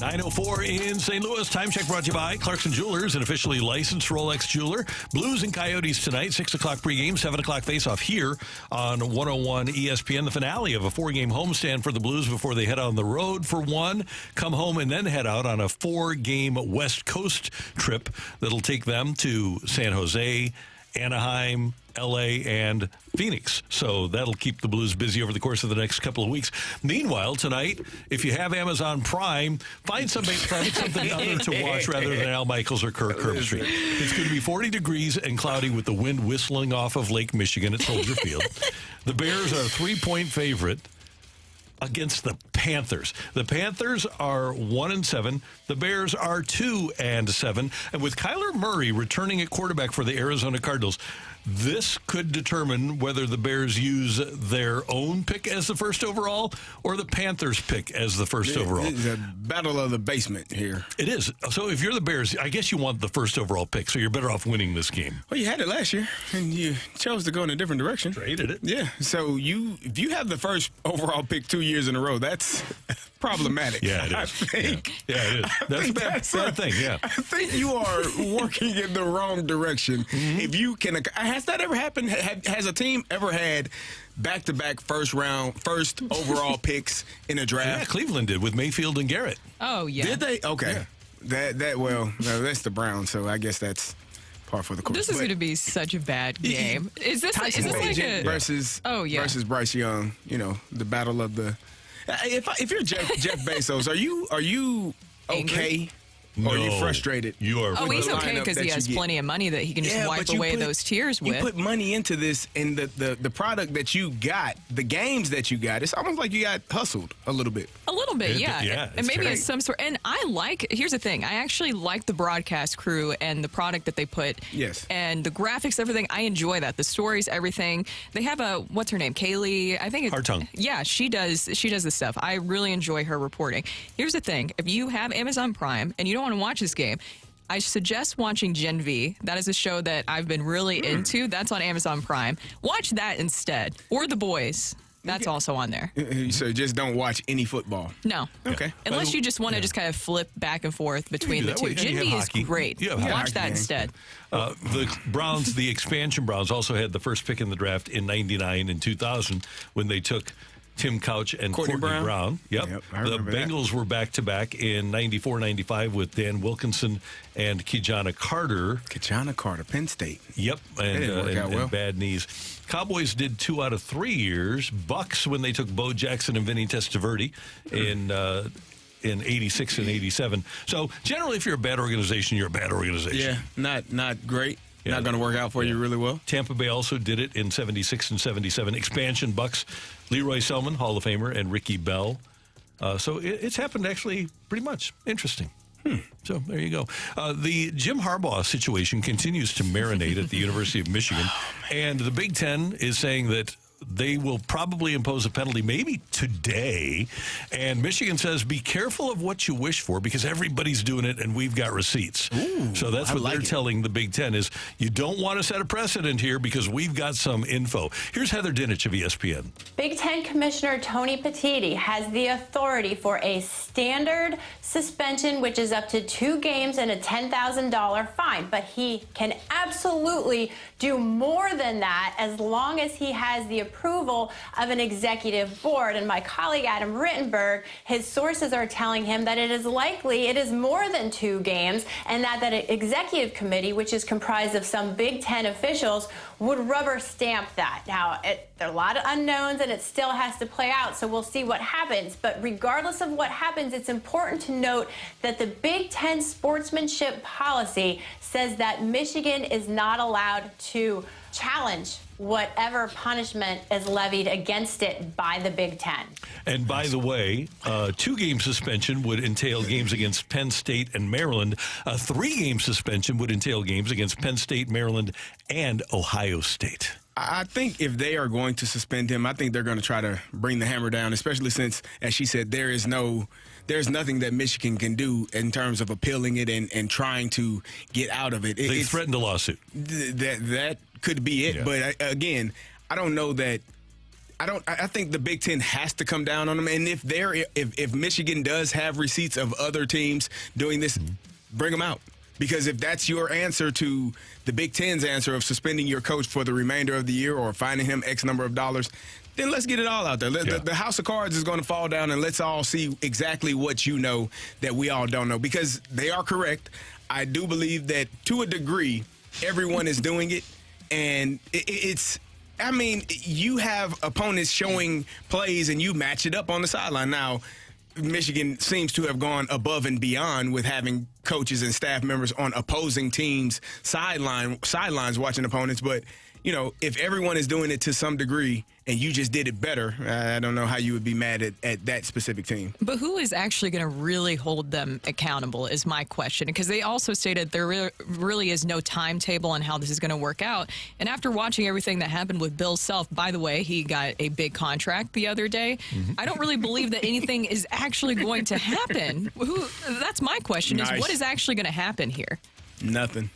9:04 in St. Louis. Time check brought to you by Clarkson Jewelers, an officially licensed Rolex jeweler. Blues and Coyotes tonight, 6 o'clock pregame, 7 o'clock face-off here on 101 ESPN. The finale of a 4-game homestand for the Blues before they head on the road for one, come home, and then head out on a 4-game West Coast trip that'll take them to San Jose, Anaheim, L.A., and Phoenix. So that'll keep the Blues busy over the course of the next couple of weeks. Meanwhile, tonight, if you have Amazon Prime, find something other to watch rather than Al Michaels or Kirk Herbstreit. It's going to be 40 degrees and cloudy with the wind whistling off of Lake Michigan at Soldier Field. The Bears are a 3-point favorite against the Panthers. The Panthers are 1-7. The Bears are 2-7. And with Kyler Murray returning at quarterback for the Arizona Cardinals, this could determine whether the Bears use their own pick as the first overall or the Panthers pick as the first overall. It's a battle of the basement here. It is. So if you're the Bears, I guess you want the first overall pick, so you're better off winning this game. Well, you had it last year, and you chose to go in a different direction. Traded it. Yeah. So if you have the first overall pick 2 years in a row, that's problematic. Yeah, it is. I think. Yeah, it is. That's a bad thing, yeah. I think you are working in the wrong direction. Mm-hmm. If you can, has that ever happened? Has a team ever had back-to-back first overall picks in a draft? Yeah, Cleveland did with Mayfield and Garrett. Oh, yeah. Did they? Okay. Yeah. That's the Browns, so I guess that's par for the course. This is going to be such a bad game. Is this like a versus Bryce Young? You know, the battle of the. If you're Jeff Bezos, are you okay? No, or are you frustrated? You are. Oh, he's okay because he has plenty of money that he can just wipe away those tears with. You put money into this, and the product that you got, the games that you got, it's almost like you got hustled a little bit. A little bit, yeah. And maybe it's some sort. And here's the thing. I actually like the broadcast crew and the product that they put. Yes. And the graphics, everything. I enjoy that. The stories, everything. They have what's her name? Kaylee. I think it's Hartung. Yeah, she does this stuff. I really enjoy her reporting. Here's the thing. If you have Amazon Prime and you don't want to watch this game, I suggest watching Gen V. That is a show that I've been really into. That's on Amazon Prime. Watch that instead. Or The Boys. That's also on there. So just don't watch any football. No. Okay. Unless you just want to just kind of flip back and forth between the two. Gen V is great. Watch that instead. The Browns, the expansion Browns, also had the first pick in the draft in 99 and 2000 when they took Tim Couch and Courtney Brown. Yep. The Bengals were back-to-back in 94-95 with Dan Wilkinson and Kijana Carter. Penn State. Yep. And bad knees. Cowboys did 2 out of 3 years. Bucks when they took Bo Jackson and Vinny Testaverde in 86 and 87. So generally, if you're a bad organization, you're a bad organization. Yeah, not great. Yeah. Not going to work out for you really well. Tampa Bay also did it in 76 and 77. Expansion Bucks, Leroy Selman, Hall of Famer, and Ricky Bell. So it's happened actually pretty much. Interesting. So there you go. The Jim Harbaugh situation continues to marinate at the University of Michigan. And the Big Ten is saying that they will probably impose a penalty maybe today. And Michigan says, be careful of what you wish for because everybody's doing it and we've got receipts. Ooh, so that's what they're telling the Big Ten is you don't want to set a precedent here because we've got some info. Here's Heather Dinich of ESPN. Big Ten Commissioner Tony Petitti has the authority for a standard suspension, which is up to 2 games and a $10,000 fine. But he can absolutely do more than that as long as he has the approval of an executive board. And my colleague Adam Rittenberg, his sources are telling him that it is more than 2 games and that an executive committee, which is comprised of some Big Ten officials, would rubber stamp that. Now, there are a lot of unknowns and it still has to play out, so we'll see what happens. But regardless of what happens, it's important to note that the Big Ten sportsmanship policy says that Michigan is not allowed to challenge whatever punishment is levied against it by the Big Ten. And by the way, 2-game suspension would entail games against Penn State and Maryland. A 3-game suspension would entail games against Penn State, Maryland, and Ohio State. I think if they are going to suspend him, I think they're going to try to bring the hammer down, especially since, as she said, there's nothing that Michigan can do in terms of appealing it and trying to get out of it. They threatened a lawsuit. That could be it. Yeah. But again, I don't know that. I think the Big Ten has to come down on them. And if Michigan does have receipts of other teams doing this, bring them out. Because if that's your answer to the Big Ten's answer of suspending your coach for the remainder of the year or fining him X number of dollars, then let's get it all out there. The house of cards is going to fall down, and let's all see exactly what you know that we all don't know. Because they are correct. I do believe that to a degree, everyone is doing it. And you have opponents showing plays, and you match it up on the sideline. Now, Michigan seems to have gone above and beyond with having coaches and staff members on opposing teams' sidelines watching opponents. But, if everyone is doing it to some degree and you just did it better, I don't know how you would be mad at that specific team. But who is actually going to really hold them accountable is my question, because they also stated there really is no timetable on how this is going to work out. And after watching everything that happened with Bill Self, by the way, he got a big contract the other day. I don't really believe that anything is actually going to happen. That's my question, is what is actually going to happen here? Nothing.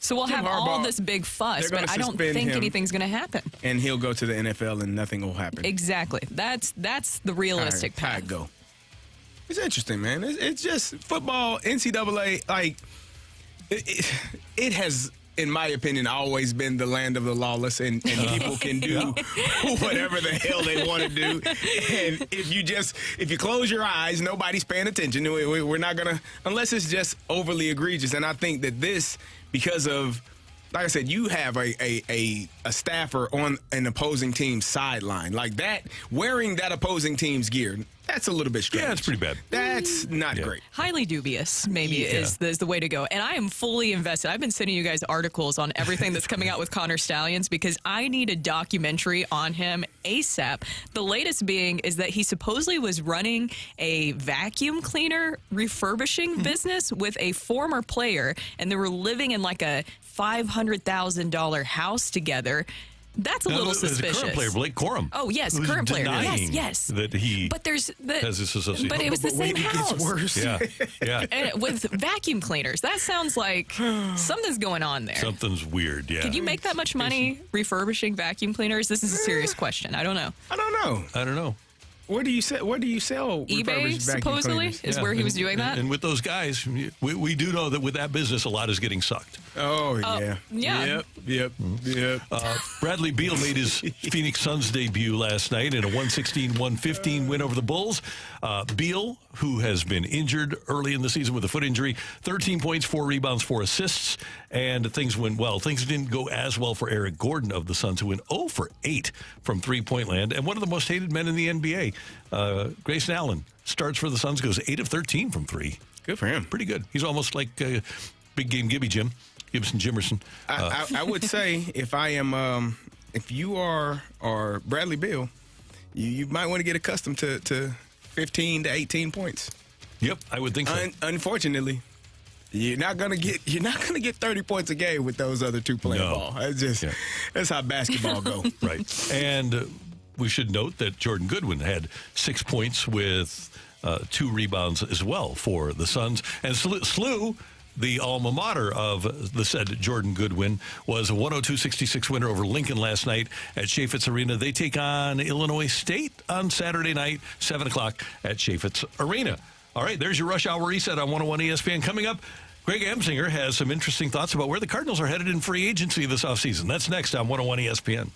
So we'll have all this big fuss, but I don't think anything's going to happen. And he'll go to the NFL and nothing will happen. Exactly. That's the realistic path. I'd go. It's interesting, man. It's just football, NCAA, like, it has, in my opinion, always been the land of the lawless, and people can do whatever the hell they want to do. And if you close your eyes, nobody's paying attention. We're not going to, unless it's just overly egregious. And I think that this, because of, like I said, you have a staffer on an opposing team's sideline. Like that, wearing that opposing team's gear, that's a little bit strange. Yeah, it's pretty bad. That's not great. Highly dubious, maybe, is the way to go. And I am fully invested. I've been sending you guys articles on everything that's coming out with Connor Stallions, because I need a documentary on him ASAP. The latest being is that he supposedly was running a vacuum cleaner refurbishing business with a former player, and they were living in like a $500,000 house together. That's a little suspicious. The current player, Blake Corum. Oh, yes, current player. Yes. That he has this association. But it was the same house. It gets worse. Yeah. And with vacuum cleaners. That sounds like something's going on there. Something's weird, yeah. Could you make that much money refurbishing vacuum cleaners? This is a serious question. I don't know. I don't know. Where do you sell eBay, supposedly, is where he was doing that? And with those guys, we do know that with that business, a lot is getting sucked. Oh, yeah. Yeah. Yep. Bradley Beal made his Phoenix Suns debut last night in a 116-115 win over the Bulls. Beal, who has been injured early in the season with a foot injury, 13 points, 4 rebounds, 4 assists, and things went well. Things didn't go as well for Eric Gordon of the Suns, who went 0 for 8 from three-point land, and one of the most hated men in the NBA, Grayson Allen, starts for the Suns, goes 8 of 13 from 3. Good for him. Pretty good. He's almost like big game Gibson Jimerson. I would say if you are Bradley Beal, you might want to get accustomed to 15 to 18 points. Yep, I would think so. Unfortunately, you're not gonna get 30 points a game with those other two playing ball. That's how basketball go. Right. And we should note that Jordan Goodwin had 6 points with 2 rebounds as well for the Suns. And SLU, the alma mater of the said Jordan Goodwin, was a 102-66 winner over Lincoln last night at Chaifetz Arena. They take on Illinois State on Saturday night, 7 o'clock at Chaifetz Arena. All right, there's your Rush Hour Reset on 101 ESPN. Coming up, Greg Amsinger has some interesting thoughts about where the Cardinals are headed in free agency this offseason. That's next on 101 ESPN.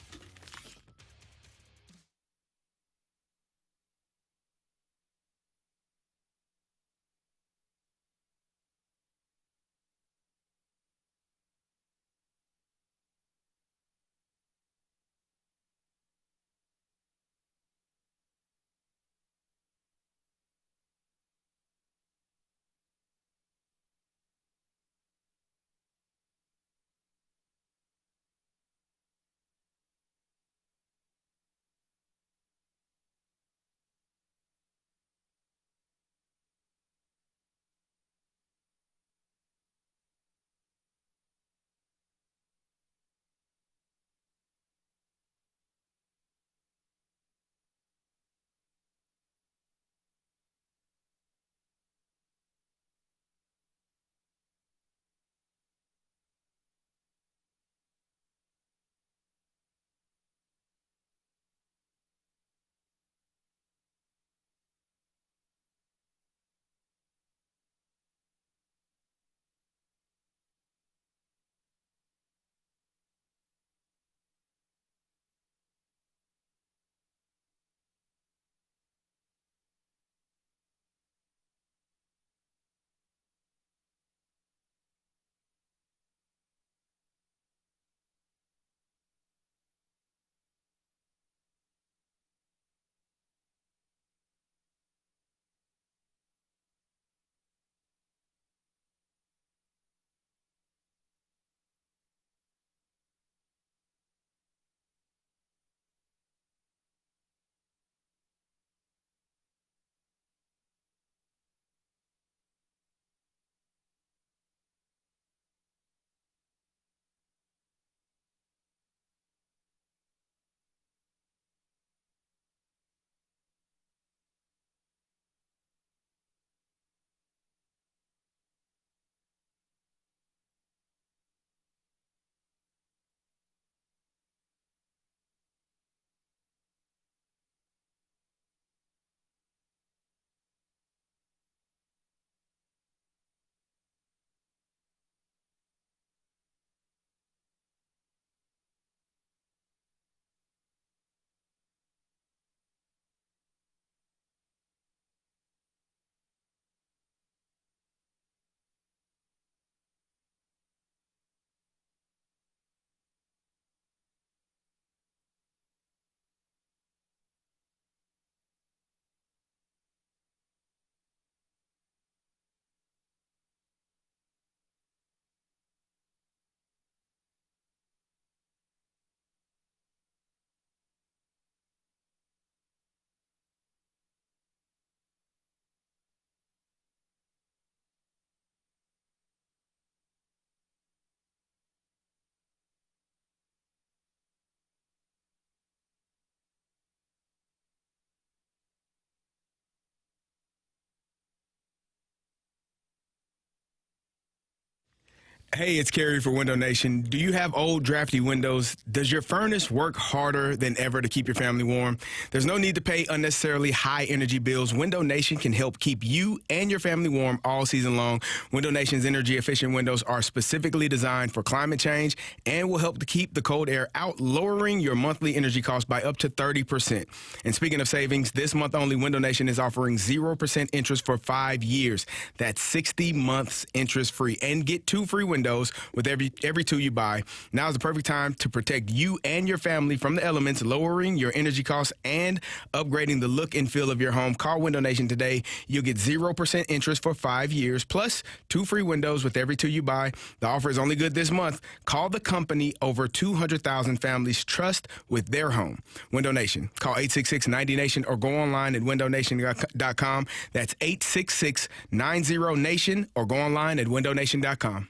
Hey, it's Carey for Window Nation. Do you have old, drafty windows? Does your furnace work harder than ever to keep your family warm? There's no need to pay unnecessarily high energy bills. Window Nation can help keep you and your family warm all season long. Window Nation's energy-efficient windows are specifically designed for climate change and will help to keep the cold air out, lowering your monthly energy costs by up to 30%. And speaking of savings, this month only, Window Nation is offering 0% interest for 5 years. That's 60 months interest-free. And get 2 free windows with every 2 you buy. Now is the perfect time to protect you and your family from the elements, lowering your energy costs and upgrading the look and feel of your home. Call Window Nation today. You'll get 0% interest for 5 years, plus 2 free windows with every 2 you buy. The offer is only good this month. Call the company over 200,000 families trust with their home. Window Nation. Call 866-90-NATION or go online at windownation.com. That's 866-90-NATION or go online at windownation.com.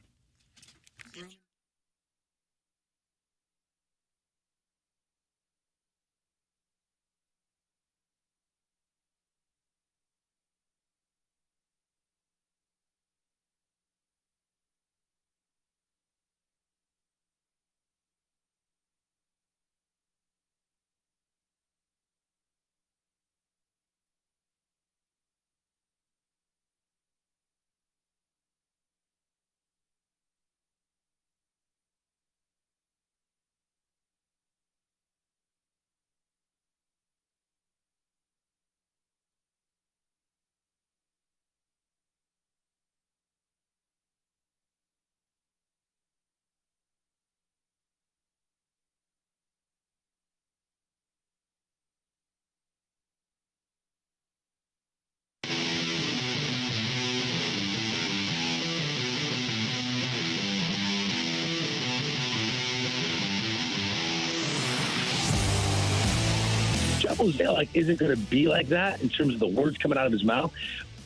Isn't going to be like that in terms of the words coming out of his mouth,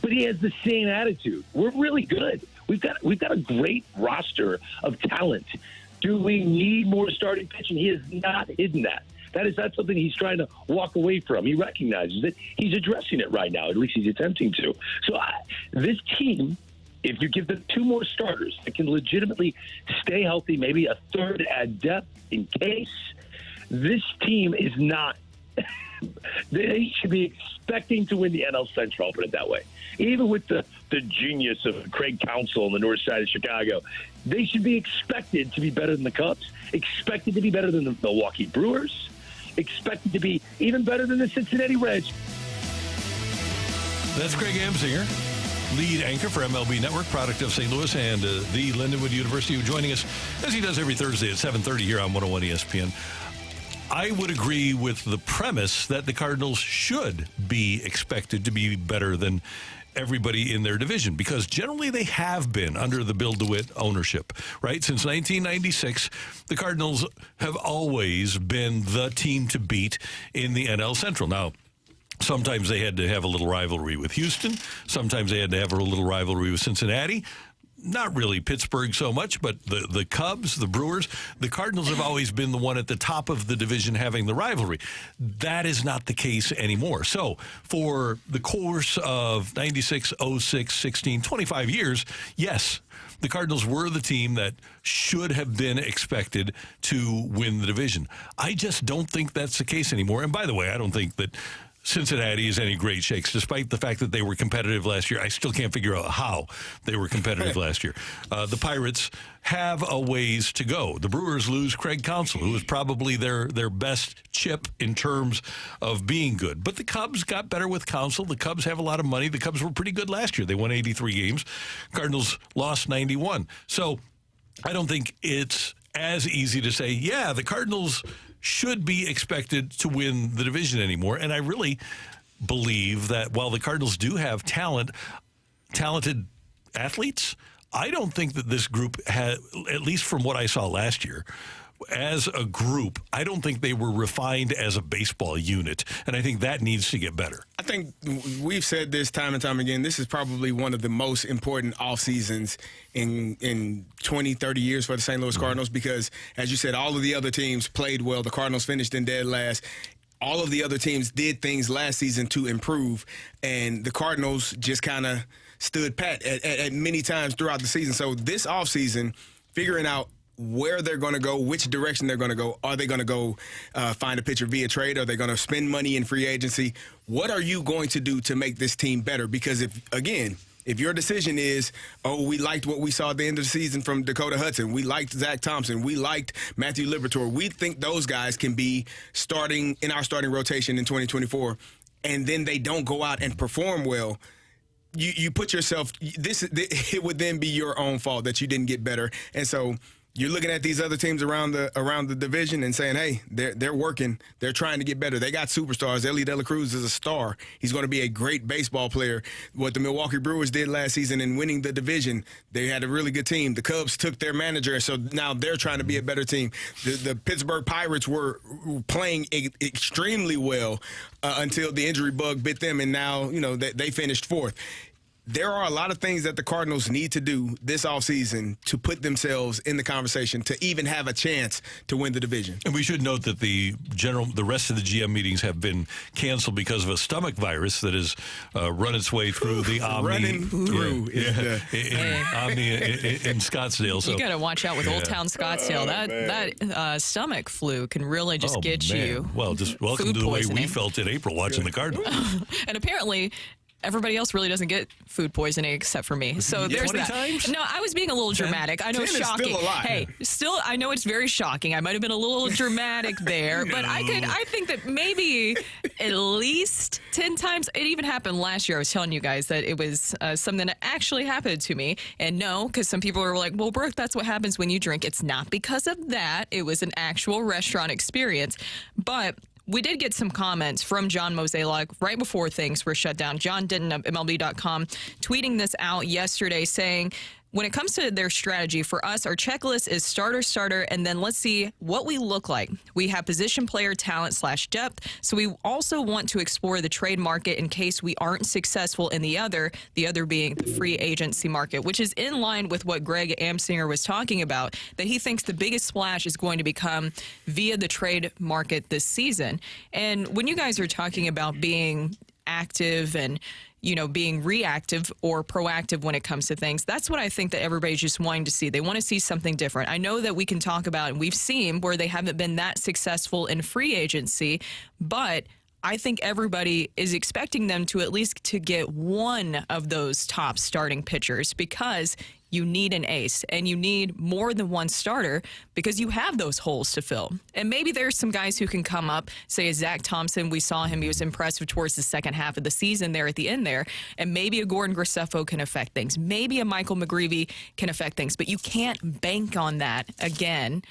but he has the same attitude. We're really good. We've got a great roster of talent. Do we need more starting pitching? He has not hidden that. That is not something he's trying to walk away from. He recognizes it. He's addressing it right now. At least he's attempting to. So this team, if you give them 2 more starters that can legitimately stay healthy, maybe a third add depth in case, this team is not. They should be expecting to win the NL Central, I'll put it that way. Even with the genius of Craig Counsell on the north side of Chicago, they should be expected to be better than the Cubs, expected to be better than the Milwaukee Brewers, expected to be even better than the Cincinnati Reds. That's Craig Amsinger, lead anchor for MLB Network, product of St. Louis and the Lindenwood University, joining us as he does every Thursday at 7:30 here on 101 ESPN. I would agree with the premise that the Cardinals should be expected to be better than everybody in their division, because generally they have been under the Bill DeWitt ownership, right? Since 1996, the Cardinals have always been the team to beat in the NL Central. Now, sometimes they had to have a little rivalry with Houston. Sometimes they had to have a little rivalry with Cincinnati. Not really Pittsburgh so much, but the Cubs, the Brewers, the Cardinals have always been the one at the top of the division having the rivalry. That is not the case anymore. So for the course of 96, 06, 16, 25 years, yes, the Cardinals were the team that should have been expected to win the division. I just don't think that's the case anymore. And by the way, I don't think that Cincinnati is any great shakes, despite the fact that they were competitive last year. I still can't figure out how they were competitive last year. The Pirates have a ways to go. The Brewers lose Craig Counsell, who was probably their best chip in terms of being good. But the Cubs got better with Counsell. The Cubs have a lot of money. The Cubs were pretty good last year. They won 83 games. Cardinals lost 91. So I don't think it's as easy to say, yeah, the Cardinals should be expected to win the division anymore. And I really believe that while the Cardinals do have talented athletes, I don't think that this group had, at least from what I saw last year, as a group, I don't think they were refined as a baseball unit, and I think that needs to get better. I think we've said this time and time again, this is probably one of the most important off seasons in 20, 30 years for the St. Louis Cardinals, because, as you said, all of the other teams played well. The Cardinals finished in dead last. All of the other teams did things last season to improve, and the Cardinals just kind of stood pat at many times throughout the season. So this offseason, figuring out where they're going to go, which direction they're going to go. Are they going to go find a pitcher via trade? Are they going to spend money in free agency? What are you going to do to make this team better? Because if your decision is, we liked what we saw at the end of the season from Dakota Hudson, we liked Zach Thompson, we liked Matthew Liberatore, we think those guys can be starting in our starting rotation in 2024, and then they don't go out and perform well, you put yourself, it would then be your own fault that you didn't get better. And so you're looking at these other teams around the division and saying, hey, they're working. They're trying to get better. They got superstars. Ellie De La Cruz is a star. He's going to be a great baseball player. What the Milwaukee Brewers did last season in winning the division, they had a really good team. The Cubs took their manager, so now they're trying to be a better team. The Pittsburgh Pirates were playing extremely well until the injury bug bit them, and now they finished fourth. There are a lot of things that the Cardinals need to do this offseason to put themselves in the conversation to even have a chance to win the division. And we should note that the rest of the GM meetings have been canceled because of a stomach virus that has run its way through the Omni. Running through. Omni in Scottsdale. So you got to watch out with Old Town Scottsdale. That stomach flu can really just get you. Well, just welcome to the way we felt in April watching the Cardinals. And apparently everybody else really doesn't get food poisoning except for me. So there's 20 that. times? No, I was being a little dramatic. I know it's shocking. Still a lot. Hey, I know it's very shocking. I might have been a little dramatic there, but I think that maybe at least 10 times. It even happened last year. I was telling you guys that it was something that actually happened to me. And no, because some people were like, well, Brooke, that's what happens when you drink. It's not because of that. It was an actual restaurant experience. But we did get some comments from John Mozeliak right before things were shut down. John Denton of MLB.com tweeting this out yesterday saying, when it comes to their strategy, for us, our checklist is starter, and then let's see what we look like. We have position player talent / depth, so we also want to explore the trade market in case we aren't successful in the other being the free agency market, which is in line with what Greg Amsinger was talking about, that he thinks the biggest splash is going to become via the trade market this season. And when you guys are talking about being active and being reactive or proactive when it comes to things, that's what I think that everybody's just wanting to see. They want to see something different. I know that we can talk about, and we've seen where they haven't been that successful in free agency, but I think everybody is expecting them to at least to get one of those top starting pitchers, because you need an ace and you need more than one starter because you have those holes to fill. And maybe there's some guys who can come up, say Zach Thompson. We saw him. He was impressive towards the second half of the season there at the end there. And maybe a Gordon Graceffo can affect things. Maybe a Michael McGreevy can affect things. But you can't bank on that again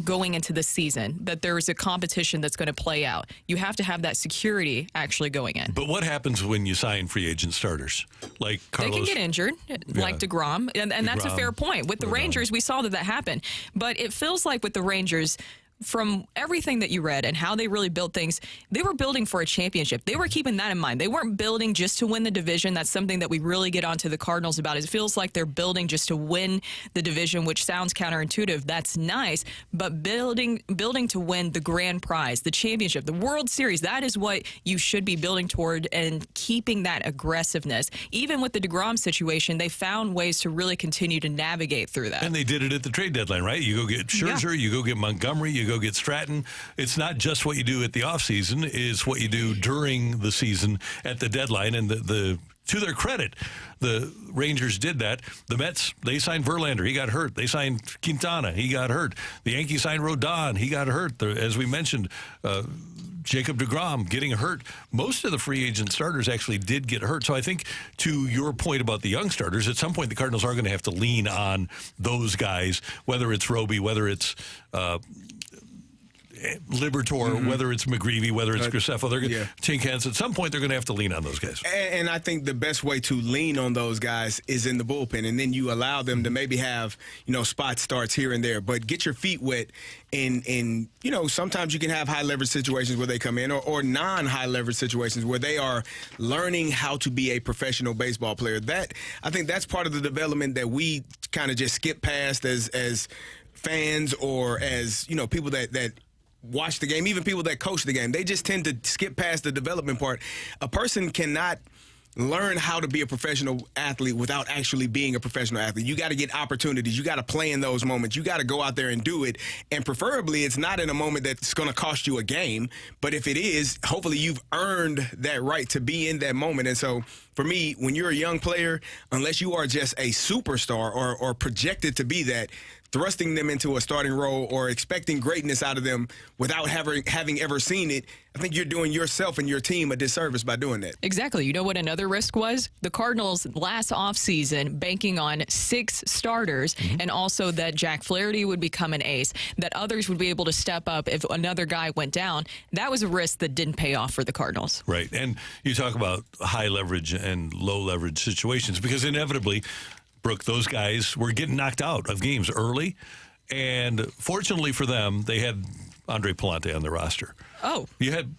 going into the season, that there is a competition that's going to play out. You have to have that security actually going in. But what happens when you sign free agent starters? Like Carlos? They can get injured, like DeGrom. And that's a fair point. With the Rangers, we saw that happened. But it feels like with the Rangers, from everything that you read and how they really built things, they were building for a championship. They were keeping that in mind. They weren't building just to win the division. That's something that we really get onto the Cardinals about. It feels like they're building just to win the division, which sounds counterintuitive. That's nice, but building to win the grand prize, the championship, the World Series, that is what you should be building toward, and keeping that aggressiveness. Even with the DeGrom situation, they found ways to really continue to navigate through that. And they did it at the trade deadline, right? You go get Scherzer, you go get Montgomery, you go get Stratton. It's not just what you do at the offseason, it's what you do during the season at the deadline. And to their credit, the Rangers did that. The Mets, they signed Verlander. He got hurt. They signed Quintana. He got hurt. The Yankees signed Rodon. He got hurt. As we mentioned, Jacob deGrom getting hurt. Most of the free agent starters actually did get hurt. So I think, to your point about the young starters, at some point the Cardinals are going to have to lean on those guys, whether it's Roby, whether it's Liberatore, whether it's McGreevy, whether it's Graceffo, they're going to take hands. At some point, they're going to have to lean on those guys. And I think the best way to lean on those guys is in the bullpen, and then you allow them to maybe have spot starts here and there, but get your feet wet. And sometimes you can have high leverage situations where they come in, or non-high leverage situations where they are learning how to be a professional baseball player. That, I think, that's part of the development that we kind of just skip past as fans, or as people that watch the game, even people that coach the game. They just tend to skip past the development part. A person cannot learn how to be a professional athlete without actually being a professional athlete. You got to get opportunities. You got to play in those moments. You got to go out there and do it. And preferably, it's not in a moment that's going to cost you a game. But if it is, hopefully you've earned that right to be in that moment. And so for me, when you're a young player, unless you are just a superstar or projected to be that, thrusting them into a starting role or expecting greatness out of them without having ever seen it, I think you're doing yourself and your team a disservice by doing that. Exactly. You know what another risk was? The Cardinals last offseason banking on 6 starters and also that Jack Flaherty would become an ace, that others would be able to step up if another guy went down. That was a risk that didn't pay off for the Cardinals. Right. And you talk about high leverage and low leverage situations because inevitably, Brooke, those guys were getting knocked out of games early. And fortunately for them, they had Andre Palante on the roster. Oh. You had,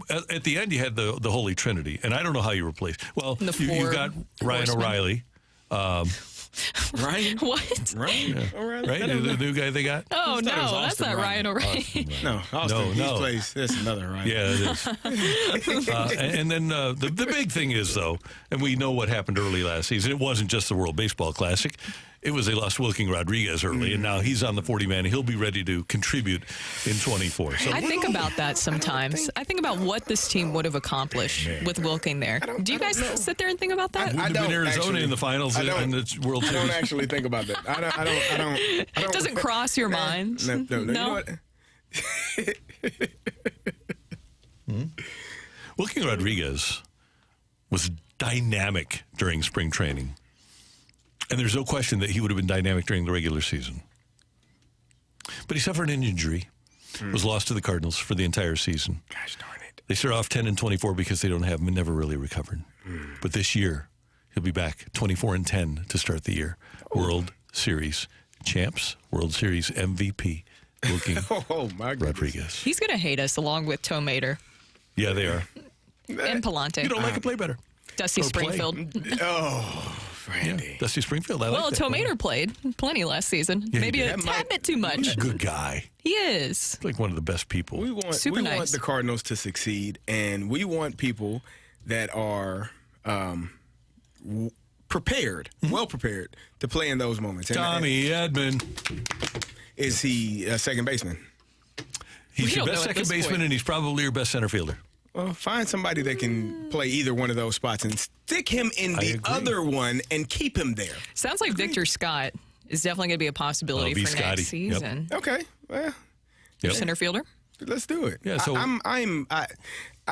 at the end, you had the Holy Trinity. And I don't know how you replace. Well, you got Ryan O'Reilly. Ryan? What? Ryan? Yeah. O'Reilly? Right? The new guy they got? Oh, no, that's not Ryan O'Reilly. No, Austin. He plays. That's another Ryan. Yeah, it is. And then the big thing is, though, and we know what happened early last season, it wasn't just the World Baseball Classic. It was they lost Wilking Rodriguez early, and now he's on the 40-man. He'll be ready to contribute in 24. So I think about that sometimes. I think about what this team would have accomplished with Wilking there. Do you guys sit there and think about that? I don't. Arizona actually, in the finals in the World Series. I don't actually think about that. I don't. It doesn't cross your mind. No. No? You know what? Wilking Rodriguez was dynamic during spring training. And there's no question that he would have been dynamic during the regular season. But he suffered an injury, was lost to the Cardinals for the entire season. Gosh darn it. They start off 10-24 because they don't have him and never really recovered. But this year, he'll be back 24-10 to start the year. World Series champs, World Series MVP, Wilking my Rodriguez. He's going to hate us along with Tomater. Yeah, they are. And Palante. You don't like to play better. Dusty Springfield. Randy. Yeah, Dusty Springfield. I well, like that. Tomater played plenty last season. Yeah, maybe a tad bit too much. He's a good guy. He is. He's like one of the best people. We want the Cardinals to succeed, and we want people that are prepared, well prepared to play in those moments. Tommy Edman. Is he a second baseman? He's your best second baseman, and he's probably your best center fielder. Well, find somebody that can play either one of those spots and stick him in the other one and keep him there. Sounds like Victor Scott is definitely going to be a possibility for Scotty. next season. Yep. Okay, well, center fielder. Let's do it. Yeah. So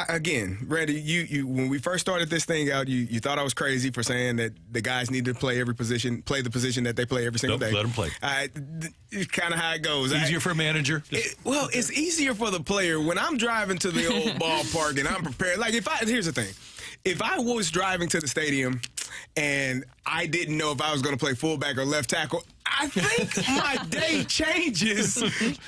again, Randy, you when we first started this thing out, you thought I was crazy for saying that the guys need to play every position, play the position that they play every single day. Let them play. It's kind of how it goes. Easier for a manager. It's easier for the player when I'm driving to the old ballpark and I'm prepared. Like here's the thing. If I was driving to the stadium and I didn't know if I was going to play fullback or left tackle, I think my day changes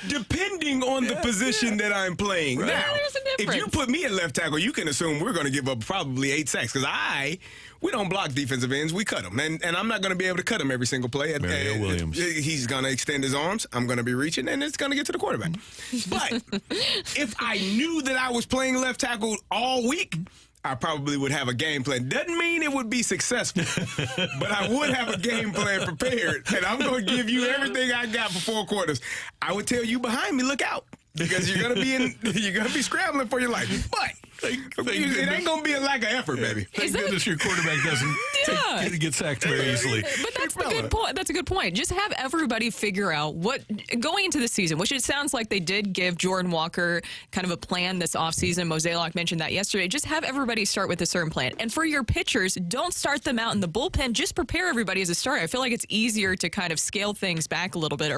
depending on the position that I'm playing. Right. Now, there's a difference. if you put me at left tackle, you can assume we're going to give up probably 8 sacks because we don't block defensive ends, we cut them. And I'm not going to be able to cut him every single play. Mario Williams. He's going to extend his arms. I'm going to be reaching, and it's going to get to the quarterback. But if I knew that I was playing left tackle all week, I probably would have a game plan. Doesn't mean it would be successful, but I would have a game plan prepared, and I'm going to give you everything I got for 4 quarters. I would tell you behind me, look out, because you're going to be scrambling for your life. But it ain't going to be a lack of effort, baby. Thank goodness your quarterback doesn't get sacked very easily. But that's the good point. That's a good point. Just have everybody figure out what going into the season, which it sounds like they did give Jordan Walker kind of a plan this offseason. Mosaic mentioned that yesterday. Just have everybody start with a certain plan. And for your pitchers, don't start them out in the bullpen. Just prepare everybody as a starter. I feel like it's easier to kind of scale things back a little bit.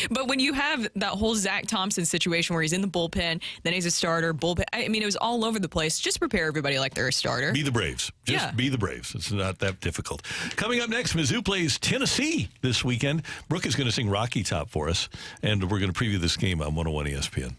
But when you have that whole Zach Thompson situation where he's in the bullpen, then he's a starter, bullpen. I mean, it was all over the place. Just prepare everybody like they're a starter. Be the Braves. Just be the Braves. It's not that difficult. Coming up next, Mizzou plays Tennessee this weekend. Brooke is going to sing Rocky Top for us, and we're going to preview this game on 101 ESPN.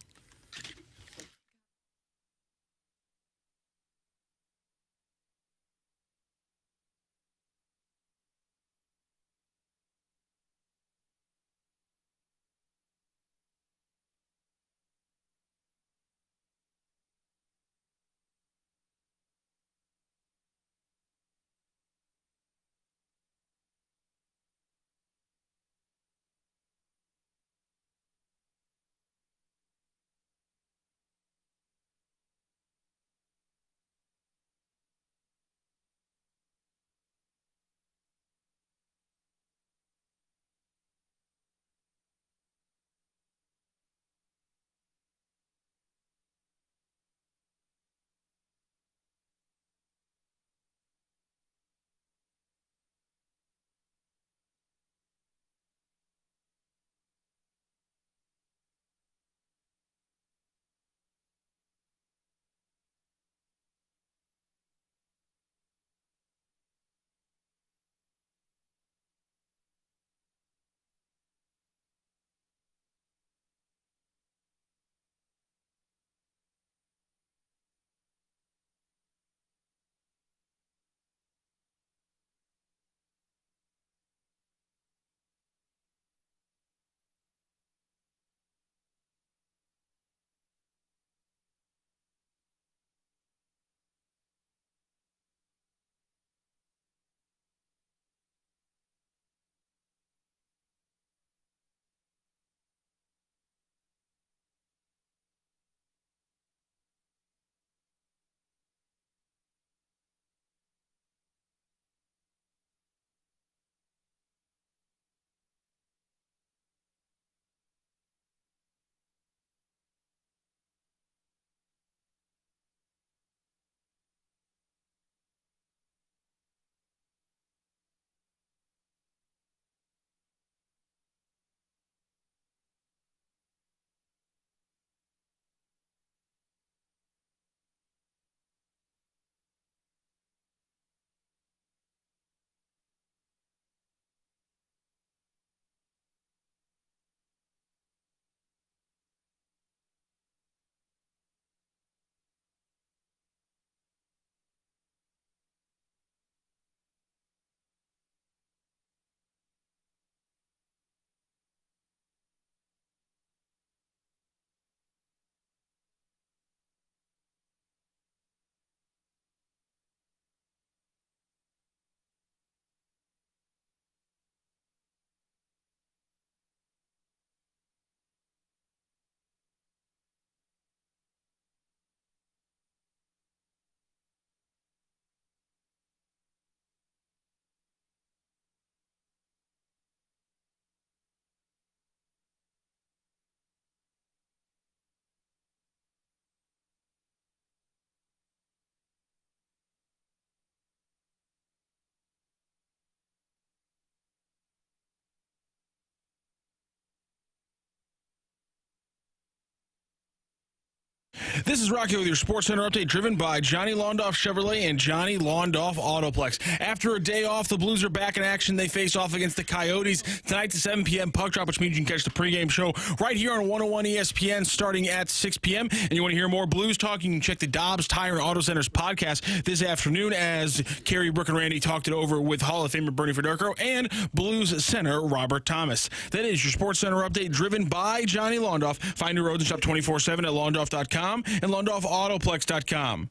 This is Rocky with your Sports Center update, driven by Johnny Londoff Chevrolet and Johnny Londoff Autoplex. After a day off, the Blues are back in action. They face off against the Coyotes tonight to 7 p.m. puck drop, which means you can catch the pregame show right here on 101 ESPN starting at 6 p.m. And you want to hear more Blues talk, you can check the Dobbs Tire and Auto Centers podcast this afternoon as Carey, Brooke, and Randy talked it over with Hall of Famer Bernie Federko and Blues center Robert Thomas. That is your Sports Center update, driven by Johnny Londoff. Find new roads and shop 24/7 at londoff.com and LondoffAutoplex.com.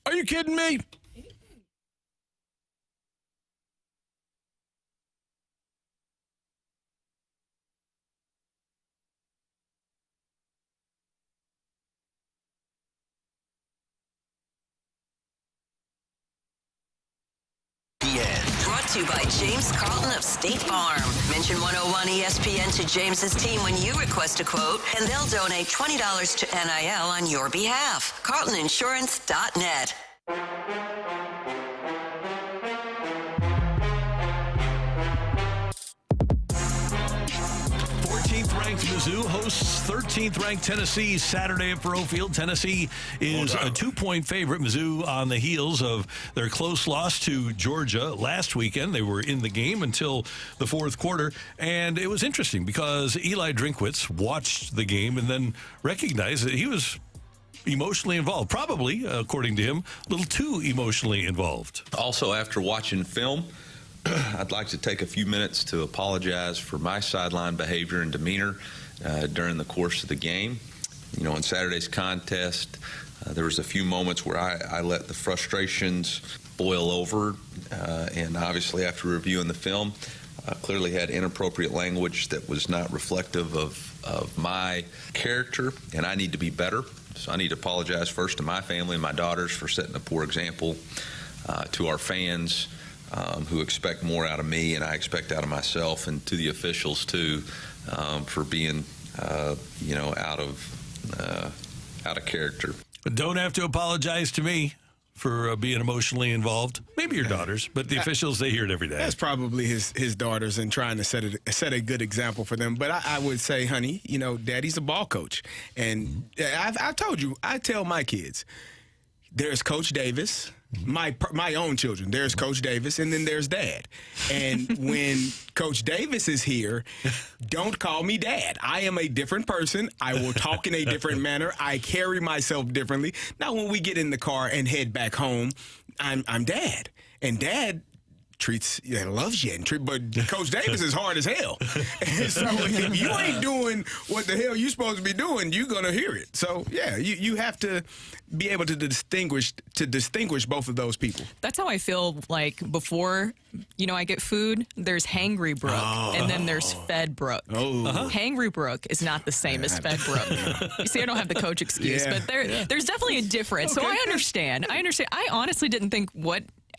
Are you kidding me? Brought to you by James Carlton of State Farm. Mention 101 ESPN to James's team when you request a quote, and they'll donate $20 to NIL on your behalf. CarltonInsurance.net. 14th-ranked Mizzou hosts 13th-ranked Tennessee Saturday at Faurot Field. Tennessee is a 2-point favorite. Mizzou on the heels of their close loss to Georgia last weekend. They were in the game until the fourth quarter, and it was interesting because Eli Drinkwitz watched the game and then recognized that he was emotionally involved. Probably, according to him, a little too emotionally involved. Also, after watching film, I'd like to take a few minutes to apologize for my sideline behavior and demeanor during the course of the game. You know, in Saturday's contest, there was a few moments where I let the frustrations boil over, and obviously after reviewing the film, clearly had inappropriate language that was not reflective of my character, and I need to be better. So I need to apologize first to my family and my daughters for setting a poor example, to our fans who expect more out of me and I expect out of myself, and to the officials too, for being out of character. But don't have to apologize to me for being emotionally involved. Maybe your daughters, but the officials, they hear it every day. That's probably his daughters and trying to set a good example for them. But I would say, honey, Daddy's a ball coach. And I told you, I tell my kids, there's Coach Davis, my own children. There's Coach Davis, and then there's Dad. And when Coach Davis is here, don't call me Dad. I am a different person. I will talk in a different manner. I carry myself differently. Now, when we get in the car and head back home, I'm Dad. And Dad loves you, but Coach Davis is hard as hell. And so if you ain't doing what the hell you supposed to be doing, you're gonna hear it. So yeah, you have to be able to distinguish both of those people. That's how I feel like before. I get food. There's Hangry Brooke, and then there's Fed Brooke. Hangry Brooke is not the same as Fed Brooke. You see, I don't have the coach excuse, but there's definitely a difference. Okay, so I understand. I honestly didn't think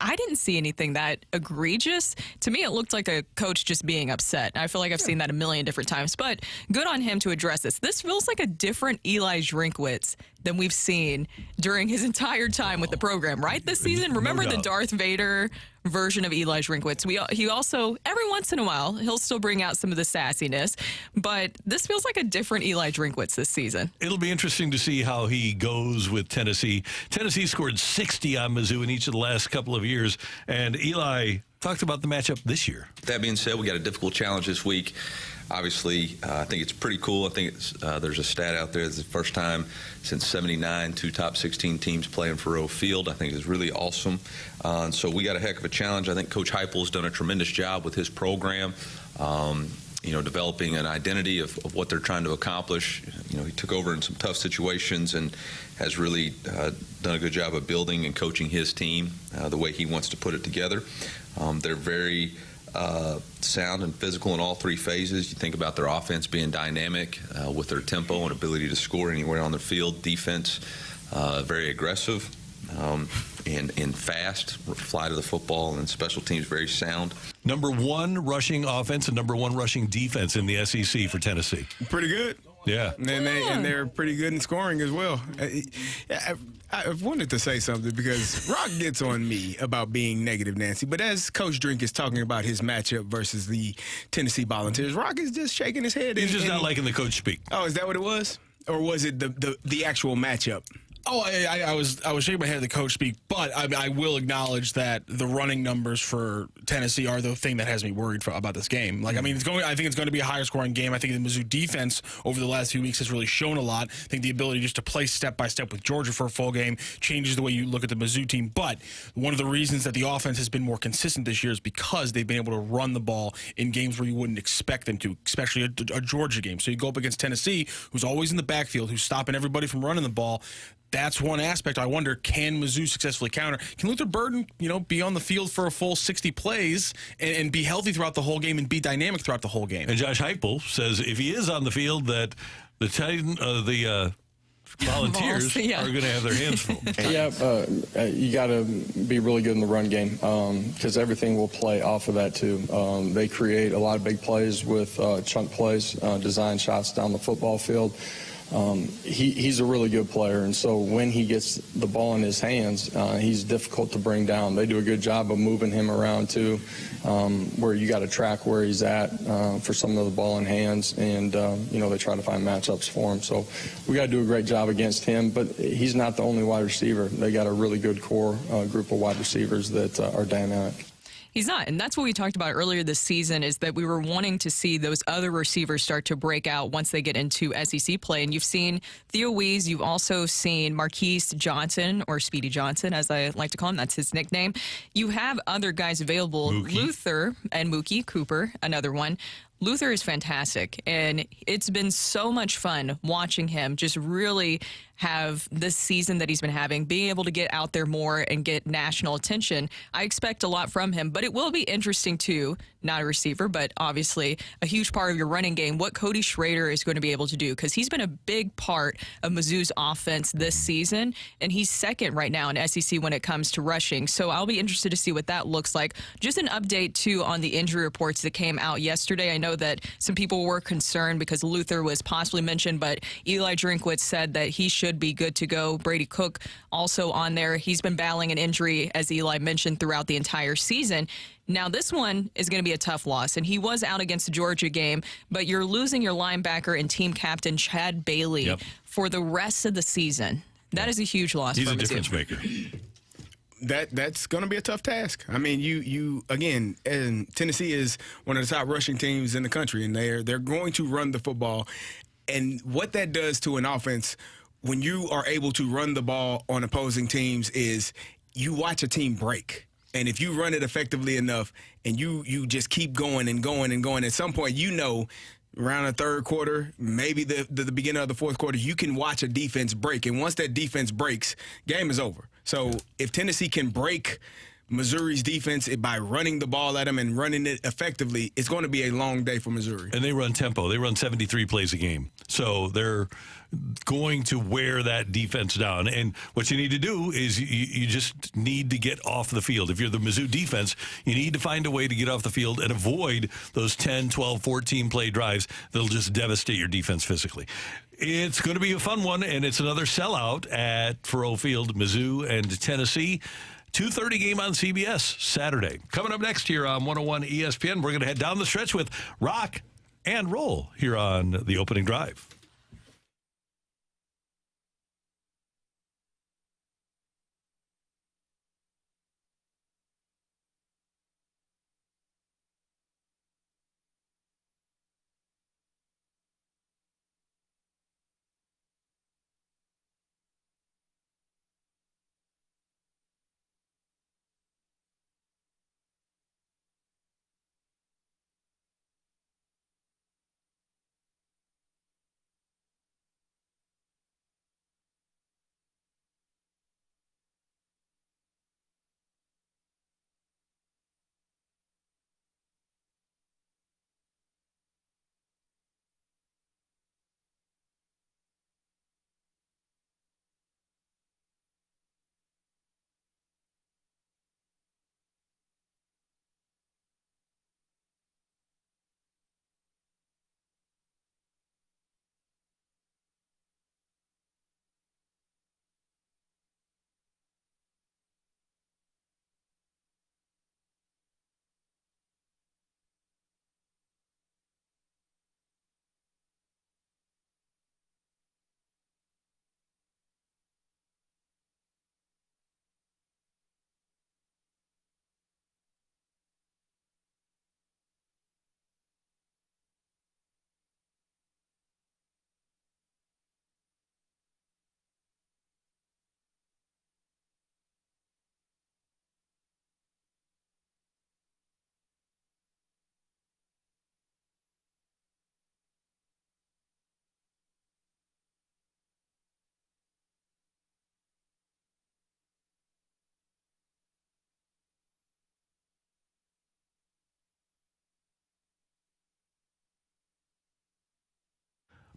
I didn't see anything that egregious. To me, it looked like a coach just being upset. I feel like I've seen that a million different times, but good on him to address this. This feels like a different Eli Drinkwitz than we've seen during his entire time with the program, right? This season, remember the Darth Vader version of Eli Drinkwitz? He also, every once in a while, he'll still bring out some of the sassiness, but this feels like a different Eli Drinkwitz this season. It'll be interesting to see how he goes with Tennessee. Tennessee scored 60 on Mizzou in each of the last couple of years, and Eli talked about the matchup this year. That being said, we got a difficult challenge this week. Obviously, I think it's pretty cool. I think there's a stat out there. It's the first time since '79 two top 16 teams playing Faurot Field. I think it's really awesome. And so we got a heck of a challenge. I think Coach Heupel's done a tremendous job with his program, developing an identity of what they're trying to accomplish. He took over in some tough situations and has really done a good job of building and coaching his team the way he wants to put it together. They're very sound and physical in all three phases. You think about their offense being dynamic with their tempo and ability to score anywhere on the field. Defense, very aggressive and fast, fly to the football, and special teams very sound. Number one rushing offense and number one rushing defense in the SEC for Tennessee. Pretty good. Yeah. And they're pretty good in scoring as well. I wanted to say something because Rock gets on me about being negative, Nancy. But as Coach Drink is talking about his matchup versus the Tennessee Volunteers, Rock is just shaking his head. He's just not liking the coach speak. Oh, is that what it was? or was it the actual matchup? Oh, I was shaking my head at the coach speak, but I will acknowledge that the running numbers for Tennessee are the thing that has me worried about this game. I think it's going to be a higher scoring game. I think the Mizzou defense over the last few weeks has really shown a lot. I think the ability just to play step by step with Georgia for a full game changes the way you look at the Mizzou team. But one of the reasons that the offense has been more consistent this year is because they've been able to run the ball in games where you wouldn't expect them to, especially a Georgia game. So you go up against Tennessee, who's always in the backfield, who's stopping everybody from running the ball. That's one aspect. I wonder, can Mizzou successfully counter? Can Luther Burden, be on the field for a full 60 plays and be healthy throughout the whole game and be dynamic throughout the whole game? And Josh Heupel says if he is on the field, that the Volunteers are going to have their hands full. You got to be really good in the run game because everything will play off of that too. They create a lot of big plays with chunk plays, design shots down the football field. He's a really good player, and so when he gets the ball in his hands, he's difficult to bring down. They do a good job of moving him around too, where you got to track where he's at for some of the ball in hands, and they try to find matchups for him. So we got to do a great job against him, but he's not the only wide receiver. They got a really good core group of wide receivers that are dynamic. He's not, and that's what we talked about earlier this season, is that we were wanting to see those other receivers start to break out once they get into SEC play. And you've seen Theo Wees, you've also seen Marquise Johnson, or Speedy Johnson, as I like to call him. That's his nickname. You have other guys available, Mookie. Luther and Mookie Cooper, another one. Luther is fantastic, and it's been so much fun watching him just really have this season that he's been having, being able to get out there more and get national attention. I expect a lot from him, but it will be interesting too, not a receiver, but obviously a huge part of your running game, what Cody Schrader is going to be able to do, because he's been a big part of Mizzou's offense this season, and he's second right now in SEC when it comes to rushing. So I'll be interested to see what that looks like. Just an update too on the injury reports that came out yesterday. I know that some people were concerned because Luther was possibly mentioned, but Eli Drinkwitz said that he should be good to go. Brady Cook also on there. He's been battling an injury, as Eli mentioned, throughout the entire season. Now, this one is going to be a tough loss, and he was out against the Georgia game, but you're losing your linebacker and team captain, Chad Bailey, for the rest of the season. That is a huge loss for Mizzou. He's a difference maker. That's going to be a tough task. I mean, you again, and Tennessee is one of the top rushing teams in the country, and they're going to run the football. And what that does to an offense when you are able to run the ball on opposing teams is you watch a team break. And if you run it effectively enough and you just keep going and going and going, at some point, around the third quarter, maybe the beginning of the fourth quarter, you can watch a defense break. And once that defense breaks, game is over. So if Tennessee can break Missouri's defense by running the ball at them and running it effectively, it's going to be a long day for Missouri. And they run tempo. They run 73 plays a game. So they're going to wear that defense down. And what you need to do is you just need to get off the field. If you're the Mizzou defense, you need to find a way to get off the field and avoid those 10, 12, 14 play drives that'll just devastate your defense physically. It's going to be a fun one, and it's another sellout at Faurot Field, Mizzou and Tennessee. 2:30 game on CBS Saturday. Coming up next here on 101 ESPN, we're going to head down the stretch with Rock and Roll here on the opening drive.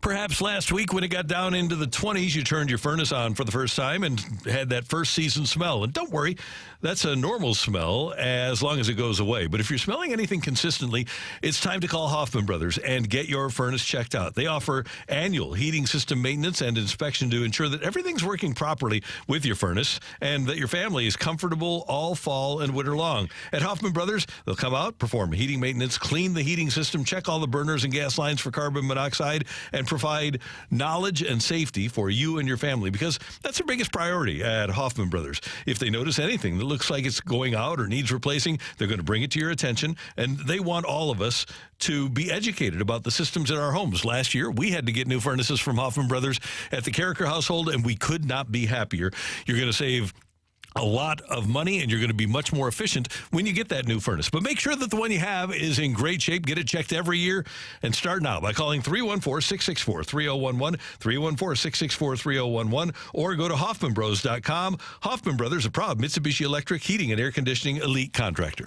Perhaps last week when it got down into the 20s, you turned your furnace on for the first time and had that first season smell. And don't worry, that's a normal smell as long as it goes away. But if you're smelling anything consistently, it's time to call Hoffman Brothers and get your furnace checked out. They offer annual heating system maintenance and inspection to ensure that everything's working properly with your furnace and that your family is comfortable all fall and winter long. At Hoffman Brothers, they'll come out, perform heating maintenance, clean the heating system, check all the burners and gas lines for carbon monoxide, and provide knowledge and safety for you and your family, because that's their biggest priority at Hoffman Brothers. If they notice anything that looks like it's going out or needs replacing, they're going to bring it to your attention, and they want all of us to be educated about the systems in our homes. Last year, we had to get new furnaces from Hoffman Brothers at the Karraker household, and we could not be happier. You're going to save a lot of money, and you're going to be much more efficient when you get that new furnace. But make sure that the one you have is in great shape. Get it checked every year, and start now by calling 314-664-3011, 314-664-3011, or go to HoffmanBros.com. Hoffman Brothers, a proud Mitsubishi Electric heating and air conditioning elite contractor.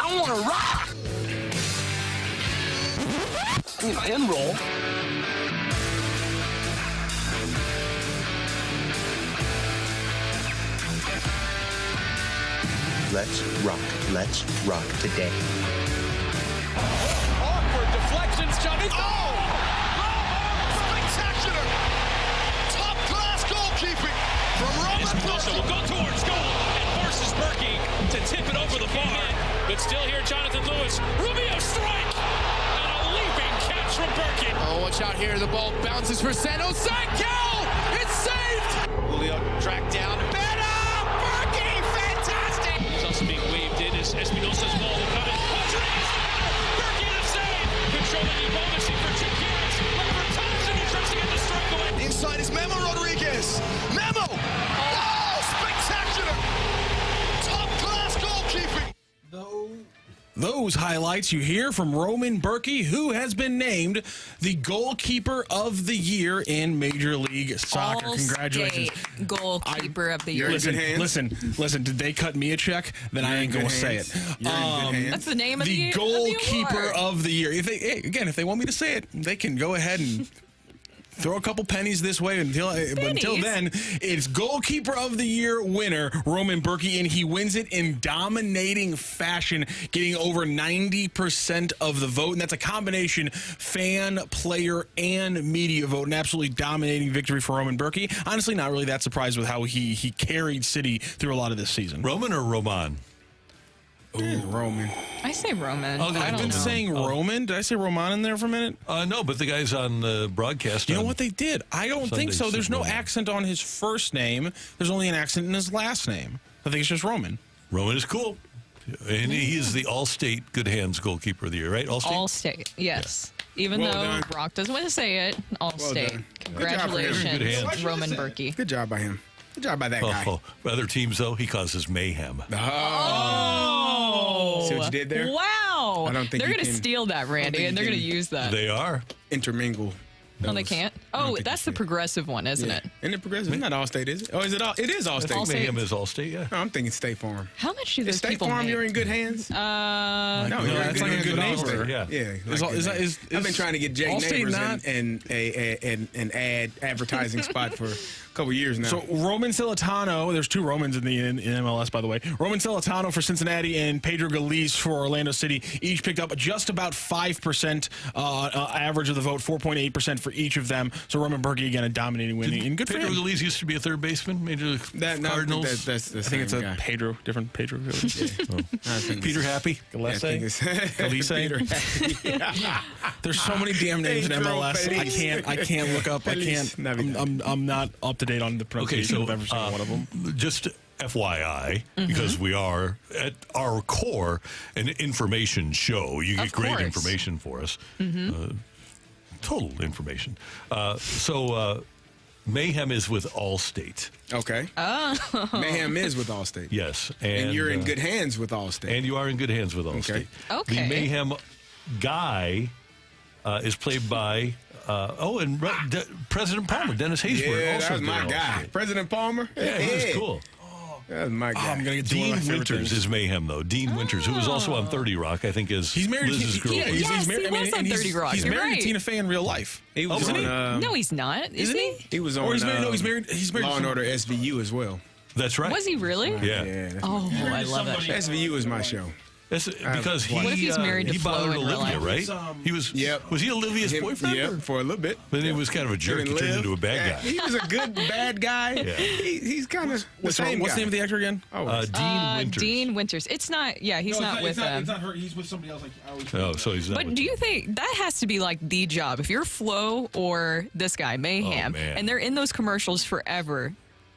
I want to rock. I need my end roll. Let's rock. Let's rock today. Awkward deflections, Johnny. Oh! Spectacular! Top-class goalkeeping from Roman Espinosa will go towards goal and forces Berkey to tip it over the bar. But still here, Jonathan Lewis. Rubio strike! And a leaping catch from Berkey. Oh, watch out here. The ball bounces for San Jose. Cal! It's saved! Julio tracked down. Better! Berkey! Fantastic! It's also being waved in as Espinosa's ball will come in. Rodriguez! Berkey the save! Controlling the bonusing for 2 carries. Lever Thompson, he tries to get the strike away. Inside is Memo Rodriguez. Memo! Oh, spectacular! Top-class goalkeeping. Those highlights you hear from Roman Berkey, who has been named the goalkeeper of the year in Major League Soccer. Congratulations. Goalkeeper of the year. Listen. Did they cut me a check? Then I ain't going to say it. That's the name of the goalkeeper award. of the year. If they want me to say it, they can go ahead and throw a couple pennies this way until then, it's goalkeeper of the year winner, Roman Berkey, and he wins it in dominating fashion, getting over 90% of the vote. And that's a combination fan, player, and media vote. An absolutely dominating victory for Roman Berkey. Honestly, not really that surprised with how he carried City through a lot of this season. Roman or Roman? Ooh, Roman. I say Roman. Oh, I've been saying Roman. Did I say Roman in there for a minute? No, but the guys on the broadcast. You know what they did? I don't think so. There's no accent on his first name. There's only an accent in his last name. I think it's just Roman. Roman is cool. And he is the All-State Good Hands goalkeeper of the year, right? All-State, yes. Yeah. Even though Brock doesn't want to say it, All-State. Congratulations, Roman Berkey. Good job by him. Good job by that guy. For other teams, though, he causes mayhem. Oh. See what you did there? Wow. I don't think they're going to steal that, Randy, and they're going to use that. They are. Intermingle No, they can't. Oh, that's the progressive one, isn't it? Isn't it progressive? It's not Allstate, is it? Oh, is it all? It is Allstate. Allstate. Mayhem is Allstate, yeah. No, I'm thinking State Farm. How much do Is those State people Farm, make? you're in good hands? No, that's like a good neighbor. Yeah. Yeah. I've I've been trying to get Jake Allstate Neighbors not- in an advertising spot for a couple years now. So Roman Celentano, there's two Romans in MLS, by the way. Roman Celentano for Cincinnati and Pedro Galiz for Orlando City each picked up just about 5% average of the vote, 4.8% for each of them. So Roman Berkey again a dominating win. And good for Pedro him. Galiz used to be a third baseman, Major League Cardinals. That's the I think it's a guy. different Pedro Galiz. Peter Happy. There's so many damn names in Pedro MLS. Feliz. I can't look up. I can't. I'm not up to date on the pronunciation of every single one of them. Just FYI, because we are at our core an information show. You get Of great course. information for us. Total information. Mayhem is with Allstate. Okay. Oh. Mayhem is with Allstate. Yes. And you're in good hands with Allstate. And you are in good hands with Allstate. Okay. The Mayhem guy is played by President Palmer, Dennis Haysbert. Yeah, also that was my doing guy. Allstate. President Palmer? Yeah, he was cool. That was my guy. I'm gonna get to Dean one of my favorite Winters things. is Mayhem, though. Dean Winters, who was also on 30 Rock, I think is He's married. Liz's girlfriend. Yeah, he's married. he was on 30 Rock. He's You're married right. to Tina Fey in real life. He was Isn't on, No, he's not. Isn't he? He was on. Or he's married. No, he's married. He's married. Law to and some- Order SVU as well. That's right. Was he really? Yeah. that's Oh, I love that show. SVU is my show. That's because he, What if he's married to he Flo bothered in real Olivia, life? right? He was. Yep. Was he Olivia's boyfriend? Yep, for a little bit. But he was kind of a jerk. He Him and turned Liv. into a bad guy. He was a good bad guy. Yeah. He's kind of the What's same the guy. name of the actor again? Dean Winters. Dean Winters. It's not. Yeah, he's not with them. It's not her. He's with somebody else. Like I always. Oh, so he's not. But with do you think that has to be like the job? If you're Flo or this guy, Mayhem, man. and they're in those commercials forever,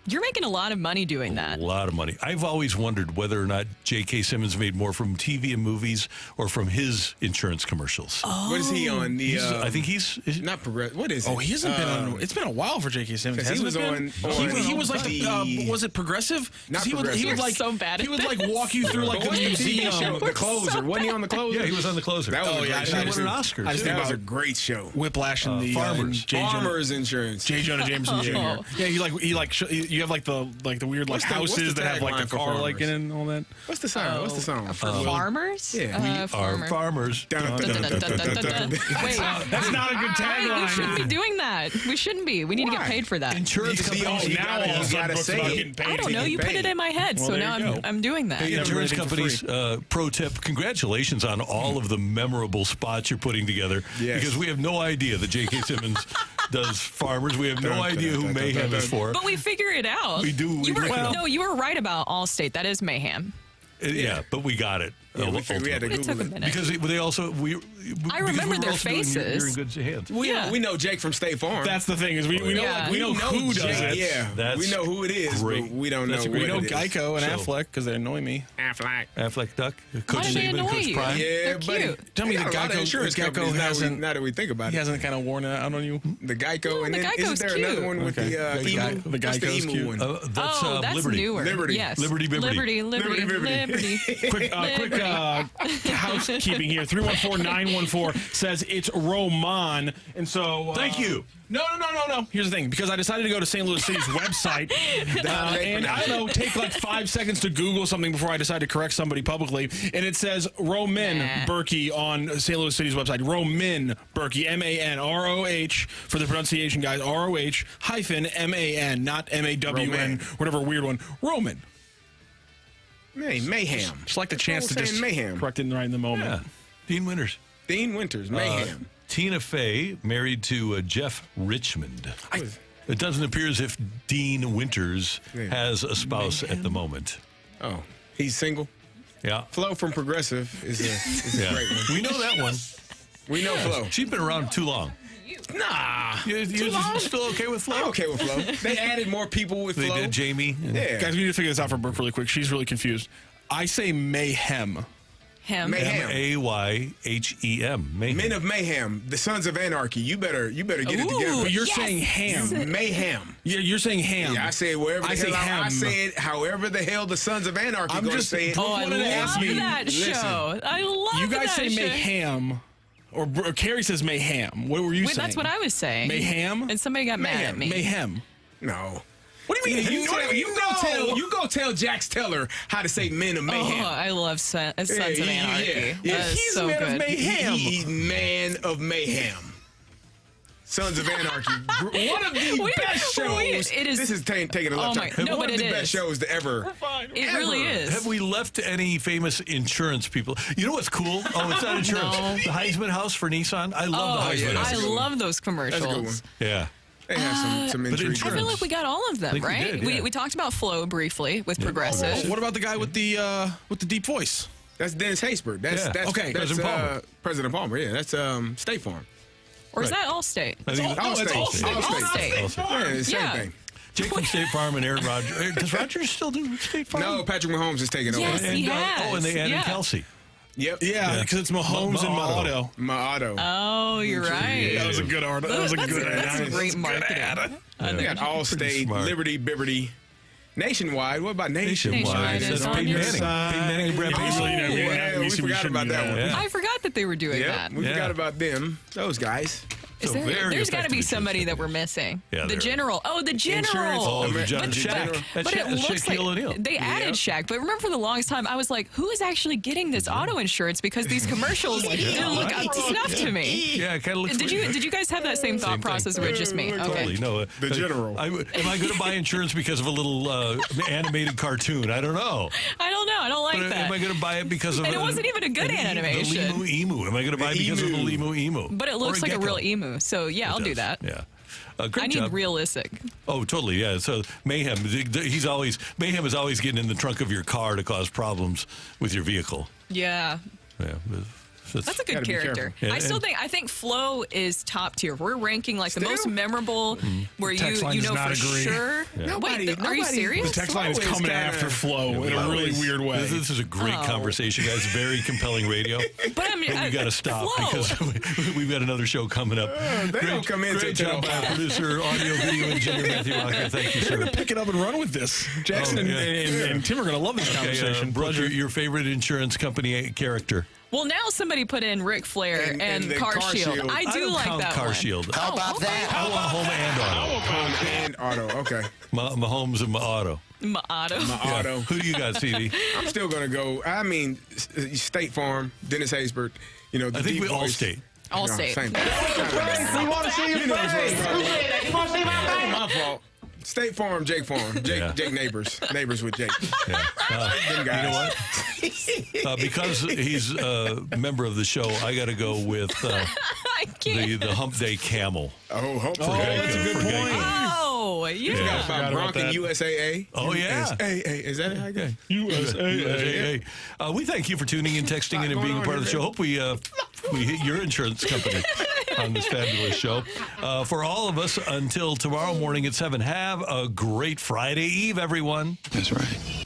you're making a lot of money doing that. A lot of money. I've always wondered whether or not J.K. Simmons made more from TV and movies or from his insurance commercials. What is he on? The I think he's not progress. What is it? Oh, he hasn't been on. It's been a while for J.K. Simmons. 'Cause he hasn't was it been? on He was like the- was it progressive? 'Cause Not he would, progressive. He would You're like so bad at He would like this. walk you through like the What's the TV museum. show? The Closer. Wasn't he on the Closer? Yeah, he was on the Closer. That was a Oh, great yeah, show. he won an Oscar, I just too. think That was a about great show. Whiplash and the Farmers. Farmers Insurance. J. Jonah Jameson Jr. Oh. Yeah, you have like the weird like What's the houses that have like tagline the for car like in Farmers? it and all that. What's the song? What's the song? Farmers? Yeah. Are Farmer. farmers. Wait, That's not a good we shouldn't be tagline. doing that. We shouldn't be. We need to get Why? paid for that. Insurance See, companies. you now all of a gotta sudden Brooke's say about it. getting paid. I don't know. You put it in my head, Well, so there now you go. I'm doing that. The insurance everything for companies, pro tip, congratulations on all of the memorable spots you're putting together. Yes. Because we have no idea that J.K. Simmons does farmers. We have no idea who Mayhem is for. But we figure it out. We do. You were, Well- no, you were right about Allstate. That is Mayhem. Yeah, but we got it. Yeah, we had to It took a Google it. minute. Because they also I remember their faces. You're in good hands. We know Jake from State Farm. That's the thing is we know Yeah. we know who does Jake, it. Yeah, That's we know who it is, great. but we don't That's know a great what We know it is. Geico and So- Affleck because they annoy me. Affleck. Duck, Why Coach do they Saban, annoy Coach you? Prime. Yeah, They're but cute. Tell me they the got a lot of Geico insurance Geico companies hasn't now that we think about he it. hasn't kind of worn it out on you. The Geico, and the then Geico's isn't there another cute. one with Okay. the The emu? Geico- the What's Geico's emu cute. one? That's Oh, that's Liberty. newer. Liberty. Yes. Liberty Bibbity. Liberty. Quick housekeeping here. 314-914 says it's Roman, and so Thank you. No. Here's the thing, because I decided to go to St. Louis City's website, and I don't know, take like 5 seconds to Google something before I decide to correct somebody publicly, and it says Roman Berkey on St. Louis City's website. Roman Berkey, MAN, ROH for the pronunciation guys, ROH hyphen MAN, not MAWN, Roman. whatever weird one. Roman. Mayhem. Just like the chance to saying just Mayhem. correct it right in the moment. Yeah. Dean Winters. Dean Winters, Mayhem. Tina Fey married to Jeff Richmond. It doesn't appear as if Dean Winters has a spouse at the moment. Oh, he's single. Yeah. Flo from Progressive is a great one. We know that one. We know Flo. She's been around too long. Nah. You're still okay with Flo? I'm okay with Flo. They added more people with They Flo. did Jamie. Yeah. Guys, we need to figure this out for Brooke really quick. She's really confused. I say mayhem. Him. Mayhem. Mayhem. Mayhem. Men of Mayhem, the Sons of Anarchy. You better get it together. But you're saying ham. Mayhem. Yeah, you're saying ham. Yeah, I say it wherever the I say hell ham. I say it however the hell the Sons of Anarchy I'm gonna just say it. Oh, I wanted to love ask you, that listen, show. I love You guys that say show. mayhem. Or Carey says mayhem. What were you saying? That's what I was saying. Mayhem? And somebody got mad at me. Mayhem. No. What do you mean? You go tell Jax Teller how to say Men of Mayhem. Oh, I love Sons of Anarchy. Yeah. That is He's so Man good. of Mayhem. He's Man of Mayhem. Sons of Anarchy. One of the best shows. It is. This is taking a left turn. No, One but of the it best is. shows to ever. It really is. Have we left any famous insurance people? You know what's cool? Oh, it's not insurance. No. The Heisman House for Nissan. I love the Heisman House. I love those commercials. That's a good one. Yeah. They have some intrigue. I feel like we got all of them, think we right? did, yeah. We talked about Flo briefly with Progressive. What about the guy with the deep voice? That's Dennis Haysbert. That's okay. That's, President Palmer. President Palmer. Yeah, that's State Farm. Or is that Allstate? I think It's Allstate. Allstate. Yeah, it's the same Yeah. thing. Jake from State Farm and Aaron Rodgers. Does Rodgers still do State Farm? No, Patrick Mahomes is taking over. Yes, he has. and they added Yeah. Kelsey. Yep. Yeah, because it's Mahomes and Auto. Maato. Auto. Oh, you're right. That was a good art. That was a good ad. That's great marketing. We got Allstate, smart. Liberty, Bibberty, Nationwide. What about Nationwide? Nationwide is That's on Peyton your Manning. side. Peyton Manning and Brad Paisley. Yeah, we forgot about that one. Yeah. I forgot that they were doing Yeah. that. We forgot about them. Those guys. Is So there, very there's got to be effective somebody insurance that we're missing. Yeah, the there general. Oh, the general. Oh, the But- Shaq. But it looks Shaquille like O'Neal. they added Shaq. But remember, for the longest time, I was like, who is actually getting this auto insurance? Because these commercials didn't look up to snuff to me. Yeah, it kind of looks. Did you guys have that same thought Same thing. process, or just me? Okay. Totally. No, The general. Am I going to buy insurance because of a little animated cartoon? I don't know. I don't know. I don't like But that. am I going to buy it because of And it wasn't even a good animation. The Limu Emu. Am I going to buy it because of the Limu Emu? But it looks Or like a gecko? real emu. So yeah, I'll do does, that. Yeah. Great I need job. realistic. Oh, totally. Yeah. So Mayhem is always getting in the trunk of your car to cause problems with your vehicle. Yeah. Yeah. That's a good Gotta be character. careful. I think Flo is top tier. We're ranking like the most memorable where Text line you does know not for agree. sure. Yeah. Wait, are you serious? The text line is coming after Flo in a really weird way. This is a great conversation, guys. Very compelling radio. But I mean, But we got to stop Flo. because we've got another show coming up. They don't come in Great till job by our producer, audio video engineer Matthew Walker. Thank you, They're sir. going to pick it up and run with this. Jackson and Tim are going to love this conversation. Brooke, your favorite insurance company character? Well, now somebody put in Ric Flair and the Car Car Shield. Shield. I do don't like count that Car one. Shield. How about that? I want home and auto. Home and Auto. Okay. Mahomes and Auto. Auto. My Auto. Who do you got, CD? I'm still going to go. I mean, State Farm, Dennis Haysbert. You know, the I think deep we all voice. state. Allstate. Same thing. We want to see your face. Who said that? You want to see my That face? was my fault. State Farm, Jake Farm. Jake Neighbors. Neighbors with Jake. Yeah. Them guys. You know what? Because he's a member of the show, I got to go with I can't. the Hump Day Camel. Oh, hopefully. that's a good point. Oh, yeah. Forgot Forgot about about Bronk and that. USAA. Oh, yeah. USAA. Is that how it goes? USAA. We thank you for tuning in, texting in, and being a part of the show. Hope we hit your insurance company on this fabulous show. For all of us, until tomorrow morning at 7, have a great Friday Eve, everyone. That's right.